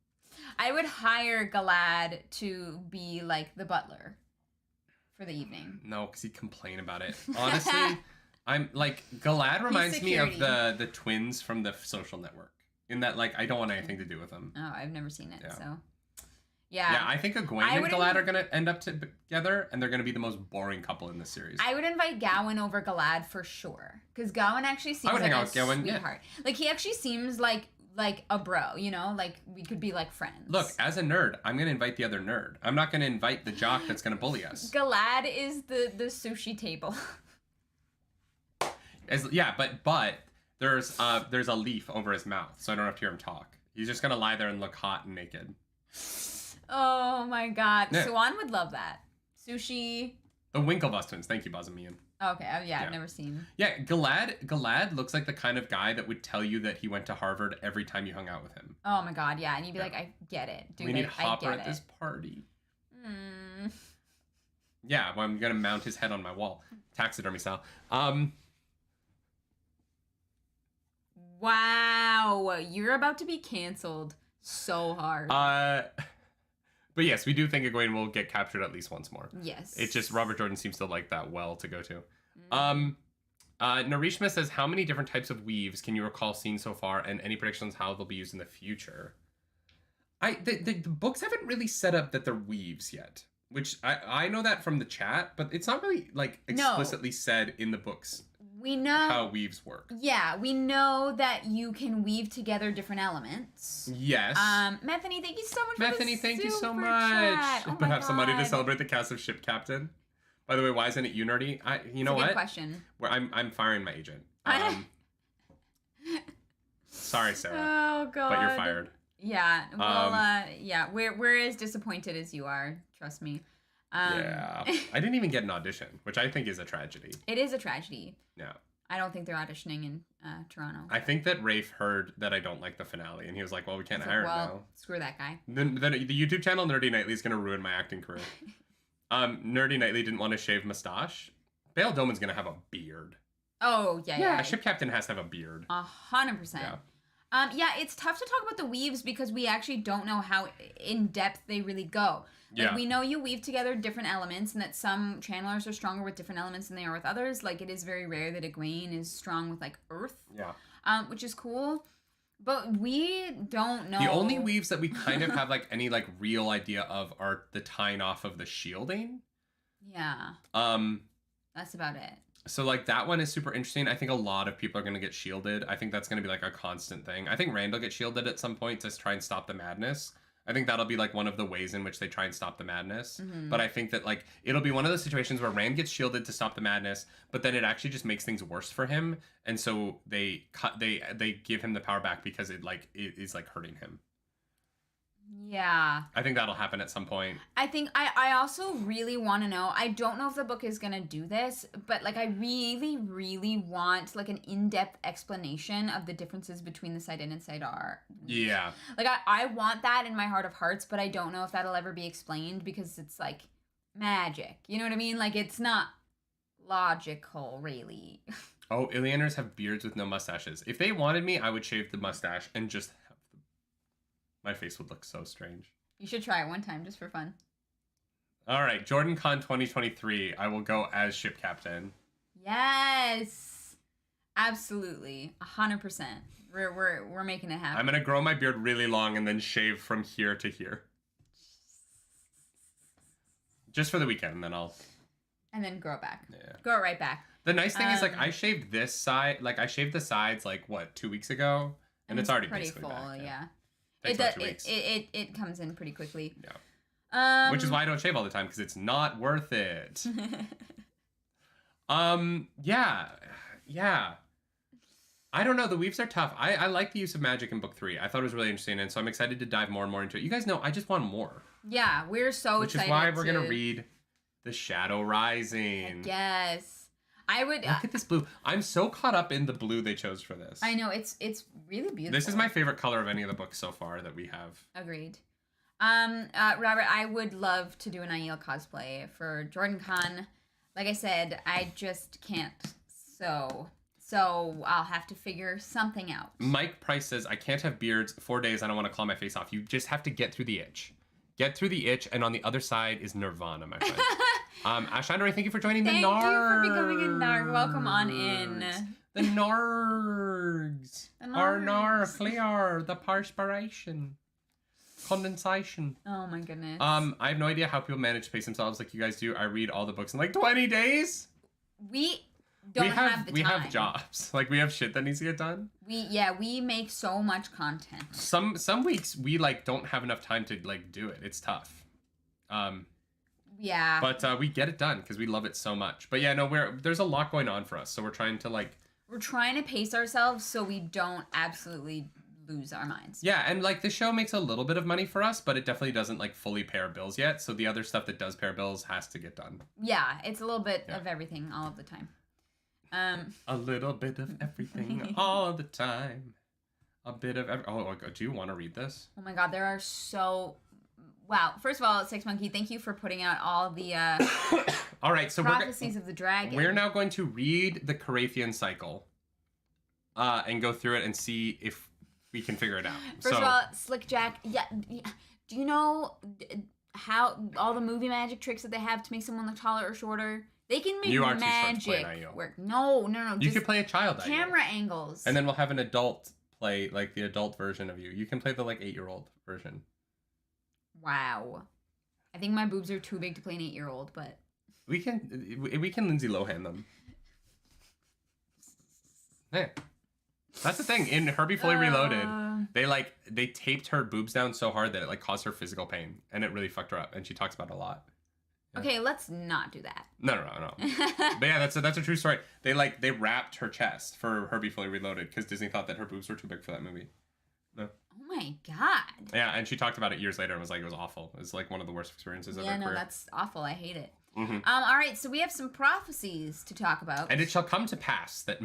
I would hire Galad to be, like, the butler for the evening. No, because he'd complain about it. Honestly, I'm, like, Galad reminds me of the twins from The Social Network. In that, like, I don't want anything to do with them. Oh, I've never seen it, so... Yeah. Yeah, I think Iguain and Galad are going to end up together, and they're going to be the most boring couple in this series. I would invite Gawain over Galad for sure. Because Gawain actually seems like a sweetheart. Yeah. Like, he actually seems like a bro, you know? Like, we could be, like, friends. Look, as a nerd, I'm going to invite the other nerd. I'm not going to invite the jock that's going to bully us. Galad is the sushi table. But... There's a leaf over his mouth, so I don't have to hear him talk. He's just gonna lie there and look hot and naked. Oh my god. Yeah. Swan would love that. Sushi. The Winklevoss twins. Thank you, Bozamian. Okay, I've never seen. Yeah, Galad looks like the kind of guy that would tell you that he went to Harvard every time you hung out with him. Oh my god, yeah, and you'd be like, I get it, dude. We need Hopper at this party. Yeah, well, I'm gonna mount his head on my wall, taxidermy style. Wow, you're about to be canceled so hard. But yes, we do think Iguain will get captured at least once more. Yes. It's just Robert Jordan seems to like that well to go to. Narishma says, how many different types of weaves can you recall seeing so far, and any predictions how they'll be used in the future? The books haven't really set up that they're weaves yet, which I know that from the chat, but it's not really like explicitly said in the books. We know how weaves work. Yeah, we know that you can weave together different elements. Yes. Methany, thank you so much Methany, for the thank you so super much. chat. Oh Perhaps some money to celebrate the cast of Ship Captain. By the way, why isn't it you, Nerdy? You know what? Good question. I'm firing my agent. Sorry, Sarah. Oh god. But you're fired. Yeah. Well, yeah. We're as disappointed as you are. Trust me. Yeah. I didn't even get an audition, which I think is a tragedy. It is a tragedy. Yeah. I don't think they're auditioning in Toronto. I think that Rafe heard that I don't like the finale, and he was like, well, we can't hire him now. Screw that guy. Then the YouTube channel Nerdy Nightly is going to ruin my acting career. Nerdy Nightly didn't want to shave mustache. Bale Doman's going to have a beard. Oh, yeah. A ship captain has to have a beard. 100%. Yeah. It's tough to talk about the weaves because we actually don't know how in-depth they really go. Like, we know you weave together different elements and that some channelers are stronger with different elements than they are with others. Like, it is very rare that Iguain is strong with, like, earth. Yeah. Which is cool. But we don't know. The only weaves that we kind of have, like, any, like, real idea of are the tying off of the shielding. Yeah. That's about it. So, like, that one is super interesting. I think a lot of people are going to get shielded. I think that's going to be, like, a constant thing. I think Rand will get shielded at some point to try and stop the madness. I think that'll be, like, one of the ways in which they try and stop the madness. Mm-hmm. But I think that, like, it'll be one of those situations where Rand gets shielded to stop the madness, but then it actually just makes things worse for him. And so they give him the power back because it is, like, hurting him. Yeah. I think that'll happen at some point. I think I also really want to know. I don't know if the book is going to do this, but like I really, really want like an in-depth explanation of the differences between the Side In and Side R. Yeah. Like I want that in my heart of hearts, but I don't know if that'll ever be explained because it's like magic. You know what I mean? Like it's not logical, really. Oh, Ilianers have beards with no mustaches. If they wanted me, I would shave the mustache and just my face would look so strange. You should try it one time just for fun. All right, JordanCon 2023. I will go as ship captain. Yes, absolutely, 100%. We're making it happen. I'm gonna grow my beard really long and then shave from here to here, just for the weekend, and then I'll. And then grow it back. Yeah. Grow it right back. The nice thing is, like, I shaved this side. Like, I shaved the sides, like, what, 2 weeks ago, and it's already pretty basically full. Back, yeah. It comes in pretty quickly. Yeah. Which is why I don't shave all the time, because it's not worth it. Yeah. I don't know. The weaves are tough. I like the use of magic in book 3. I thought it was really interesting, and so I'm excited to dive more and more into it. You guys know, I just want more. Yeah, we're so excited. Which is why we're going to read The Shadow Rising. Yes. I would look at this blue. I'm so caught up in the blue they chose for this. I know it's really beautiful. This is my favorite color of any of the books so far that we have. Agreed. Robert, I would love to do an Aiel cosplay for JordanCon. Like I said, I just can't. So I'll have to figure something out. Mike Price says, I can't have beards 4 days. I don't want to claw my face off. You just have to get through the itch. Get through the itch, and on the other side is Nirvana, my friend. Ash Andori, thank you for joining the Nargs. Thank you for becoming a Narg. Welcome on in. The Nargs. Our Narg, the perspiration. Condensation. Oh my goodness. I have no idea how people manage to pace themselves like you guys do. I read all the books in like 20 days. We have the time. We have jobs. Like we have shit that needs to get done. We make so much content. Some weeks we like don't have enough time to like do it. It's tough. Yeah. But we get it done because we love it so much. But yeah, no, there's a lot going on for us. So we're trying to pace ourselves so we don't absolutely lose our minds. Yeah, and like the show makes a little bit of money for us, but it definitely doesn't like fully pay our bills yet. So the other stuff that does pay our bills has to get done. Yeah, it's a little bit of everything all of the time. A little bit of everything all the time. A bit of do you want to read this? Oh my god, there are so... Wow. First of all, Six Monkey, thank you for putting out all the all right, so prophecies of the dragon. We're now going to read the Carathian cycle and go through it and see if we can figure it out. First of all, Slick Jack, yeah, do you know how all the movie magic tricks that they have to make someone look taller or shorter? They can make magic work. No. You can play a child camera angles. And then we'll have an adult play, like the adult version of you. You can play the like 8-year-old version. Wow. I think my boobs are too big to play an 8-year-old, but... We can Lindsay Lohan them. Yeah. That's the thing. In Herbie Fully Reloaded, they taped her boobs down so hard that it like caused her physical pain. And it really fucked her up. And she talks about it a lot. Yeah. Okay, let's not do that. No. But yeah, that's a true story. They wrapped her chest for Herbie Fully Reloaded because Disney thought that her boobs were too big for that movie. No. Oh my god. Yeah, and she talked about it years later and was like, it was awful. It was like one of the worst experiences of her career. Yeah, no, that's awful. I hate it. Mm-hmm. All right, so we have some prophecies to talk about. And it shall come to pass that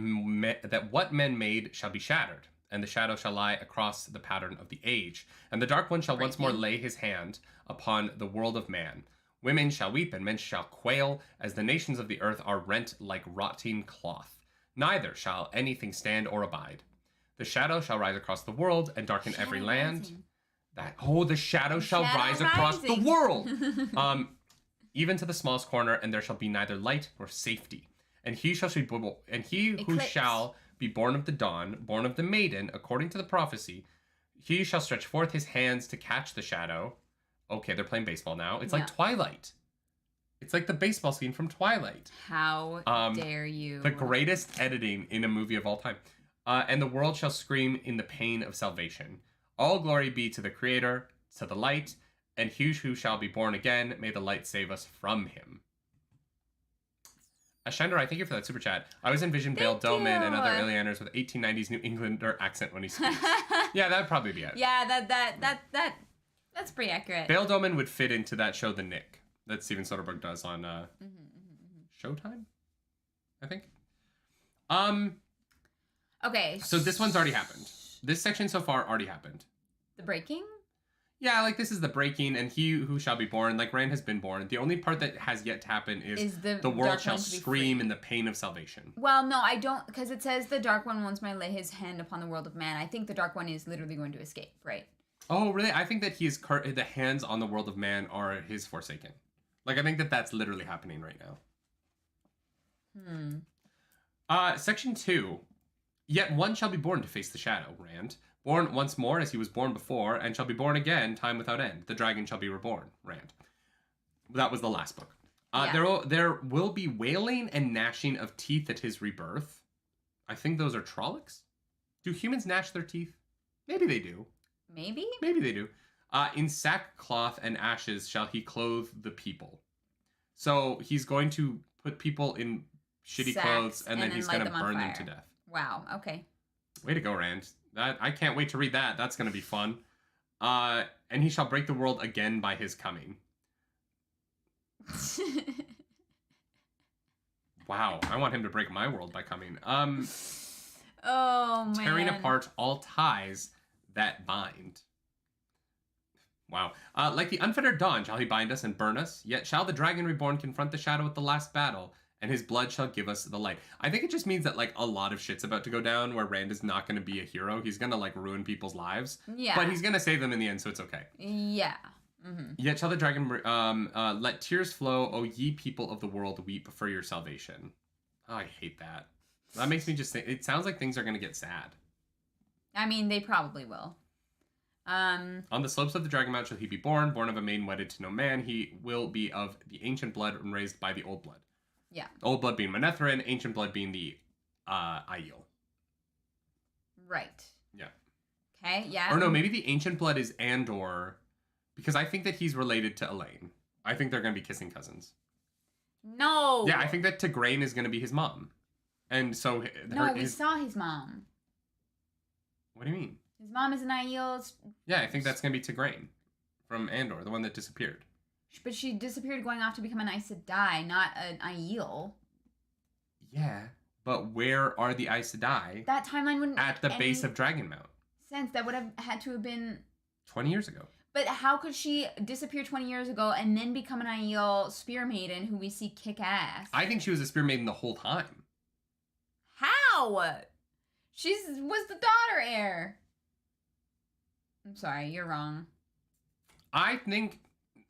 what men made shall be shattered, and the shadow shall lie across the pattern of the age, and the dark one shall once more lay his hand upon the world of man. Women shall weep, and men shall quail, as the nations of the earth are rent like rotting cloth. Neither shall anything stand or abide. The shadow shall rise across the world, and darken every land. The shadow shall rise across the world. Even to the smallest corner, and there shall be neither light nor safety. And he shall who shall be born of the dawn, born of the maiden, according to the prophecy, he shall stretch forth his hands to catch the shadow. Okay, they're playing baseball now. It's like Twilight. It's like the baseball scene from Twilight. How dare you? The greatest editing in a movie of all time. And the world shall scream in the pain of salvation. All glory be to the Creator, to the light, and he who shall be born again, may the light save us from him. Ashandra, thank you for that super chat. I always envision Bale Doman and other alieners with 1890s New Englander accent when he speaks. Yeah, that'd probably be it. Yeah, that's pretty accurate. Bale Doman would fit into that show, The Nick, that Steven Soderbergh does on Showtime, I think. Okay. So this one's already happened. This section so far already happened. The breaking? Yeah, like this is the breaking, and he who shall be born, like Rand has been born. The only part that has yet to happen is the world shall scream in the pain of salvation. Well, no, I don't, because it says the Dark One once may lay his hand upon the world of man. I think the Dark One is literally going to escape, right? Oh, really? I think that the hands on the world of man are his forsaken. Like, I think that that's literally happening right now. Section 2. Yet one shall be born to face the shadow, Rand. Born once more as he was born before, and shall be born again, time without end. The dragon shall be reborn, Rand. That was the last book. There will be wailing and gnashing of teeth at his rebirth. I think those are Trollocs. Do humans gnash their teeth? Maybe they do. Maybe they do. In sackcloth and ashes shall he clothe the people. So he's going to put people in shitty clothes, and then he's going to burn them to death. Wow, okay. Way to go, Rand. I can't wait to read that. That's going to be fun. And he shall break the world again by his coming. Wow, I want him to break my world by coming. Oh, man. Tearing apart all ties that bind. Wow. Like the unfettered dawn shall he bind us and burn us, yet shall the dragon reborn confront the shadow at the last battle, and his blood shall give us the light. I think it just means that, like, a lot of shit's about to go down where Rand is not going to be a hero. He's going to, like, ruin people's lives. Yeah. But he's going to save them in the end, so it's okay. Yeah. Mm-hmm. Yet shall the dragon, let tears flow, O ye people of the world, weep for your salvation. Oh, I hate that. That makes me just think, it sounds like things are going to get sad. I mean, they probably will. On the slopes of the Dragon Mount shall he be born of a maiden wedded to no man. He will be of the ancient blood and raised by the old blood. Yeah. Old blood being Manetheren, ancient blood being the Aiel. Right. Yeah. Okay, yeah. Or no, maybe the ancient blood is Andor, because I think that he's related to Elaine. I think they're going to be kissing cousins. No! Yeah, I think that Tigraine is going to be his mom. And so... We saw his mom. What do you mean? His mom is an Aiel. Yeah, I think that's going to be Tigran from Andor, the one that disappeared. But she disappeared going off to become an Aes Sedai, not an Aiel. Yeah, but where are the Aes Sedai? That timeline wouldn't at the base of Dragonmount. Sense. That would have had to have been 20 years ago. But how could she disappear 20 years ago and then become an Aiel spear maiden who we see kick ass? I think she was a spear maiden the whole time. How? She was the daughter heir. I'm sorry, you're wrong. I think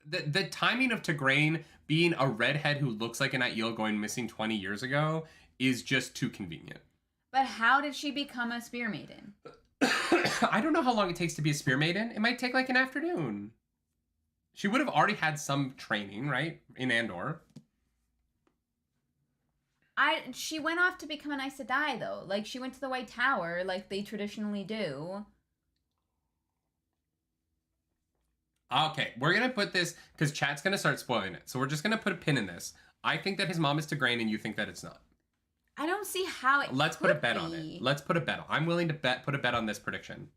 the timing of Tigran being a redhead who looks like an Aiel going missing 20 years ago is just too convenient. But how did she become a spear maiden? I don't know how long it takes to be a spear maiden. It might take like an afternoon. She would have already had some training, right? In Andor. She went off to become an Aes Sedai, though. Like, she went to the White Tower, like they traditionally do. Okay, we're going to put this, because chat's going to start spoiling it. So we're just going to put a pin in this. I think that his mom is Tigran, and you think that it's not. I don't see how it Let's put a bet on it. Let's put a bet on. I'm willing to put a bet on this prediction.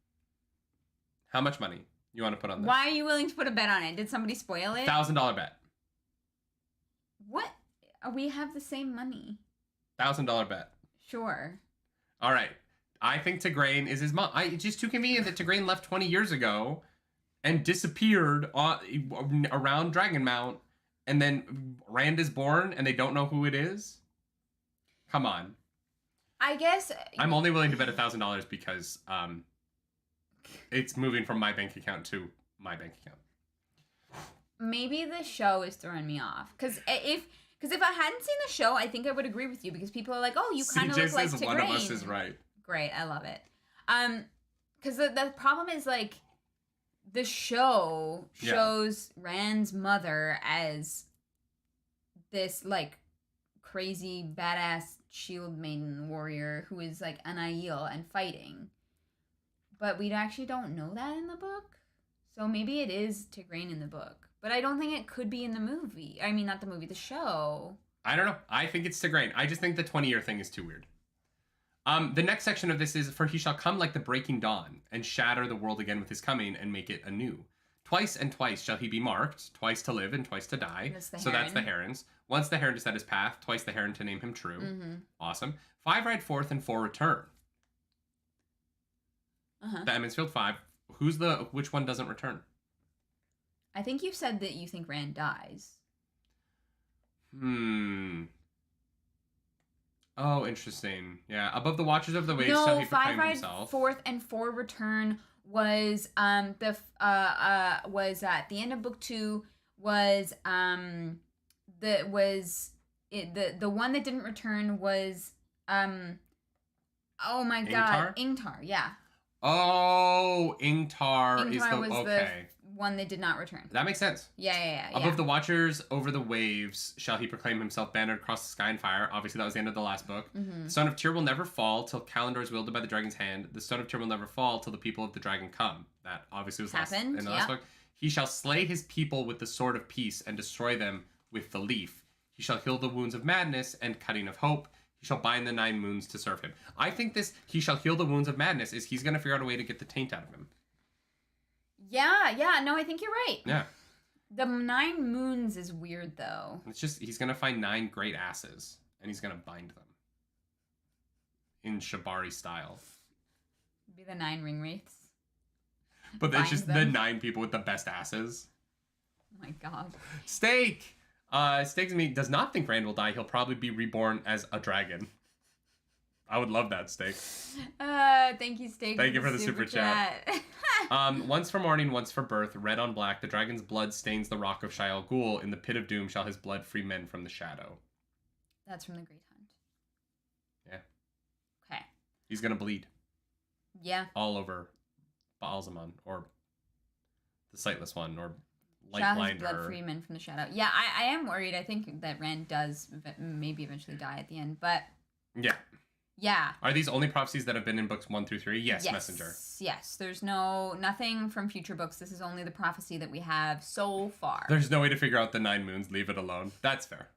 How much money you want to put on this? Why are you willing to put a bet on it? Did somebody spoil it? $1,000 bet. What? We have the same money. $1,000 bet. Sure. All right. I think Tigran is his mom. It's just too convenient that Tigran left 20 years ago and disappeared around Dragonmount, and then Rand is born and they don't know who it is. Come on. I guess I'm only willing to bet $1,000 because it's moving from my bank account to my bank account. Maybe the show is throwing me off. Because if I hadn't seen the show, I think I would agree with you, because people are like, "Oh, you kind of look like Tigran." One of us is right. Great, I love it. Because the problem is, like, the show shows Rand's mother as this, like, crazy badass shield maiden warrior who is like an Aiel and fighting, but we actually don't know that in the book. So maybe it is Tigran in the book, but I don't think it could be in the movie. I mean, not the movie, the show. I don't know. I think it's Tigran. I just think the 20-year thing is too weird. The next section of this is, for he shall come like the breaking dawn and shatter the world again with his coming and make it anew. Twice and twice shall he be marked, twice to live and twice to die. That's the Herons. Once the Heron to set his path, twice the Heron to name him true. Mm-hmm. Awesome. 5 ride forth and 4 return. The Emmonsfield 5. Which one doesn't return? I think you said that you think Rand dies. Oh, interesting. Yeah. Above the Watchers of the Waves shall he proclaim himself. 5 ride forth and 4 return was at the end of book 2 was the one that didn't return was oh my god, Ingtar, yeah. Oh, Ingtar is the one that did not return. That makes sense. Yeah. Above the Watchers over the waves shall he proclaim himself, bannered across the sky in fire. Obviously that was the end of the last book. Mm-hmm. The Stone of Tyr will never fall till Kalandor is wielded by the dragon's hand. The Stone of Tyr will never fall till the people of the dragon come. That obviously was in the last book. He shall slay his people with the sword of peace and destroy them with the leaf. He shall heal the wounds of madness and cutting of hope. He shall bind the 9 moons to serve him. I think this, he shall heal the wounds of madness, is he's going to figure out a way to get the taint out of him. Yeah, no, I think you're right. Yeah. The 9 moons is weird, though. It's just, he's going to find 9 great asses, and he's going to bind them. In Shabari style. Be the 9 ring wraiths. But it's just the 9 people with the best asses. Oh my god. Steak! Steak does not think Rand will die. He'll probably be reborn as a dragon. I would love that, Steak. Thank you, Steak. Thank you for the super chat. Once for morning, once for birth, red on black, the dragon's blood stains the rock of Shaial Ghul. In the pit of doom shall his blood free men from the shadow. That's from the Great Hunt. Yeah. Okay. He's gonna bleed. Yeah. All over Baalzamon, or the Sightless One, or Lightblinder. Blood free men from the shadow. Yeah, I am worried. I think that Rand does maybe eventually die at the end, but... Yeah. Are these only prophecies that have been in books 1 through 3? Yes, Messenger. Yes. There's nothing from future books. This is only the prophecy that we have so far. There's no way to figure out the 9 moons. Leave it alone. That's fair.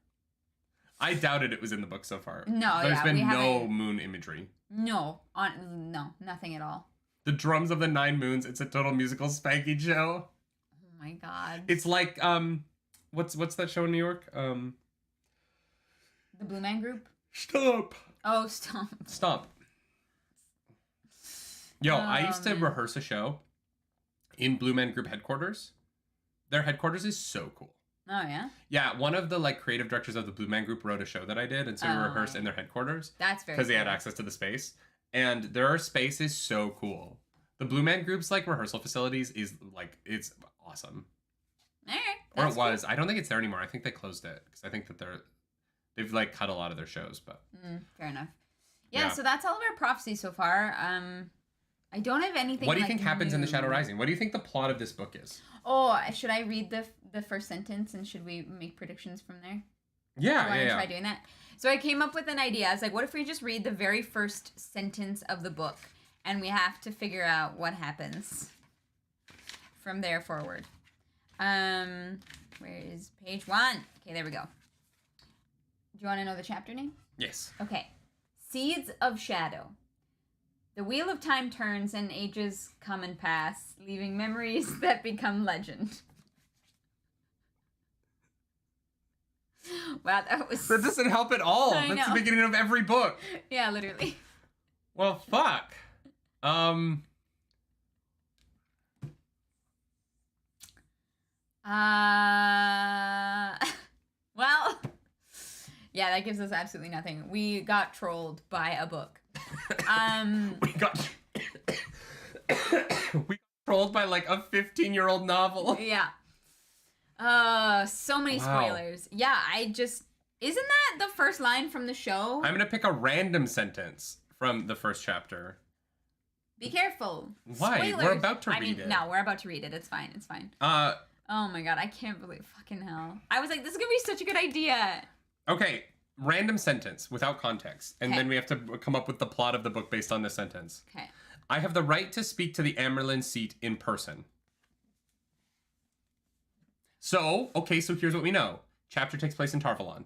I doubted it was in the book so far. No, There's been no moon imagery. No, nothing at all. The Drums of the Nine Moons. It's a total musical spanking show. Oh my god. It's like what's that show in New York? The Blue Man Group? Stop. Oh, stop. Yo, I used to rehearse a show in Blue Man Group headquarters. Their headquarters is so cool. Oh, yeah? Yeah, one of the like creative directors of the Blue Man Group wrote a show that I did, and so we rehearsed in their headquarters. That's very cool. Because they had access to the space. And their space is so cool. The Blue Man Group's like rehearsal facilities is like, it's awesome. All right. Or it was. Cool. I don't think it's there anymore. I think they closed it because I think that they've like cut a lot of their shows. But fair enough. Yeah, so that's all of our prophecies so far. I don't have anything. What do you think happens in The Shadow Rising? What do you think the plot of this book is? Oh, should I read the first sentence and should we make predictions from there? Yeah, Do you want to try doing that? So I came up with an idea. I was like, what if we just read the very first sentence of the book and we have to figure out what happens from there forward. Where is page 1? Okay, there we go. Do you want to know the chapter name? Yes. Okay. Seeds of Shadow. The wheel of time turns and ages come and pass, leaving memories that become legend. Wow, that doesn't help at all. That's the beginning of every book. Yeah, literally. Well, fuck. Well, yeah, that gives us absolutely nothing. We got trolled by a book. We got trolled by like a 15-year-old novel. Yeah. So many spoilers. Yeah, isn't that the first line from the show? I'm gonna pick a random sentence from the first chapter. Be careful. Why? Spoilers. We're about to read it. No, we're about to read it. It's fine. Oh my god, I can't believe fucking hell. I was like, this is gonna be such a good idea. Okay, random sentence without context. And then we have to come up with the plot of the book based on this sentence. Okay. I have the right to speak to the Amerlin seat in person. So here's what we know. Chapter takes place in Tarvalon.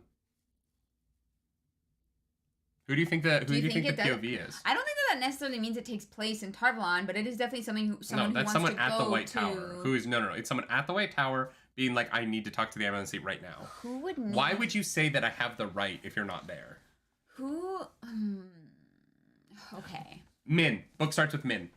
Who do you think the POV is? I don't think that necessarily means it takes place in Tarvalon, but it is definitely someone who wants to go to... No, that's someone at the White Tower. Who is... No. It's someone at the White Tower being like, I need to talk to the Amerlin seat right now. Who would need... Why would you say that I have the right if you're not there? Who... Okay. Min. Book starts with Min.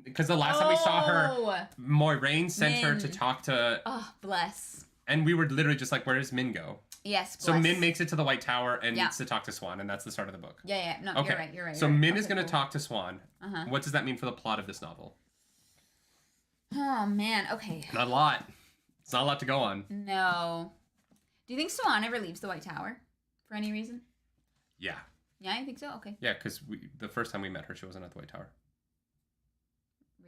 Because the last time we saw her, Moiraine sent her to talk to... Oh, bless. And we were literally just like, where does Min go? Yes, bless. So Min makes it to the White Tower and needs to talk to Swan, and that's the start of the book. Yeah. No, okay. You're right. So Min is going to talk to Swan. What does that mean for the plot of this novel? Oh, man. Okay. Not a lot. It's not a lot to go on. No. Do you think Swan ever leaves the White Tower for any reason? Yeah. Yeah, you think so? Okay. Yeah, because the first time we met her, she wasn't at the White Tower.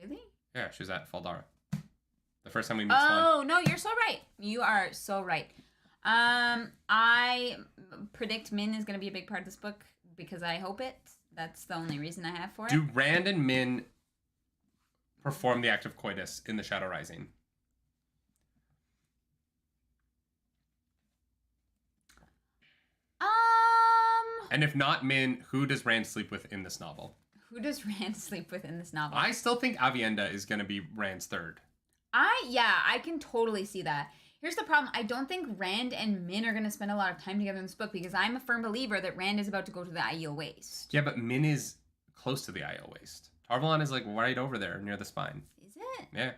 Really? Yeah, she was at Faldara. The first time we met Swan. Oh, no, you're so right. You are so right. I predict Min is going to be a big part of this book because I hope it. That's the only reason I have for it. Do Rand and Min perform the act of coitus in The Shadow Rising? And if not Min, who does Rand sleep with in this novel? Who does Rand sleep with in this novel? I still think Avienda is going to be Rand's third. I can totally see that. Here's the problem. I don't think Rand and Min are going to spend a lot of time together in this book because I'm a firm believer that Rand is about to go to the Aiel Waste. Yeah, but Min is close to the Aiel Waste. Tarvalon is like right over there near the spine. Is it? Yeah.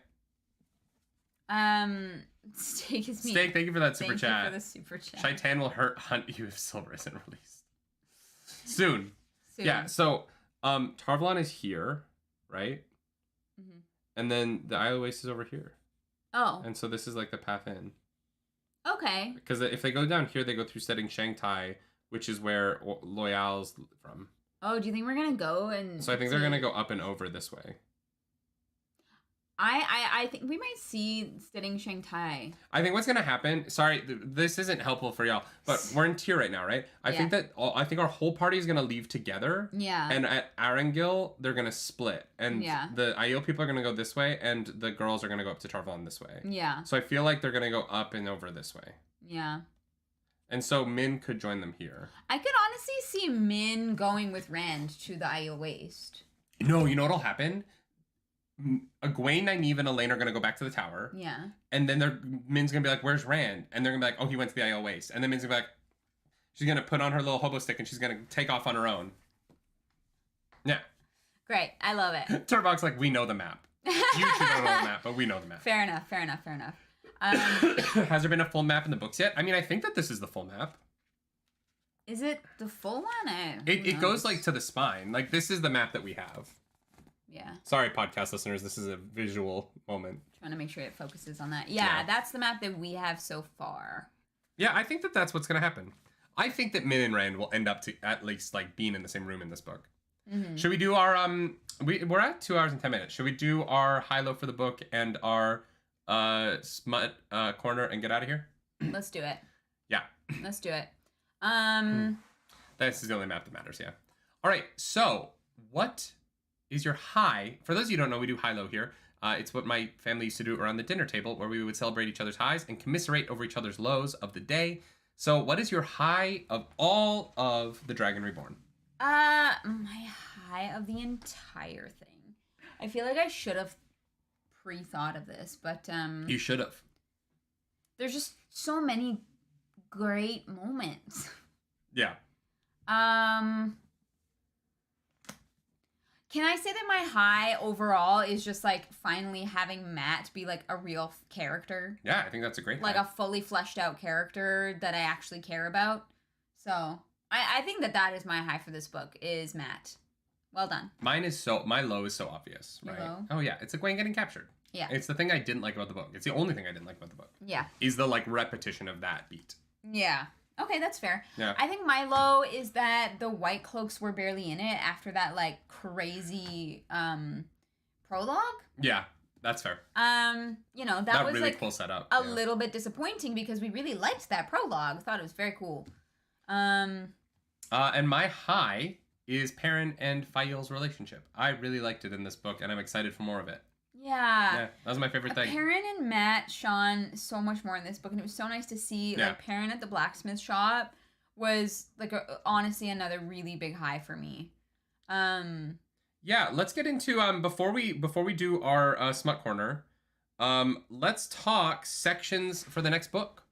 Steak is me. Steak, thank you for that super chat. Thank you for the super chat. Shaitan will hunt you if silver isn't released. Soon. Yeah, so Tarvalon is here, right? Mm-hmm. And then the Aiel Waste is over here. Oh. And so this is like the path in. Okay. Because if they go down here, they go through setting Shangtai, which is where Loyal's from. Oh, do you think we're going to go and... So I think they're going to go up and over this way. I think we might see Steading Shangtai. I think what's going to happen... Sorry, this isn't helpful for y'all, but we're in tier right now, right? I think our whole party is going to leave together. Yeah. And at Arangil, they're going to split. And the Aiel people are going to go this way, and the girls are going to go up to Tarvalon this way. Yeah. So I feel like they're going to go up and over this way. Yeah. And so Min could join them here. I could honestly see Min going with Rand to the Aiel Waste. No, you know what'll happen? Iguain, Nynaeve, and Elaine are going to go back to the tower. Yeah. And then Min's going to be like, where's Rand? And they're going to be like, oh, he went to the Isle Waste. And then Min's going to be like, she's going to put on her little hobo stick and she's going to take off on her own. Yeah. Great. I love it. Turbog's like, we know the map. You two don't know the map, but we know the map. Fair enough. Has there been a full map in the books yet? I mean, I think that this is the full map. Is it the full one? It goes like to the spine. Like, this is the map that we have. Yeah. Sorry, podcast listeners. This is a visual moment. Trying to make sure it focuses on that. Yeah, that's the map that we have so far. Yeah, I think that that's what's going to happen. I think that Min and Rand will end up to at least like being in the same room in this book. Mm-hmm. Should we do our we're at 2 hours and 10 minutes. Should we do our high-low for the book and our smut corner and get out of here? Let's do it. Yeah. Let's do it. This is the only map that matters, yeah. All right, so what is your high? For those of you who don't know, we do high-low here. It's what my family used to do around the dinner table, where we would celebrate each other's highs and commiserate over each other's lows of the day. So what is your high of all of the Dragon Reborn? My high of the entire thing. I feel like I should have pre-thought of this, but you should have. There's just so many great moments. Yeah. Can I say that my high overall is just like finally having Matt be like a real character? Yeah, I think that's a great like high. A fully fleshed out character that I actually care about. So I think that is my high for this book is Matt. Well done. My low is so obvious, right? Your low? Oh yeah, it's Iguain getting captured. Yeah. It's the thing I didn't like about the book. It's the only thing I didn't like about the book. Yeah. Is the like repetition of that beat. Yeah. Okay, that's fair. Yeah. I think my low is that the White Cloaks were barely in it after that like crazy prologue. Yeah, that's fair. You know, that was really like cool setup. A little bit disappointing because we really liked that prologue. Thought it was very cool. And my high is Perrin and Fael's relationship. I really liked it in this book, and I'm excited for more of it. Yeah. Yeah, that was my favorite thing. Perrin and Matt shone so much more in this book, and it was so nice to see. Like Perrin at the blacksmith shop was like honestly another really big high for me. Yeah, let's get into before we do our smut corner. Let's talk sections for the next book,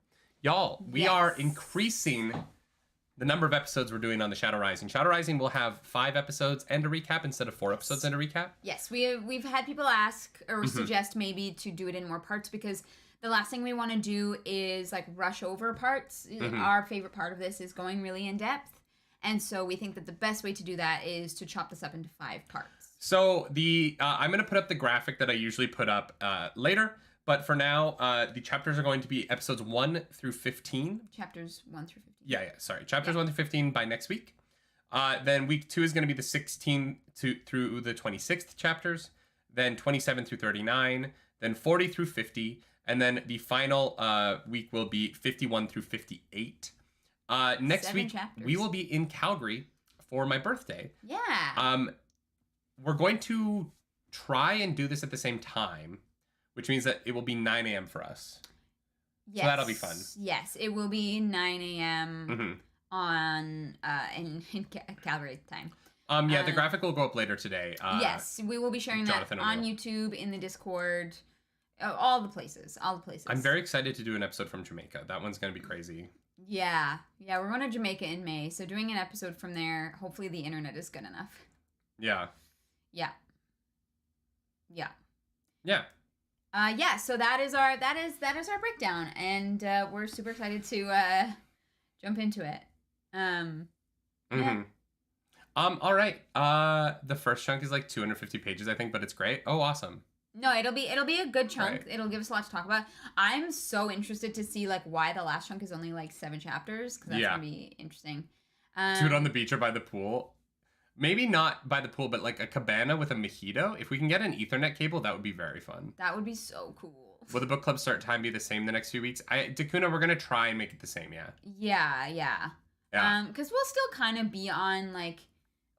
y'all. We are increasing the number of episodes we're doing on the Shadow Rising. Shadow Rising will have 5 episodes and a recap instead of 4 episodes and a recap. Yes, we've had people ask or suggest maybe to do it in more parts because the last thing we want to do is like rush over parts. Our favorite part of this is going really in depth. And so we think that the best way to do that is to chop this up into 5 parts. So I'm going to put up the graphic that I usually put up later. But for now, the chapters are going to be episodes 1 through 15. Chapters 1 through 15. Yeah, sorry. Chapters 1 through 15 by next week. Then week 2 is going to be the 16th through the 26th chapters. Then 27 through 39. Then 40 through 50. And then the final week will be 51 through 58. Next 7 week, chapters. we will be in Calgary for my birthday. Yeah. We're going to try and do this at the same time, which means that it will be 9 a.m. for us. Yes. So that'll be fun. Yes, it will be 9 a.m. On in Calgary time. The graphic will go up later today. Yes, we will be sharing Jonathan that on YouTube, in the Discord, all the places. I'm very excited to do an episode from Jamaica. That one's going to be crazy. Yeah, we're going to Jamaica in May, so doing an episode from there, hopefully the internet is good enough. Yeah. So that is our breakdown, and we're super excited to jump into it. All right. The first chunk is like 250 pages, I think, but it's great. Oh, awesome. No, it'll be a good chunk. Right. It'll give us a lot to talk about. I'm so interested to see like why the last chunk is only like 7 chapters because that's gonna be interesting. Do it on the beach or by the pool. Maybe not by the pool, but like a cabana with a mojito. If we can get an Ethernet cable, that would be very fun. That would be so cool. Will the book club start time be the same the next few weeks? Dakuna, we're gonna try and make it the same. Yeah. Because we'll still kind of be on like,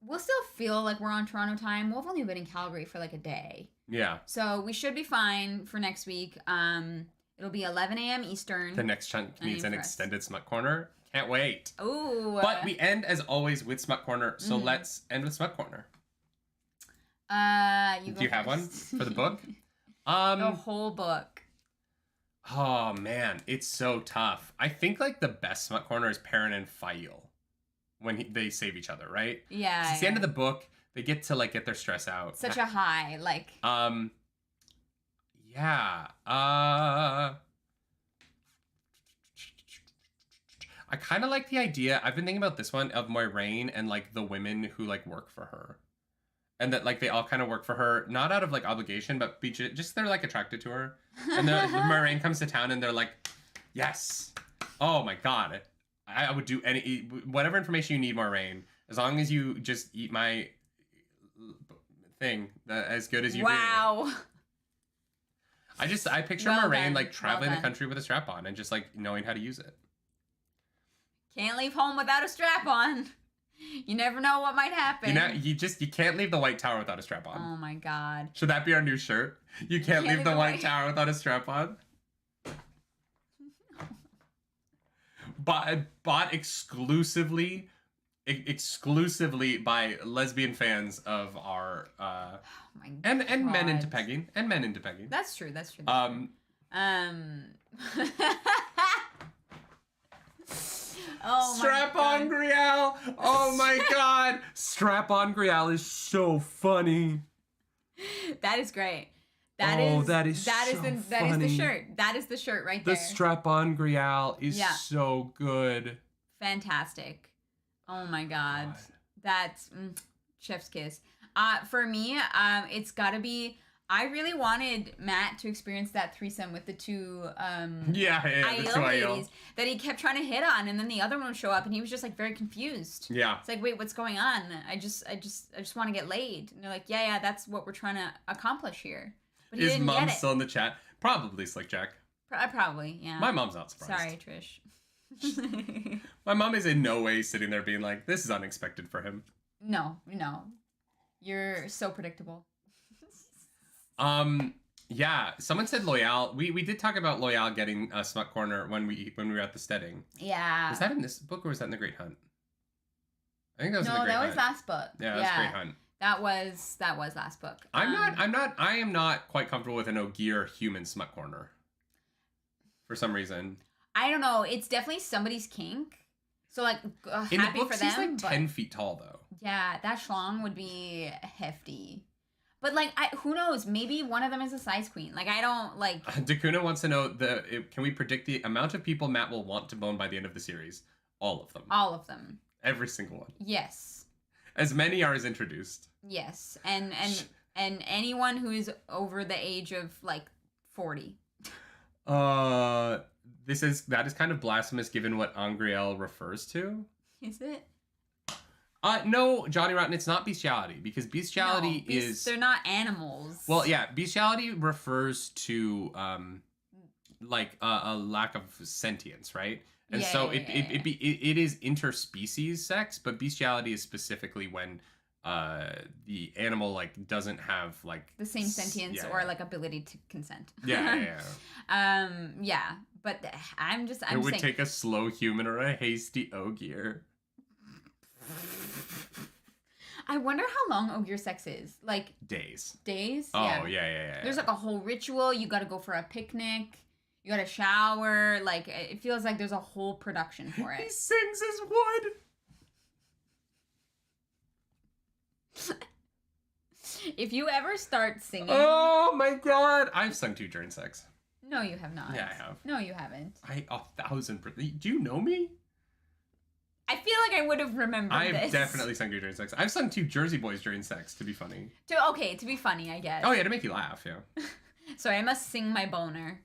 we'll still feel like we're on Toronto time. We've only been in Calgary for like a day. Yeah. So we should be fine for next week. It'll be 11 a.m. Eastern. The next chunk needs an extended Smut Corner. Can't wait. Ooh. But we end, as always, with Smut Corner. So let's end with Smut Corner. Do you have one for the book? The whole book. Oh man, it's so tough. I think like the best smut corner is Perrin and Fail when they save each other, right? Yeah. It's the end of the book. They get to like get their stress out. Such a high, like. Yeah. I kind of like the idea. I've been thinking about this one of Moiraine and like the women who like work for her. And that like they all kind of work for her, not out of like obligation, but just they're like attracted to her. And Moiraine comes to town and they're like, yes. Oh my God. I would do whatever information you need, Moiraine, as long as you just eat my thing as good as you do. Wow. I picture Moiraine like traveling the country with a strap on and just like knowing how to use it. Can't leave home without a strap on. You never know what might happen. You can't leave the White Tower without a strap on. Oh my God. Should that be our new shirt? You can't leave the White Tower without a strap on. Bought exclusively by lesbian fans of our and men into pegging. That's true. Oh Strap-on Grial! Oh my God! Strap-on Grial is so funny. That is great. That is the shirt. That is the shirt right there. The Strap-on Grial is so good. Fantastic. Oh my God. That's chef's kiss. For me, it's gotta be. I really wanted Matt to experience that threesome with the two Aiel ladies that he kept trying to hit on, and then the other one would show up, and he was just like very confused. Yeah, it's like, wait, what's going on? I just want to get laid, and they're like, yeah, that's what we're trying to accomplish here. But he didn't mom get it. Still in the chat? Probably Slick Jack. Probably, yeah. My mom's not surprised. Sorry, Trish. My mom is in no way sitting there being like, this is unexpected for him. No, you're so predictable. Yeah, someone said Loyal. We did talk about Loyal getting a smut corner when we were at the steading. Yeah. Was that in this book or was that in the Great Hunt? I think that was in the Great Hunt. No, that was last book. Yeah, that was Great Hunt. That was last book. I am not quite comfortable with an Ogier human smut corner. For some reason. I don't know. It's definitely somebody's kink. So like in happy the book, for them. He's like 10 feet tall though. Yeah, that schlong would be hefty. But like, who knows? Maybe one of them is a size queen. Like, I don't like. Dakuna wants to know can we predict the amount of people Matt will want to bone by the end of the series? All of them. All of them. Every single one. Yes. As many are as introduced. Yes, and anyone who is over the age of like 40. That is kind of blasphemous given what Angriel refers to. Is it? No, Johnny Rotten, it's not bestiality, because bestiality is... They're not animals. Well, yeah, bestiality refers to, like, a lack of sentience, right? And it is interspecies sex, but bestiality is specifically when the animal, like, doesn't have, like... the same sentience or, like, ability to consent. Yeah. But I'm it would take a slow human or a hasty Ogier. I wonder how long Ogier sex is. Like days. Oh, yeah. There's like a whole ritual. You got to go for a picnic. You got to shower. Like it feels like there's a whole production for it. He sings his wood. If you ever start singing. Oh my God! I've sung to you during sex. No, you have not. Yeah, I have. No, you haven't. 1,000%. Do you know me? I feel like I would have remembered this. I've definitely sung to you during sex. I've sung to Jersey Boys during sex, to be funny. To be funny, I guess. Oh, yeah, to make you laugh, yeah. Sorry, I must sing my boner.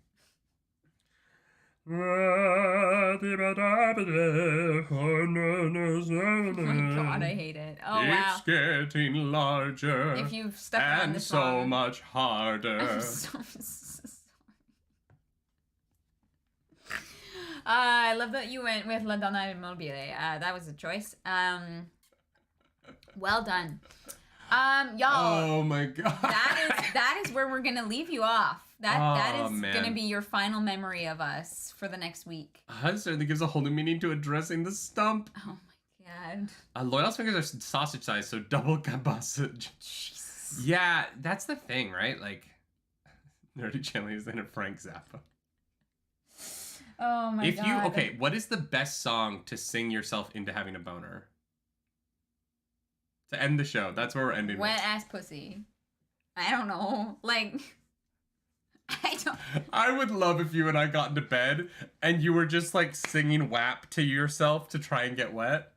Oh my God, I hate it. Oh, wow. It's getting larger. If you've stuck around this long. And so much harder. I'm so sorry. I love that you went with La Donna Immobile. That was a choice. Well done. Y'all. Oh my God. That is where we're gonna leave you off. That is gonna be your final memory of us for the next week. That certainly gives a whole new meaning to addressing the stump. Oh my God. Loyal's fingers are sausage sized, so double cabossage. Jesus. Yeah, that's the thing, right? Like, Nerdy Chili is in a Frank Zappa. Oh my god. Okay, what is the best song to sing yourself into having a boner? To end the show. That's where we're ending. Wet ass pussy. I don't know. Like, I don't. I would love if you and I got into bed and you were just like singing WAP to yourself to try and get wet.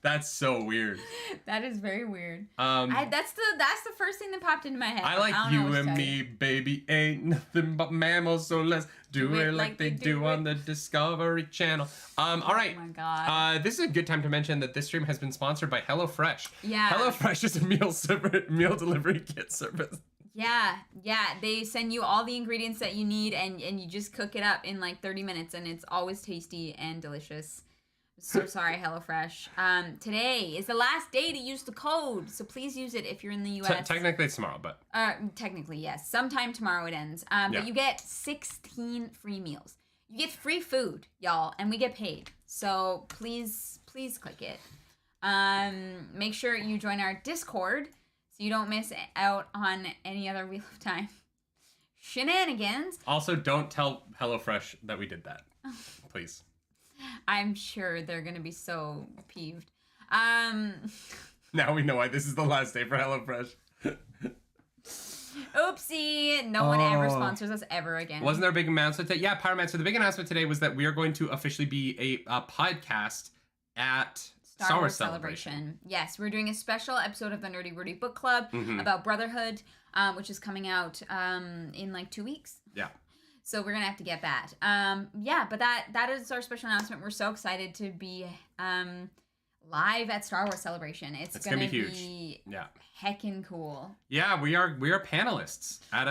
That's so weird. That is very weird. That's the first thing that popped into my head. I like you and me, baby, ain't nothing but mammals, so let's do it like they do on the Discovery Channel. All right. Oh my god. This is a good time to mention that this stream has been sponsored by HelloFresh. Yeah. HelloFresh is a meal delivery kit service. Yeah. They send you all the ingredients that you need, and you just cook it up in like 30 minutes, and it's always tasty and delicious. So sorry, HelloFresh. Today is the last day to use the code, so please use it if you're in the U.S. Technically, it's tomorrow, but... Technically, yes. Sometime tomorrow it ends. But you get 16 free meals. You get free food, y'all, and we get paid. So please click it. Make sure you join our Discord so you don't miss out on any other Wheel of Time shenanigans. Also, don't tell HelloFresh that we did that. Please. I'm sure they're going to be so peeved. Now we know why this is the last day for HelloFresh. Oopsie. No one ever sponsors us ever again. Wasn't there a big announcement today? Yeah, Power Man. So the big announcement today was that we are going to officially be a podcast at Star Wars Celebration. Yes, we're doing a special episode of the Nerdy Wordy Book Club about Brotherhood, which is coming out in like 2 weeks. Yeah. So we're gonna have to get that. But that is our special announcement. We're so excited to be live at Star Wars Celebration. It's gonna be huge. Yeah. Heckin' cool. Yeah, we are panelists at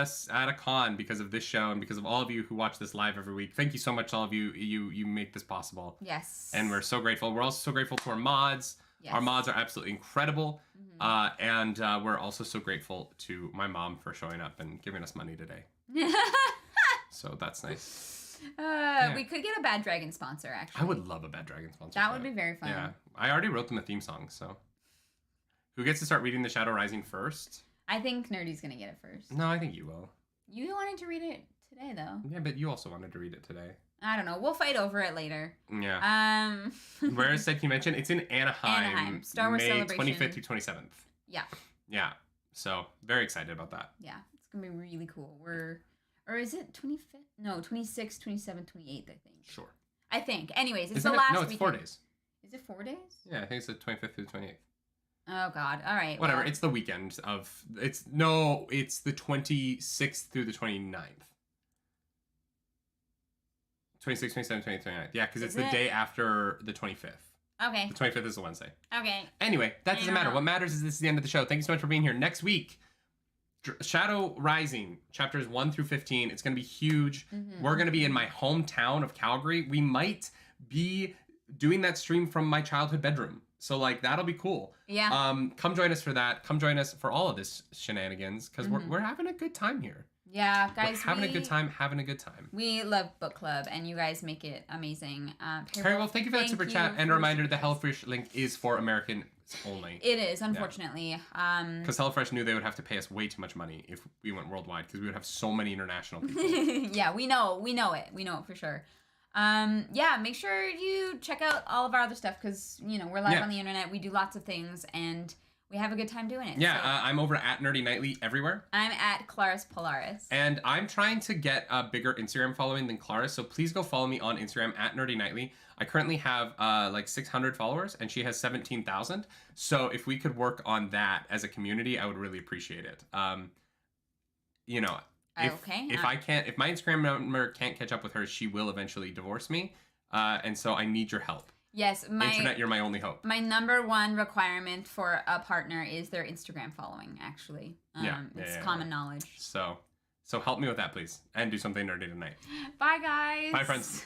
a con because of this show and because of all of you who watch this live every week. Thank you so much, all of you. You make this possible. Yes. And we're so grateful. We're also so grateful to our mods. Yes. Our mods are absolutely incredible. And we're also so grateful to my mom for showing up and giving us money today. So that's nice. We could get a Bad Dragon sponsor, actually. I would love a Bad Dragon sponsor. That would be very fun. Yeah. I already wrote them a theme song, so. Who gets to start reading The Shadow Rising first? I think Nerdy's going to get it first. No, I think you will. You wanted to read it today, though. Yeah, but you also wanted to read it today. I don't know. We'll fight over it later. Yeah. Where is that you mentioned? It's in Anaheim. Star Wars May Celebration. 25th through 27th. Yeah. Yeah. So, very excited about that. Yeah. It's going to be really cool. Or is it 25th? No, 26th, 27th, 28th, I think. Sure. I think. Anyways, it's Isn't the last No, it's weekend. 4 days. Is it 4 days? Yeah, I think it's the 25th through the 28th. Oh, God. All right. Whatever. Well, it's the weekend of... It's the 26th through the 29th. 26th, 27th, 28th, 29th. Yeah, because it's the day after the 25th. Okay. The 25th is a Wednesday. Okay. Anyway, that doesn't matter. What matters is this is the end of the show. Thank you so much for being here. Next week, Shadow Rising, chapters 1 through 15. It's going to be huge. We're going to be in my hometown of Calgary. We might be doing that stream from my childhood bedroom. So, like, that'll be cool. Yeah. Come join us for that. Come join us for all of this shenanigans, because we're having a good time here. Yeah, guys. We're having a good time. We love book club, and you guys make it amazing. Very well. Thank you for that super chat. And a reminder, the HelloFresh link is for Americans only. It is, unfortunately. Because HelloFresh knew they would have to pay us way too much money if we went worldwide, because we would have so many international people. Yeah, we know it. We know it for sure. Make sure you check out all of our other stuff, because, we're live on the internet. We do lots of things, and we have a good time doing it. Yeah, so. I'm over at Nerdy Nightly everywhere. I'm at Claris Polaris. And I'm trying to get a bigger Instagram following than Claris, so please go follow me on Instagram at Nerdy Nightly. I currently have like 600 followers, and she has 17,000. So if we could work on that as a community, I would really appreciate it. If my Instagram number can't catch up with hers, she will eventually divorce me. And so I need your help. Yes, Internet, you're my only hope. My number one requirement for a partner is their Instagram following, actually. It's common knowledge. So help me with that, please. And do something nerdy tonight. Bye, guys. Bye, friends.